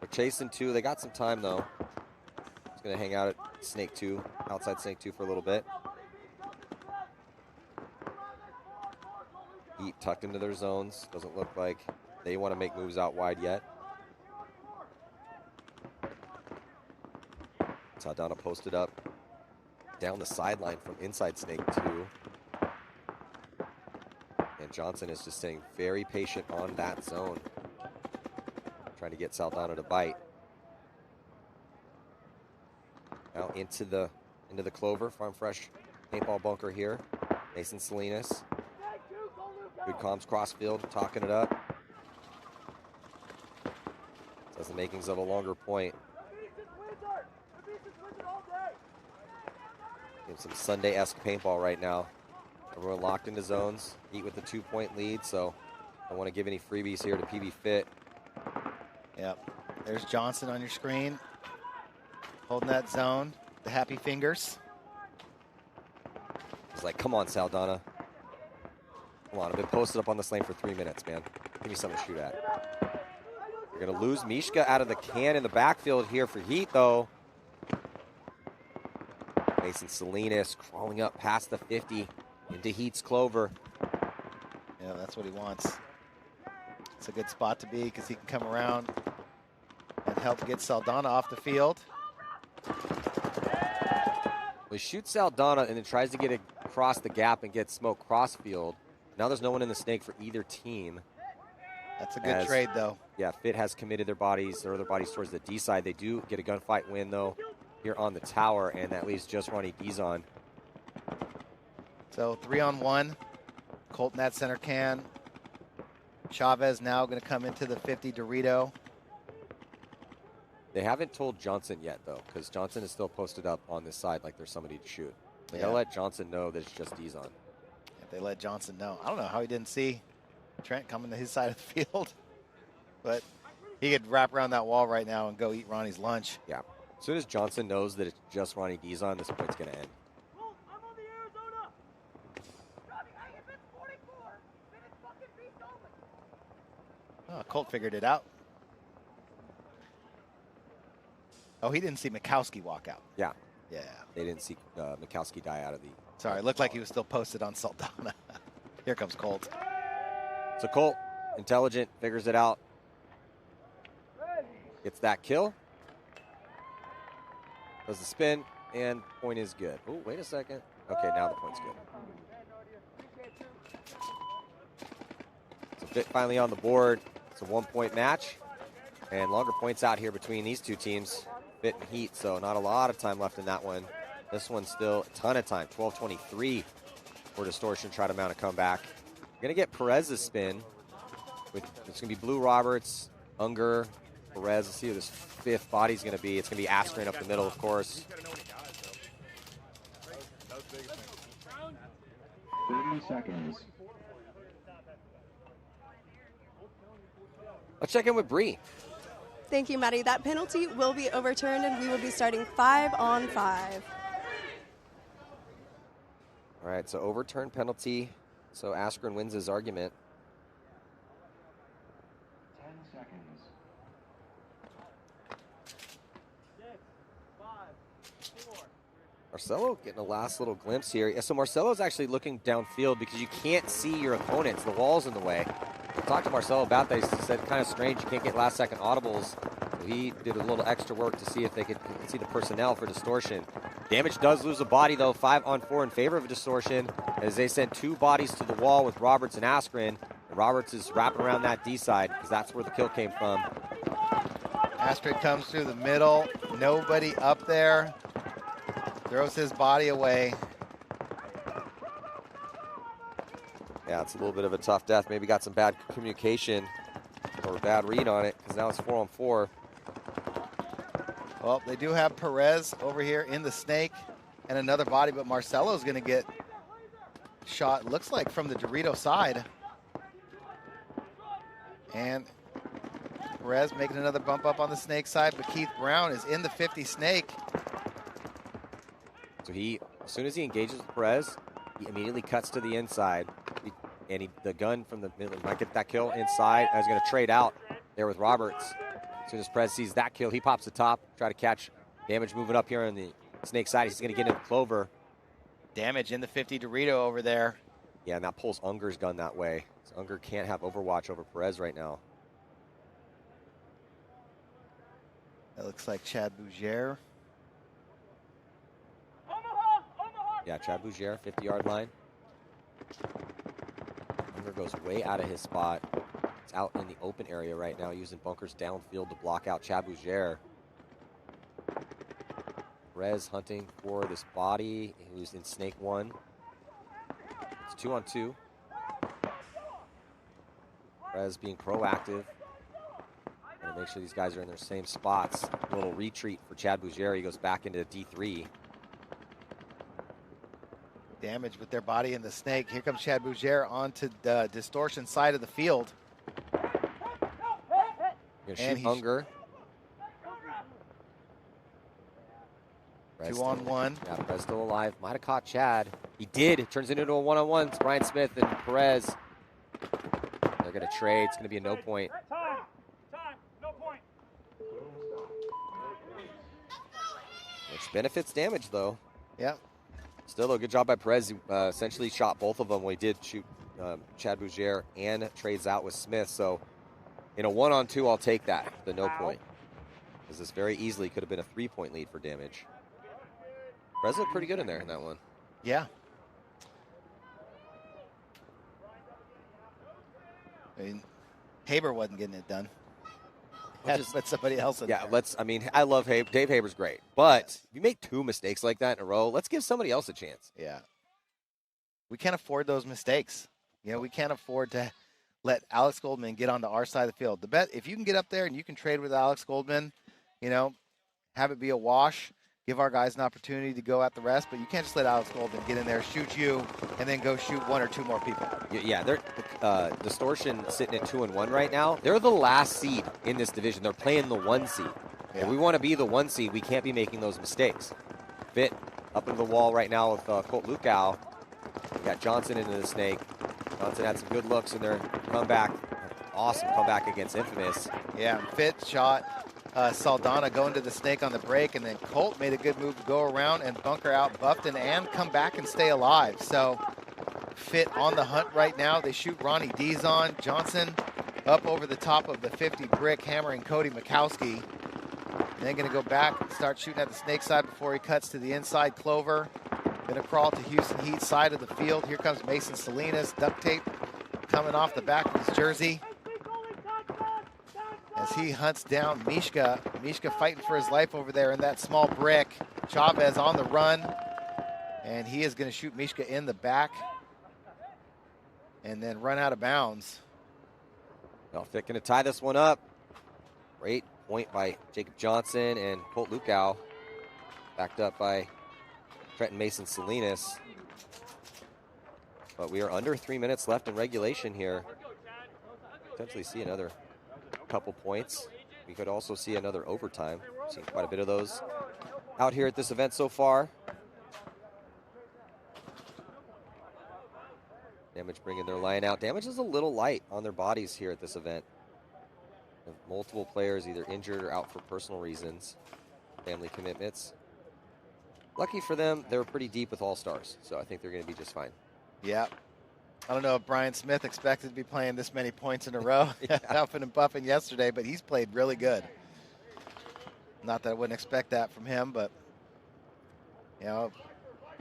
They're chasing 2. They got some time, though. He's going to hang out at Snake 2, outside Snake 2 for a little bit. Heat tucked into their zones. Doesn't look like they want to make moves out wide yet. Saldana posted up down the sideline from inside Snake 2. And Johnson is just staying very patient on that zone. Trying to get Saldana to bite. Now into the clover, Farm Fresh paintball bunker here. Mason Salinas. Good comms crossfield, talking it up. Has the makings of a longer point. Give some Sunday-esque paintball right now. Everyone locked into zones. Heat with the 2-point lead, so I don't want to give any freebies here to PB Fit. Yep. There's Johnson on your screen. Holding that zone. The happy fingers. He's like, come on, Saldana. Come on, I've been posted up on this lane for 3 minutes, man. Give me something to shoot at. You're going to lose Mishka out of the can in the backfield here for Heat, though. Mason Salinas crawling up past the 50 into Heat's clover. Yeah, that's what he wants. It's a good spot to be because he can come around and help get Saldana off the field. Well, he shoots Saldana and then tries to get across the gap and get smoke crossfield. Now there's no one in the snake for either team. That's a good trade, though. Yeah, Fit has committed their other bodies towards the D side. They do get a gunfight win, though, here on the tower, and that leaves just Ronnie Dizon. So 3-on-1. Colt in that center can. Chavez now going to come into the 50 Dorito. They haven't told Johnson yet, though, because Johnson is still posted up on this side like there's somebody to shoot. They gotta let Johnson know that it's just Dizon. If they let Johnson know. I don't know how he didn't see Trent coming to his side of the field. But he could wrap around that wall right now and go eat Ronnie's lunch. Yeah. As soon as Johnson knows that it's just Ronnie Dizon, this point's going to end. Oh, Colt figured it out. Oh, he didn't see Mikowski walk out. Yeah. Yeah. They didn't see Mikowski die out of the... Sorry, it looked like he was still posted on Saldana. Here comes Colt. So Colt, intelligent, figures it out. Gets that kill. Does the spin, and point is good. Oh, wait a second. Okay, now the point's good. So Fit finally on the board. It's a 1-point match. And longer points out here between these two teams. Fit and Heat, so not a lot of time left in that one. This one's still a ton of time. 12:23 for Distortion, try to mount a comeback. We're going to get Perez's spin. It's going to be Blue Roberts, Unger, Perez. Let's see who this fifth body's going to be. It's going to be Askren up the middle, of course. 30 seconds. Let's check in with Bree. Thank you, Maddie. That penalty will be overturned, and we will be starting 5-on-5. All right, so overturned penalty. So Askren wins his argument. 10 seconds. 6, 5, 4. Marcelo getting a last little glimpse here. Yeah, so Marcelo's actually looking downfield because you can't see your opponents. The wall's in the way. I talked to Marcelo about that. He said kind of strange. You can't get last-second audibles. So he did a little extra work to see if they could see the personnel for Distortion. Damage does lose a body, though. 5-on-4 in favor of Distortion, as they send two bodies to the wall with Roberts and Askren. And Roberts is wrapping around that D side because that's where the kill came from. Askren comes through the middle. Nobody up there. Throws his body away. Yeah, it's a little bit of a tough death. Maybe got some bad communication or a bad read on it because now it's 4-on-4. Well, they do have Perez over here in the snake and another body, but Marcelo's going to get shot, looks like, from the Dorito side. And Perez making another bump up on the snake side, but Keith Brown is in the 50 snake. So as soon as he engages with Perez, he immediately cuts to the inside. And the gun from the middle might get that kill inside. I was going to trade out there with Roberts. As soon as Perez sees that kill, he pops the top, try to catch Damage moving up here on the snake side. He's going to get into Clover. Damage in the 50 Dorito over there. Yeah, and that pulls Unger's gun that way. So Unger can't have Overwatch over Perez right now. That looks like Chad Bougere. Yeah, Chad Bougere, 50-yard line. Unger goes way out of his spot. It's out in the open area right now, using bunkers downfield to block out Chad Bougere. Perez hunting for this body, who's in snake one. It's 2-on-2. Perez being proactive. Gonna make sure these guys are in their same spots. A little retreat for Chad Bougere. He goes back into D3. Damage with their body in the snake. Here comes Chad Bougere onto the Distortion side of the field. Gonna shoot Unger. 2-on-1. Yeah, Perez still alive. Might have caught Chad. He did. It turns it into a 1-on-1. It's Brian Smith and Perez. They're going to trade. It's going to be a no point. Time, no point. Which benefits Damage, though. Yeah. Still a good job by Perez. He essentially shot both of them. Well, he did shoot Chad Bougere and trades out with Smith. So in a 1-on-2, I'll take that, the no point. Because this very easily could have been a 3-point lead for Damage. Perez looked pretty good in there in that one. Yeah. I mean, Haber wasn't getting it done. Let somebody else in there. I love Haber. Dave Haber's great. But if you make 2 mistakes like that in a row, let's give somebody else a chance. Yeah. We can't afford those mistakes. We can't afford to let Alex Goldman get onto our side of the field. If you can get up there and you can trade with Alex Goldman, have it be a wash, give our guys an opportunity to go at the rest, but you can't just let Alex Goldman get in there, shoot you, and then go shoot 1 or 2 more people. Yeah, they're Distortion sitting at 2-1 right now. They're the last seed in this division. They're playing the 1 seed. Yeah. If we want to be the 1 seed, we can't be making those mistakes. Fit up into the wall right now with Colt Lukow. We got Johnson into the snake. Johnson had some good looks in their comeback. Awesome comeback against Infamous. Yeah, Fit shot Saldana going to the snake on the break, and then Colt made a good move to go around and bunker out Buffton and come back and stay alive. So Fit on the hunt right now. They shoot Ronnie Dizon. Johnson up over the top of the 50 brick, hammering Cody Mikowski. And then going to go back and start shooting at the snake side before he cuts to the inside Clover. Going to crawl to Houston Heat side of the field. Here comes Mason Salinas, duct tape coming off the back of his jersey as he hunts down Mishka. Mishka fighting for his life over there in that small brick. Chavez on the run, and he is going to shoot Mishka in the back and then run out of bounds. Well, Fit going to tie this one up. Great point by Jacob Johnson and Colt Lukow, backed up by Trenton Mason Salinas. But we are under 3 minutes left in regulation here. Potentially see another couple points. We could also see another overtime. We've seen quite a bit of those out here at this event so far. Damage bringing their line out. Damage is a little light on their bodies here at this event. Multiple players either injured or out for personal reasons, family commitments. Lucky for them, they're pretty deep with all-stars, so I think they're going to be just fine. Yeah. I don't know if Brian Smith expected to be playing this many points in a row. Huffing and puffing yesterday, but he's played really good. Not that I wouldn't expect that from him, but,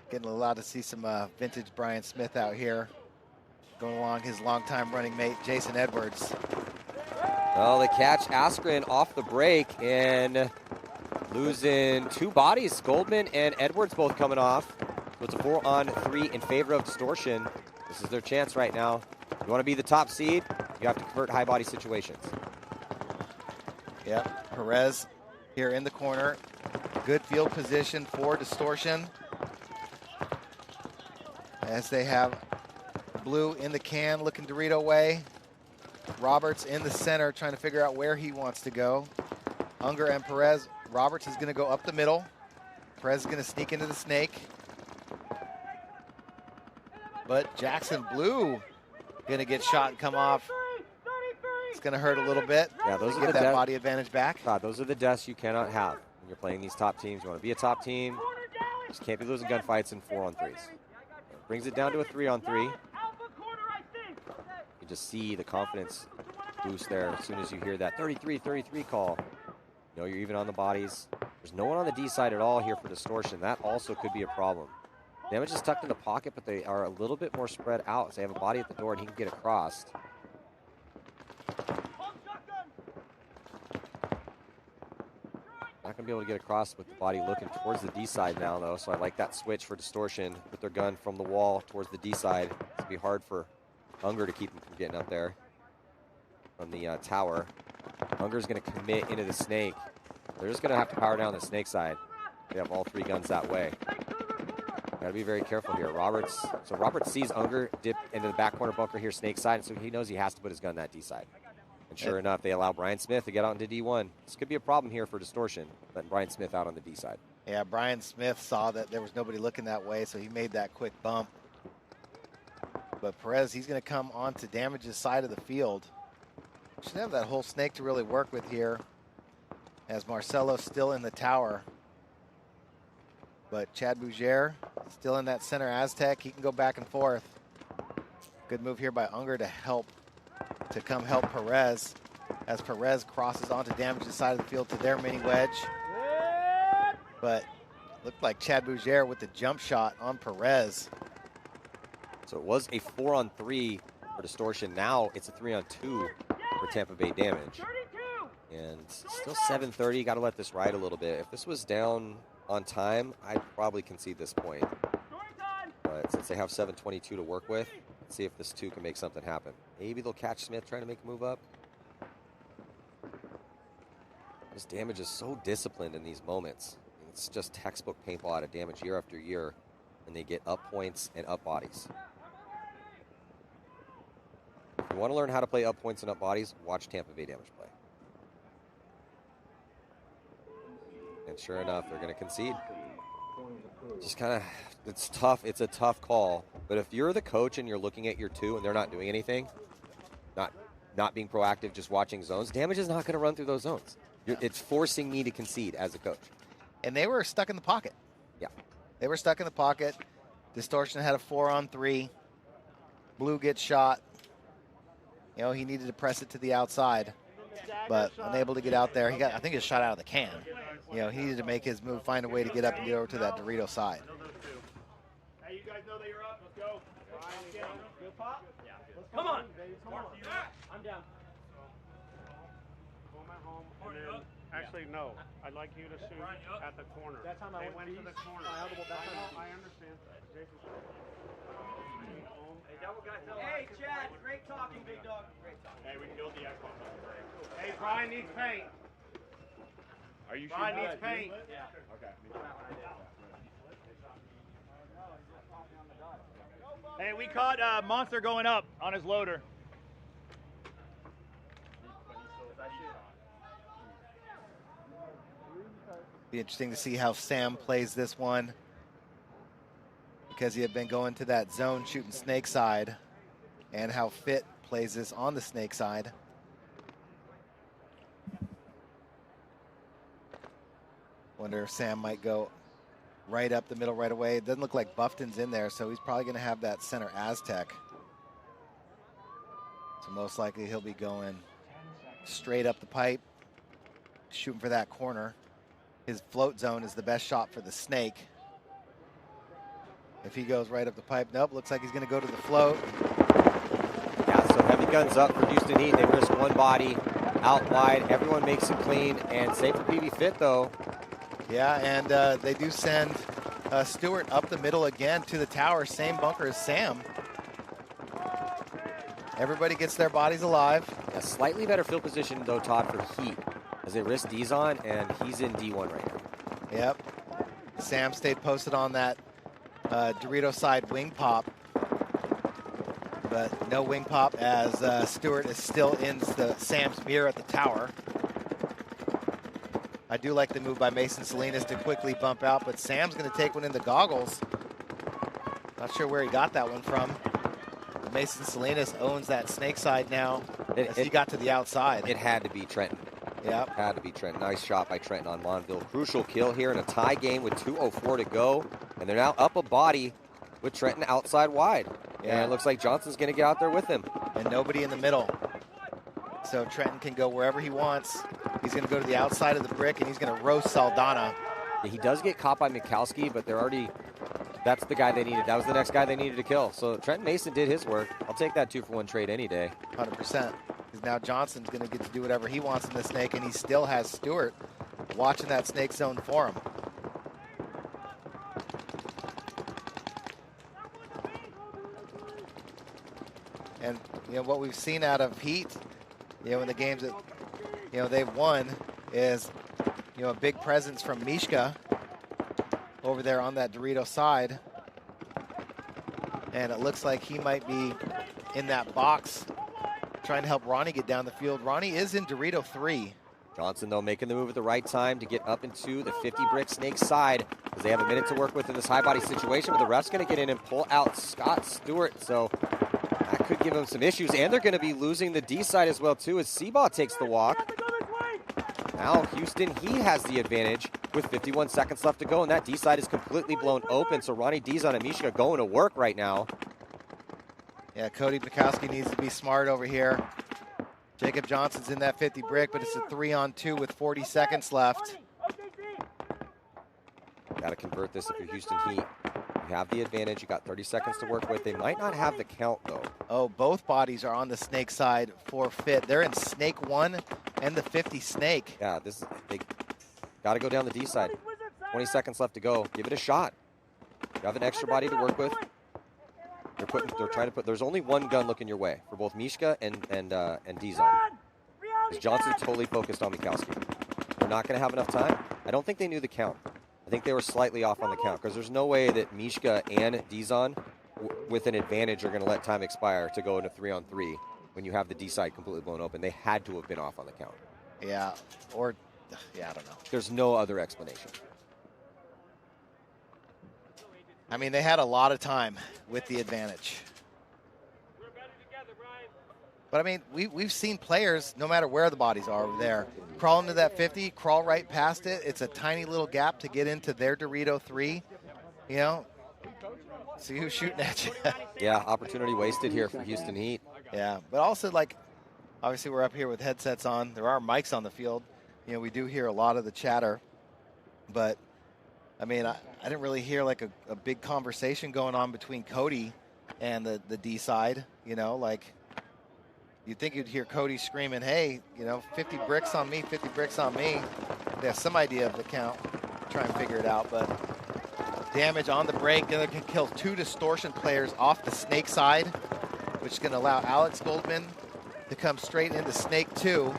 getting allowed to see some vintage Brian Smith out here, going along his longtime running mate, Jason Edwards. Well, they catch Askren off the break and losing 2 bodies. Goldman and Edwards both coming off. So it's a 4-on-3 in favor of Distortion. This is their chance right now. You want to be the top seed, you have to convert high body situations. Yep, Perez here in the corner. Good field position for Distortion, as they have Blue in the can looking Dorito way. Roberts in the center trying to figure out where he wants to go. Unger and Perez. Roberts is going to go up the middle. Perez is going to sneak into the snake. But Jackson Blue going to get shot and come off. It's going to hurt a little bit. Yeah, those are get that body advantage back. Those are the deaths you cannot have when you're playing these top teams. You want to be a top team. Just can't be losing gunfights in 4-on-3s. Brings it down to a 3-on-3. You just see the confidence boost there as soon as you hear that 33-33 call. You know you're even on the bodies. There's no one on the D side at all here for Distortion. That also could be a problem. Damage is tucked in the pocket, but they are a little bit more spread out. So they have a body at the door and he can get across. Not going to be able to get across with the body looking towards the D side now, though. So I like that switch for Distortion. Put their gun from the wall towards the D side. It's going to be hard for Unger to keep him from getting up there from the tower. Unger's going to commit into the snake. They're just going to have to power down the snake side. They have all 3 guns that way. Got to be very careful here. Roberts sees Unger dip into the back corner bunker here, snake side, so he knows he has to put his gun that D side. And sure enough, they allow Brian Smith to get out into D1. This could be a problem here for Distortion, letting Brian Smith out on the D side. Yeah, Brian Smith saw that there was nobody looking that way, so he made that quick bump. But Perez, he's going to come onto Damage's side of the field. Should have that whole snake to really work with here, as Marcelo's still in the tower. But Chad Bougere still in that center Aztec. He can go back and forth. Good move here by Unger to come help Perez, as Perez crosses onto Damage's side of the field to their mini wedge. But looked like Chad Bougere with the jump shot on Perez. So it was a 4-on-3 for Distortion. Now it's a 3-on-2 for Tampa Bay damage. And still 7:30. Got to let this ride a little bit. If this was down on time, I'd probably concede this point. But since they have 7:22 to work with, let's see if this 2 can make something happen. Maybe they'll catch Smith trying to make a move up. This damage is so disciplined in these moments. It's just textbook paintball out of damage year after year, and they get up points and up bodies. If you want to learn how to play up points and up bodies, watch Tampa Bay damage play. And sure enough, they're going to concede. Just kind of, it's tough. It's a tough call. But if you're the coach and you're looking at your 2 and they're not doing anything, not being proactive, just watching zones, damage is not going to run through those zones. It's forcing me to concede as a coach. And they were stuck in the pocket. Yeah. They were stuck in the pocket. Distortion had a 4-on-3. Blue gets shot. You know, he needed to press it to the outside, but unable to get out there. I think he was shot out of the can. You know, he needed to make his move, find a way to get up and get over to that Dorito side. Hey, you guys know that you're up. Let's go. Good pop? Yeah. Come on. I'm down. Home at home, and then, actually, no. I'd like you to shoot at the corner. That time I went to the corner. I understand. Jason. Hey, Chad, great talking, big dog. Great talking. Hey, we killed the X-Box on the break. Hey, Brian needs paint. Are you shooting? Brian needs paint. Yeah. Okay. Hey, we caught Monster going up on his loader. Be interesting to see how Sam plays this one, because he had been going to that zone shooting snake side, and how Fit plays this on the snake side. Wonder if Sam might go right up the middle right away. It doesn't look like Buffton's in there, so he's probably going to have that center Aztec. So most likely he'll be going straight up the pipe, shooting for that corner. His float zone is the best shot for the snake. If he goes right up the pipe, nope, looks like he's going to go to the float. Yeah, so heavy guns up for Houston Heat. They risk one body out wide. Everyone makes it clean, and safe for PB Fit, though. Yeah, and they do send Stewart up the middle again to the tower. Same bunker as Sam. Everybody gets their bodies alive. A slightly better field position, though, Todd, for Heat, as they risk D's-on, and he's in D1 right now. Yep. Sam stayed posted on that Dorito side wing pop, but no wing pop as Stewart is still in Sam's mirror at the tower. I do like the move by Mason Salinas to quickly bump out, but Sam's going to take one in the goggles. Not sure where he got that one from. But Mason Salinas owns that snake side now as he got to the outside. It had to be Trenton. Yep. Had to be Trenton. Nice shot by Trenton on Monville. Crucial kill here in a tie game with 2:04 to go. And they're now up a body with Trenton outside wide. Yeah. And it looks like Johnson's going to get out there with him. And nobody in the middle. So Trenton can go wherever he wants. He's going to go to the outside of the brick, and he's going to roast Saldana. Yeah, he does get caught by Mikowski, but they're already... That's the guy they needed. That was the next guy they needed to kill. So Trenton Mason did his work. I'll take that 2-for-1 trade any day. 100%. Because now Johnson's going to get to do whatever he wants in the snake, and he still has Stewart watching that snake zone for him. And, you know, what we've seen out of Heat, you know, in the games that, you know, they've won is, you know, a big presence from Mishka over there on that Dorito side. And it looks like he might be in that box trying to help Ronnie get down the field. Ronnie is in Dorito 3. Johnson, though, making the move at the right time to get up into the 50-brick snake side because they have a minute to work with in this high-body situation, but the ref's going to get in and pull out Scott Stewart. So that could give them some issues, and they're going to be losing the D side as well, too, as Seabaugh takes the walk. Now Houston, he has the advantage with 51 seconds left to go, and that D side is completely blown open. So Ronnie Dizon and Mishka going to work right now. Yeah, Cody Mikowski needs to be smart over here. Jacob Johnson's in that 50 brick, but it's a 3-on-2 with 40 seconds left. Got to convert this if you're Houston Heat. You have the advantage. You got 30 seconds to work with. They might not have the count, though. Oh, both bodies are on the snake side for fit. They're in snake 1 and the 50 snake. Yeah, they got to go down the D side. 20 seconds left to go. Give it a shot. You have an extra body to work with. They're trying to put. There's only one gun looking your way for both Mishka and Dizon. Because Johnson's totally focused on Mikalski. They're not going to have enough time. I don't think they knew the count. I think they were slightly off on the count because there's no way that Mishka and Dizon, with an advantage, are going to let time expire to go into 3-on-3 when you have the D side completely blown open. They had to have been off on the count. Yeah, I don't know. There's no other explanation. I mean, they had a lot of time with the advantage. But, I mean, we've seen players, no matter where the bodies are over there, crawl into that 50, crawl right past it. It's a tiny little gap to get into their Dorito 3. You know, see who's shooting at you. Yeah, opportunity wasted here for Houston Heat. Yeah, but also, like, obviously we're up here with headsets on. There are mics on the field. You know, we do hear a lot of the chatter. But, I mean, I didn't really hear, like, a big conversation going on between Cody and the D side. You know, like, you'd think you'd hear Cody screaming, hey, you know, 50 bricks on me, 50 bricks on me. They have some idea of the count. Try and figure it out, but damage on the break. They can kill 2 distortion players off the snake side, which is going to allow Alex Goldman to come straight into snake 2.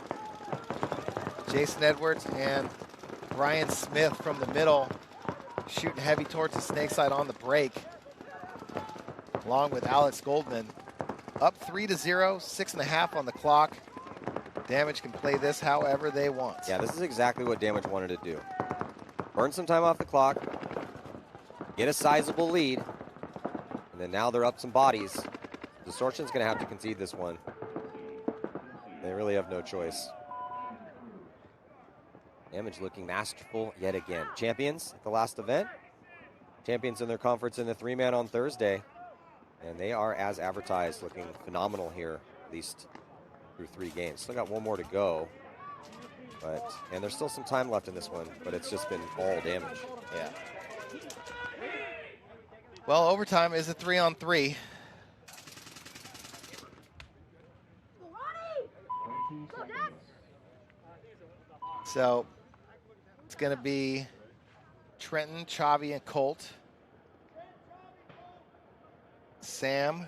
Jason Edwards and Brian Smith from the middle shooting heavy towards the snake side on the break, along with Alex Goldman. Up 3-0, 6.5 on the clock. Damage can play this however they want. Yeah, this is exactly what Damage wanted to do. Burn some time off the clock, get a sizable lead, and then now they're up some bodies. Distortion's going to have to concede this one. They really have no choice. Damage looking masterful yet again. Champions at the last event. Champions in their conference in the 3-man on Thursday. And they are, as advertised, looking phenomenal here, at least through 3 games. Still got one more to go. And there's still some time left in this one, but it's just been all Damage. Yeah. Well, overtime is a 3-on-3. So it's going to be Trenton, Chavi, and Colt. Sam.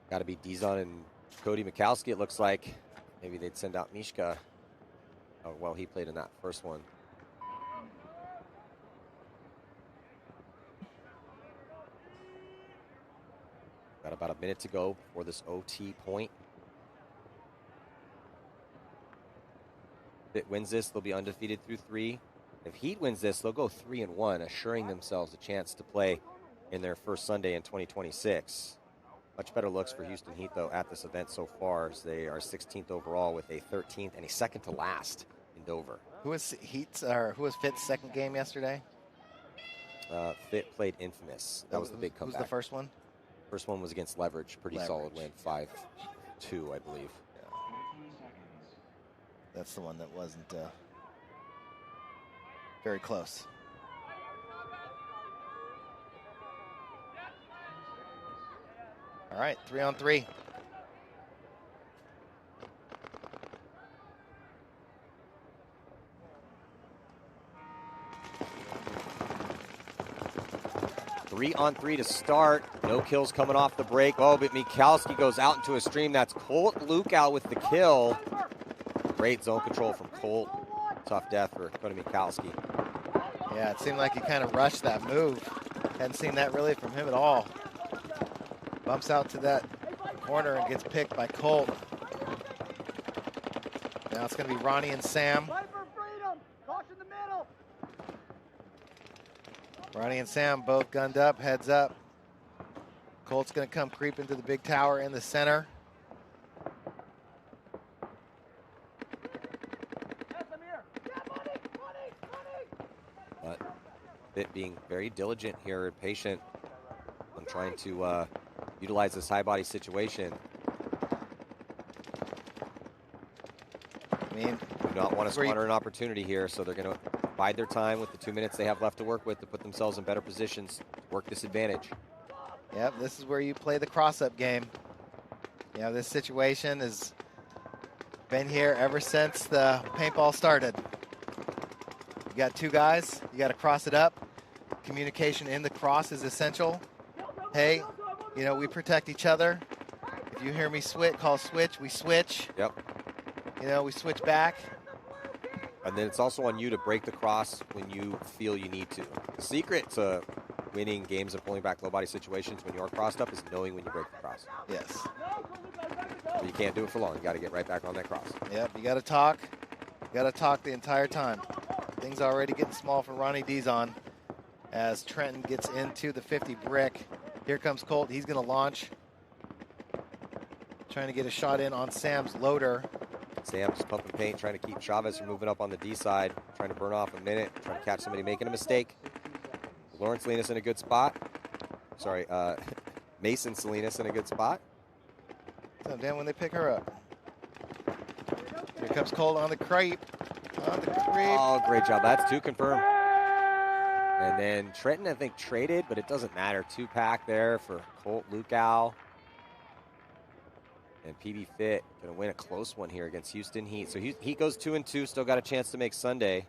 Got to be Dizon and Cody Mikalski, it looks like. Maybe they'd send out Mishka. Oh, well, he played in that first one. Got about a minute to go for this OT point. If it wins this, they'll be undefeated through 3. If Heat wins this, they'll go 3-1, assuring themselves a chance to play in their first Sunday in 2026. Much better looks for Houston Heat, though, at this event so far, as they are 16th overall with a 13th and a second to last in Dover. Who was Fitt's second game yesterday? Fitt played Infamous. That was the big comeback. Who's the first one? First one was against Leverage. Pretty solid win, 5-2, I believe. That's the one that wasn't very close. All right, 3-on-3. Three on 3 to start. No kills coming off the break. Oh, but Mikalski goes out into a stream. That's Colt Lukow with the kill. Great zone control from Colt. Tough death for Cody Mikalski. Yeah, it seemed like he kind of rushed that move. Hadn't seen that really from him at all. Bumps out to that corner and gets picked by Colt. Now it's going to be Ronnie and Sam. Ronnie and Sam both gunned up, heads up. Colt's going to come creep into the big tower in the center. But Fitt being very diligent here and patient on trying to utilize this high body situation. I mean, do not want to squander an opportunity here, so they're going to bide their time with the 2 minutes they have left to work with to put themselves in better positions to work this advantage. Yep, this is where you play the cross-up game. You know, this situation has been here ever since the paintball started. You got two guys, you got to cross it up. Communication in the cross is essential. Hey, you know, we protect each other. If you hear me switch, call switch, we switch. Yep. You know, we switch back. And then it's also on you to break the cross when you feel you need to. The secret to winning games and pulling back low body situations when you are crossed up is knowing when you break the cross. Yes. But you can't do it for long. You got to get right back on that cross. Yep, you got to talk. You got to talk the entire time. Things already getting small for Ronnie Dizon as Trenton gets into the 50 brick. Here comes Colt. He's going to launch. Trying to get a shot in on Sam's loader. Sam's pumping paint, trying to keep Chavez from moving up on the D side, trying to burn off a minute, trying to catch somebody making a mistake. Lawrence Salinas in a good spot. Sorry, Mason Salinas in a good spot. So Dan when they pick her up. Here comes Colt on the creep. On the creep. Oh, great job. That's two confirmed. And then Trenton, I think, traded, but it doesn't matter. 2-pack there for Colt Lukow. And PB Fit going to win a close one here against Houston Heat. So Heat goes 2-2, still got a chance to make Sunday.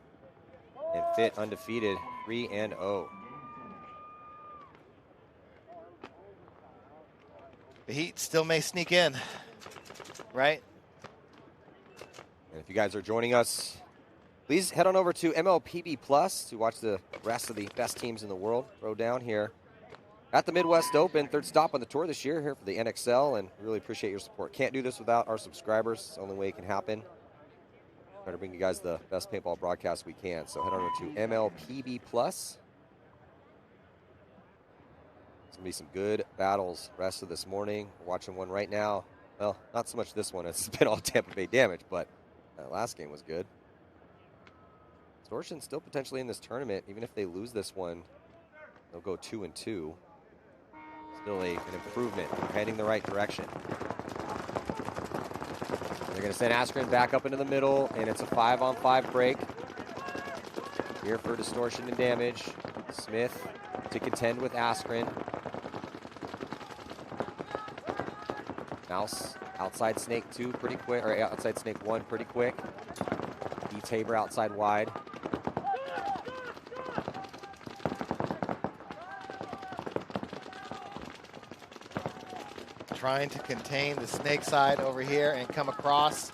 And Fit undefeated, 3-0. The Heat still may sneak in, right? And if you guys are joining us, please head on over to MLPB Plus to watch the rest of the best teams in the world throw down here at the Midwest Open. Third stop on the tour this year here for the NXL, and really appreciate your support. Can't do this without our subscribers. It's the only way it can happen. Try to bring you guys the best paintball broadcast we can. So head on over to MLPB Plus. It's going to be some good battles rest of this morning. We're watching one right now. Well, not so much this one. It's been all Tampa Bay damage, but that last game was good. Distortion still potentially in this tournament. Even if they lose this one, they'll go 2-2. Still an improvement. They're heading the right direction. They're going to send Askren back up into the middle, and it's a 5-on-5 break. Here for Distortion and Damage. Smith to contend with Askren. Mouse outside Snake 2 pretty quick, or outside Snake 1 pretty quick. D Tabor outside wide. Trying to contain the Snake side over here and come across.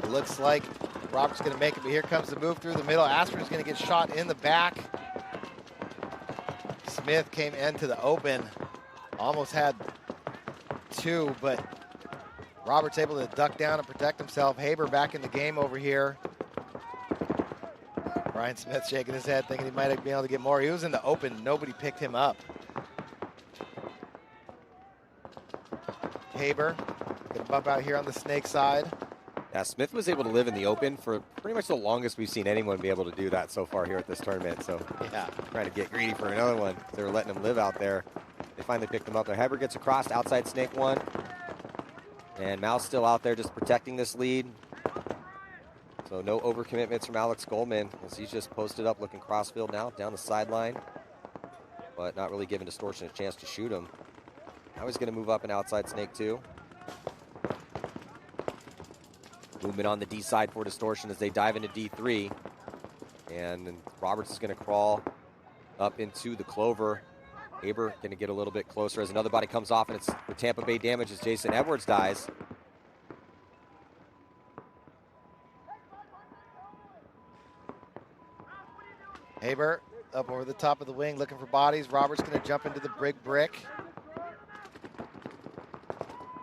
It looks like Robert's going to make it, but here comes the move through the middle. Askren's going to get shot in the back. Smith came into the open. Almost had two, but Robert's able to duck down and protect himself. Haber back in the game over here. Brian Smith shaking his head, thinking he might be able to get more. He was in the open. Nobody picked him up. Haber gonna bump out here on the Snake side. Yeah, Smith was able to live in the open for pretty much the longest we've seen anyone be able to do that so far here at this tournament. So yeah, trying to get greedy for another one. They were letting him live out there. They finally picked him up there. Haber gets across outside Snake 1. And Mouse still out there just protecting this lead. So no overcommitments from Alex Goldman as he's just posted up looking crossfield now down the sideline. But not really giving Distortion a chance to shoot him. Now he's going to move up and outside Snake 2. Movement on the D side for Distortion as they dive into D3. And then Roberts is going to crawl up into the clover. Haber going to get a little bit closer as another body comes off, and it's the Tampa Bay damage as Jason Edwards dies. Haber up over the top of the wing looking for bodies. Roberts going to jump into the big brick.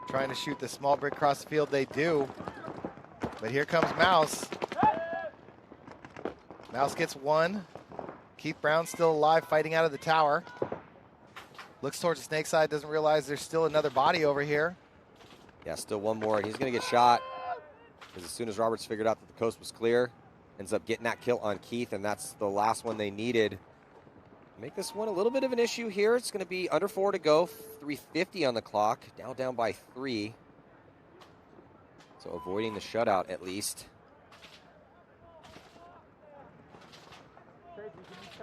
Trying to shoot the small brick across the field. They do. But here comes Mouse. Mouse gets one. Keith Brown still alive, fighting out of the tower. Looks towards the Snake side, doesn't realize there's still another body over here. Yeah, still one more. He's going to get shot. Because as soon as Roberts figured out that the coast was clear, ends up getting that kill on Keith, and that's the last one they needed. Make this one a little bit of an issue here. It's going to be under 4 to go, 3:50 on the clock, down by 3. So avoiding the shutout at least.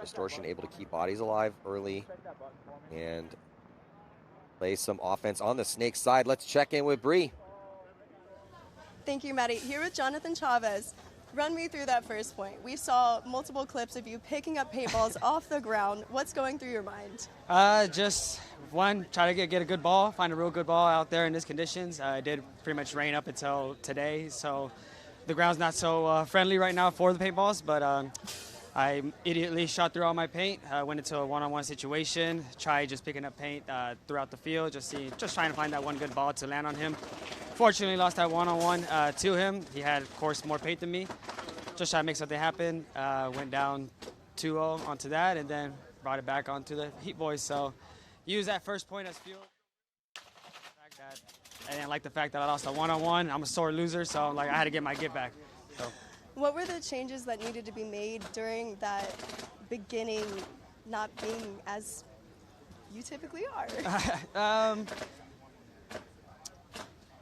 Distortion able to keep bodies alive early and play some offense on the Snake side. Let's check in with Bree. Thank you, Maddie. Here with Jonathan Chavez. Run me through that first point. We saw multiple clips of you picking up paintballs off the ground. What's going through your mind? Just one, try to get a good ball, find a real good ball out there in these conditions. It did pretty much rain up until today, so the ground's not so friendly right now for the paintballs, but I immediately shot through all my paint, went into a one-on-one situation, tried just picking up paint throughout the field, just trying to find that one good ball to land on him. Fortunately, lost that one-on-one to him. He had, of course, more paint than me. Just trying to make something happen. Went down 2-0 onto that, and then brought it back onto the Heat boys. So use that first point as fuel. I didn't like the fact that I lost a one-on-one. I'm a sore loser, so I had to get my get back. So. What were the changes that needed to be made during that beginning, not being as you typically are?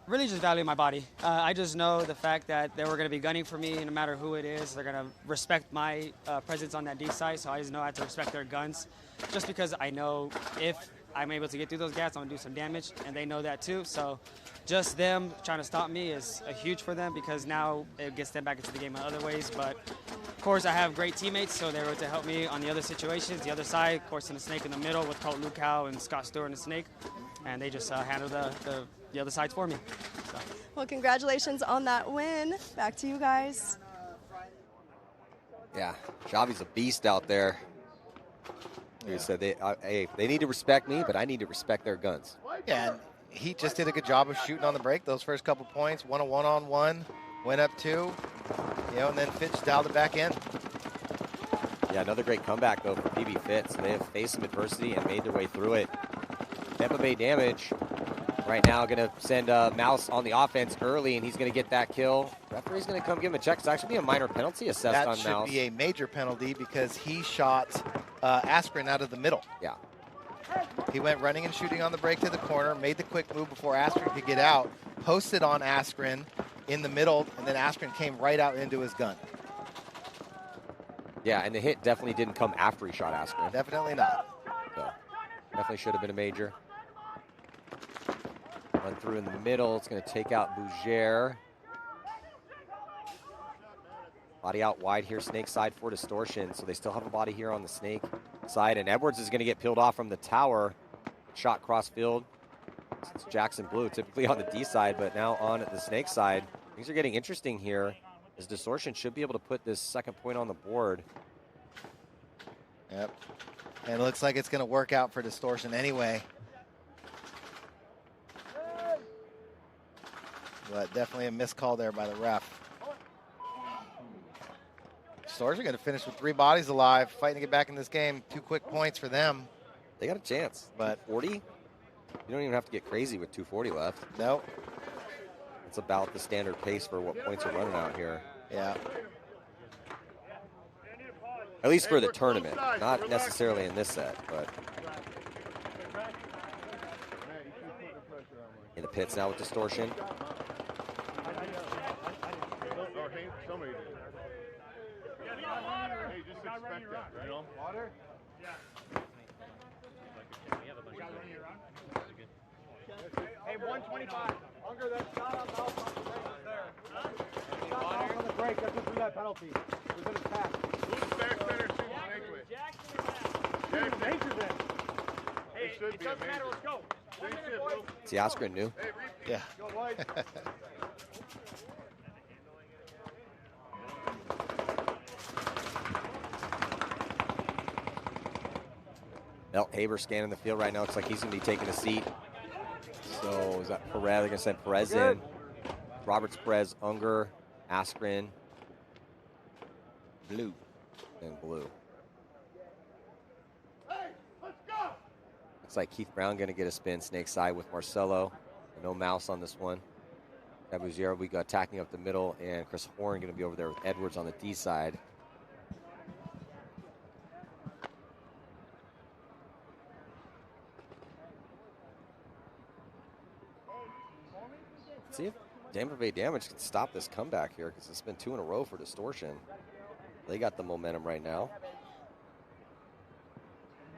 Really just value my body. I just know the fact that they were going to be gunning for me no matter who it is. They're going to respect my presence on that D side, so I just know I have to respect their guns. Just because I know if I'm able to get through those gaps, I'm going to do some damage, and they know that too. So just them trying to stop me is huge for them because now it gets them back into the game in other ways. But of course, I have great teammates, so they were to help me on the other situations. The other side, of course, in the Snake in the middle with Colt Lukow and Scott Stewart in the Snake, and they just handled the other sides for me. So. Well, congratulations on that win. Back to you guys. Yeah, Xavi's a beast out there. He said hey, they need to respect me, but I need to respect their guns. Yeah, and he just did a good job of shooting on the break. Those first couple points, won a one-on-one, went up 2, and then Fitch dialed it back in. Yeah, another great comeback though for PB Fitz. They have faced some adversity and made their way through it. Tampa Bay Damage right now going to send Mouse on the offense early, and he's going to get that kill. Referee's going to come give him a check. It's actually be a minor penalty assessed on Mouse. That should be a major penalty because he shot Askren out of the middle. Yeah. He went running and shooting on the break to the corner, made the quick move before Askren could get out, posted on Askren in the middle, and then Askren came right out into his gun. Yeah, and the hit definitely didn't come after he shot Askren. Definitely not. So, definitely should have been a major. Run through in the middle. It's going to take out Bougere. Body out wide here, Snake side for Distortion. So they still have a body here on the Snake side. And Edwards is going to get peeled off from the tower. Shot cross field. It's Jackson Blue, typically on the D side, but now on the Snake side. Things are getting interesting here as Distortion should be able to put this second point on the board. Yep. And it looks like it's going to work out for Distortion anyway. But definitely a missed call there by the ref. Distortion going to finish with 3 bodies alive, fighting to get back in this game. 2 quick points for them. They got a chance. But 40? You don't even have to get crazy with 2:40 left. Nope. It's about the standard pace for what points are running out here. Yeah. At least for the tournament. Not necessarily in this set, but. In the pits now with Distortion. Water? Hey, 125. Unger, that shot on Mouse on the break was there. Shot Mouse on the break, that's what that penalty. It was in his path. Who's back better shooting Jackson Nature's in. Hey, it doesn't matter, let's go. 1 minute, boys. See, Askren knew. Yeah. Go, boys. Melt Haber scanning the field right now. Looks like he's going to be taking a seat. So is that Perez? They're going to send Perez in. Roberts, Perez, Unger, Askren, Blue, and Blue. Looks like Keith Brown going to get a spin Snake side with Marcelo. No Mouse on this one. Abuzero, we got attacking up the middle, and Chris Horn going to be over there with Edwards on the D side. See if Tampa Bay Damage can stop this comeback here because it's been 2 in a row for Distortion. They got the momentum right now.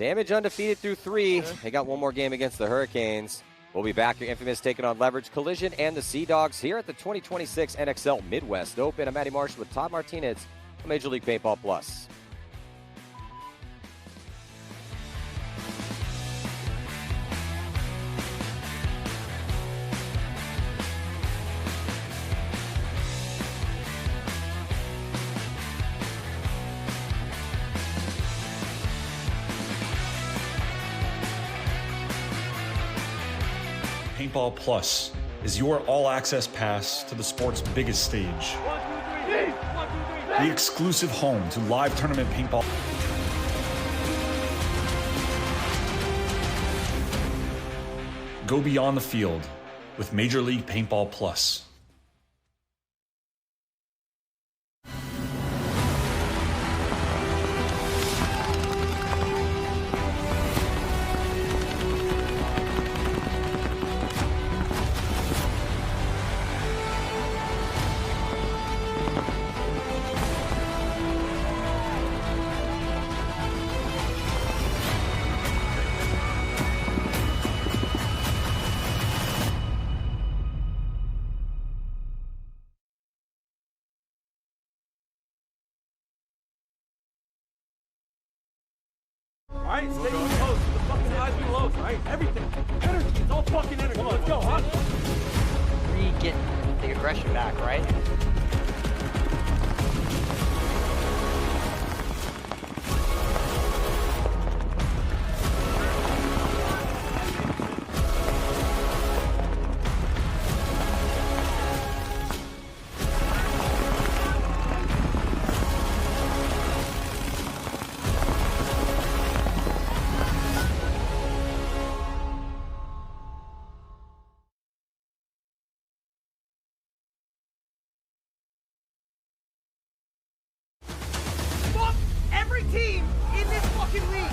Damage undefeated through 3. They got one more game against the Hurricanes. We'll be back. Your Infamous taking on Leverage Collision and the Sea Dogs here at the 2026 NXL Midwest Open. I'm Matty Marshall with Todd Martinez on Major League Paintball Plus. Paintball Plus is your all-access pass to the sport's biggest stage. The exclusive home to live tournament paintball. Go beyond the field with Major League Paintball Plus. Alright, stay close. The fucking eyes be close, right? Everything. Energy. It's all fucking energy. Come on, let's go, huh? Get the aggression back, right? Every team in this fucking league.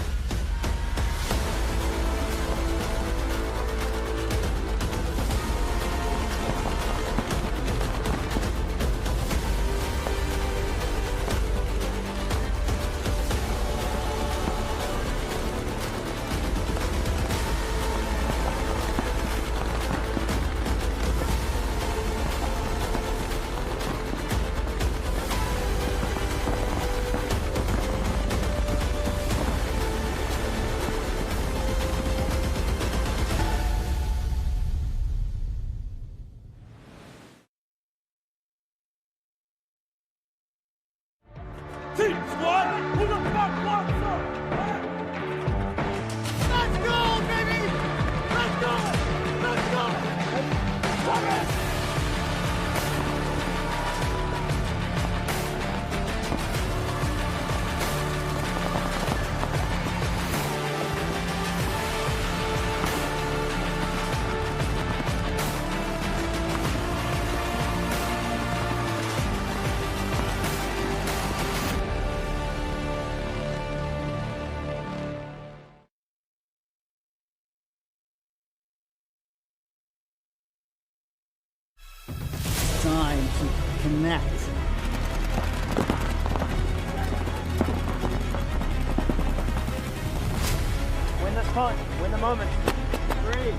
Team squad, who the fuck wants up? Let's go, baby! Let's go! Let's go! Come on! Time to connect. Win this punch. Win the moment. 3.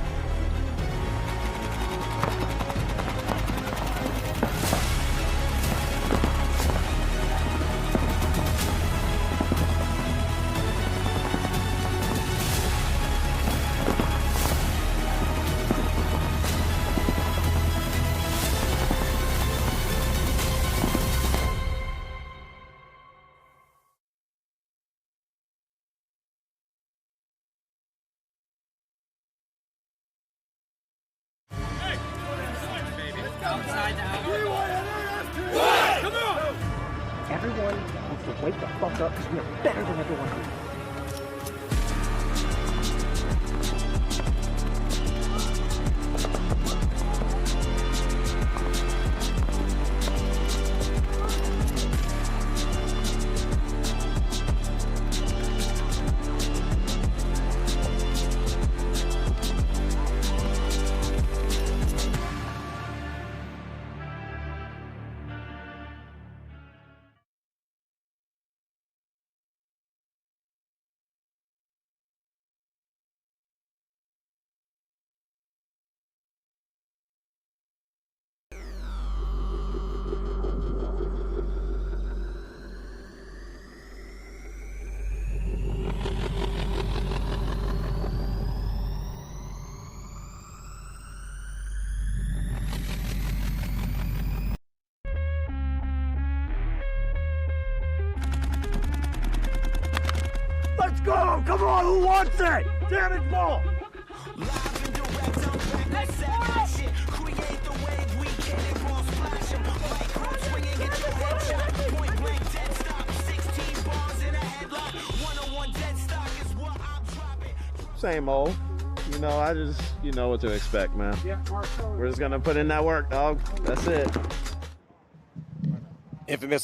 Everyone needs to wake the fuck up because we are better than everyone else. go! Come on, who wants it? Damage ball! Same old. You know, you know what to expect, man. We're just gonna put in that work, dog. That's it. Infamous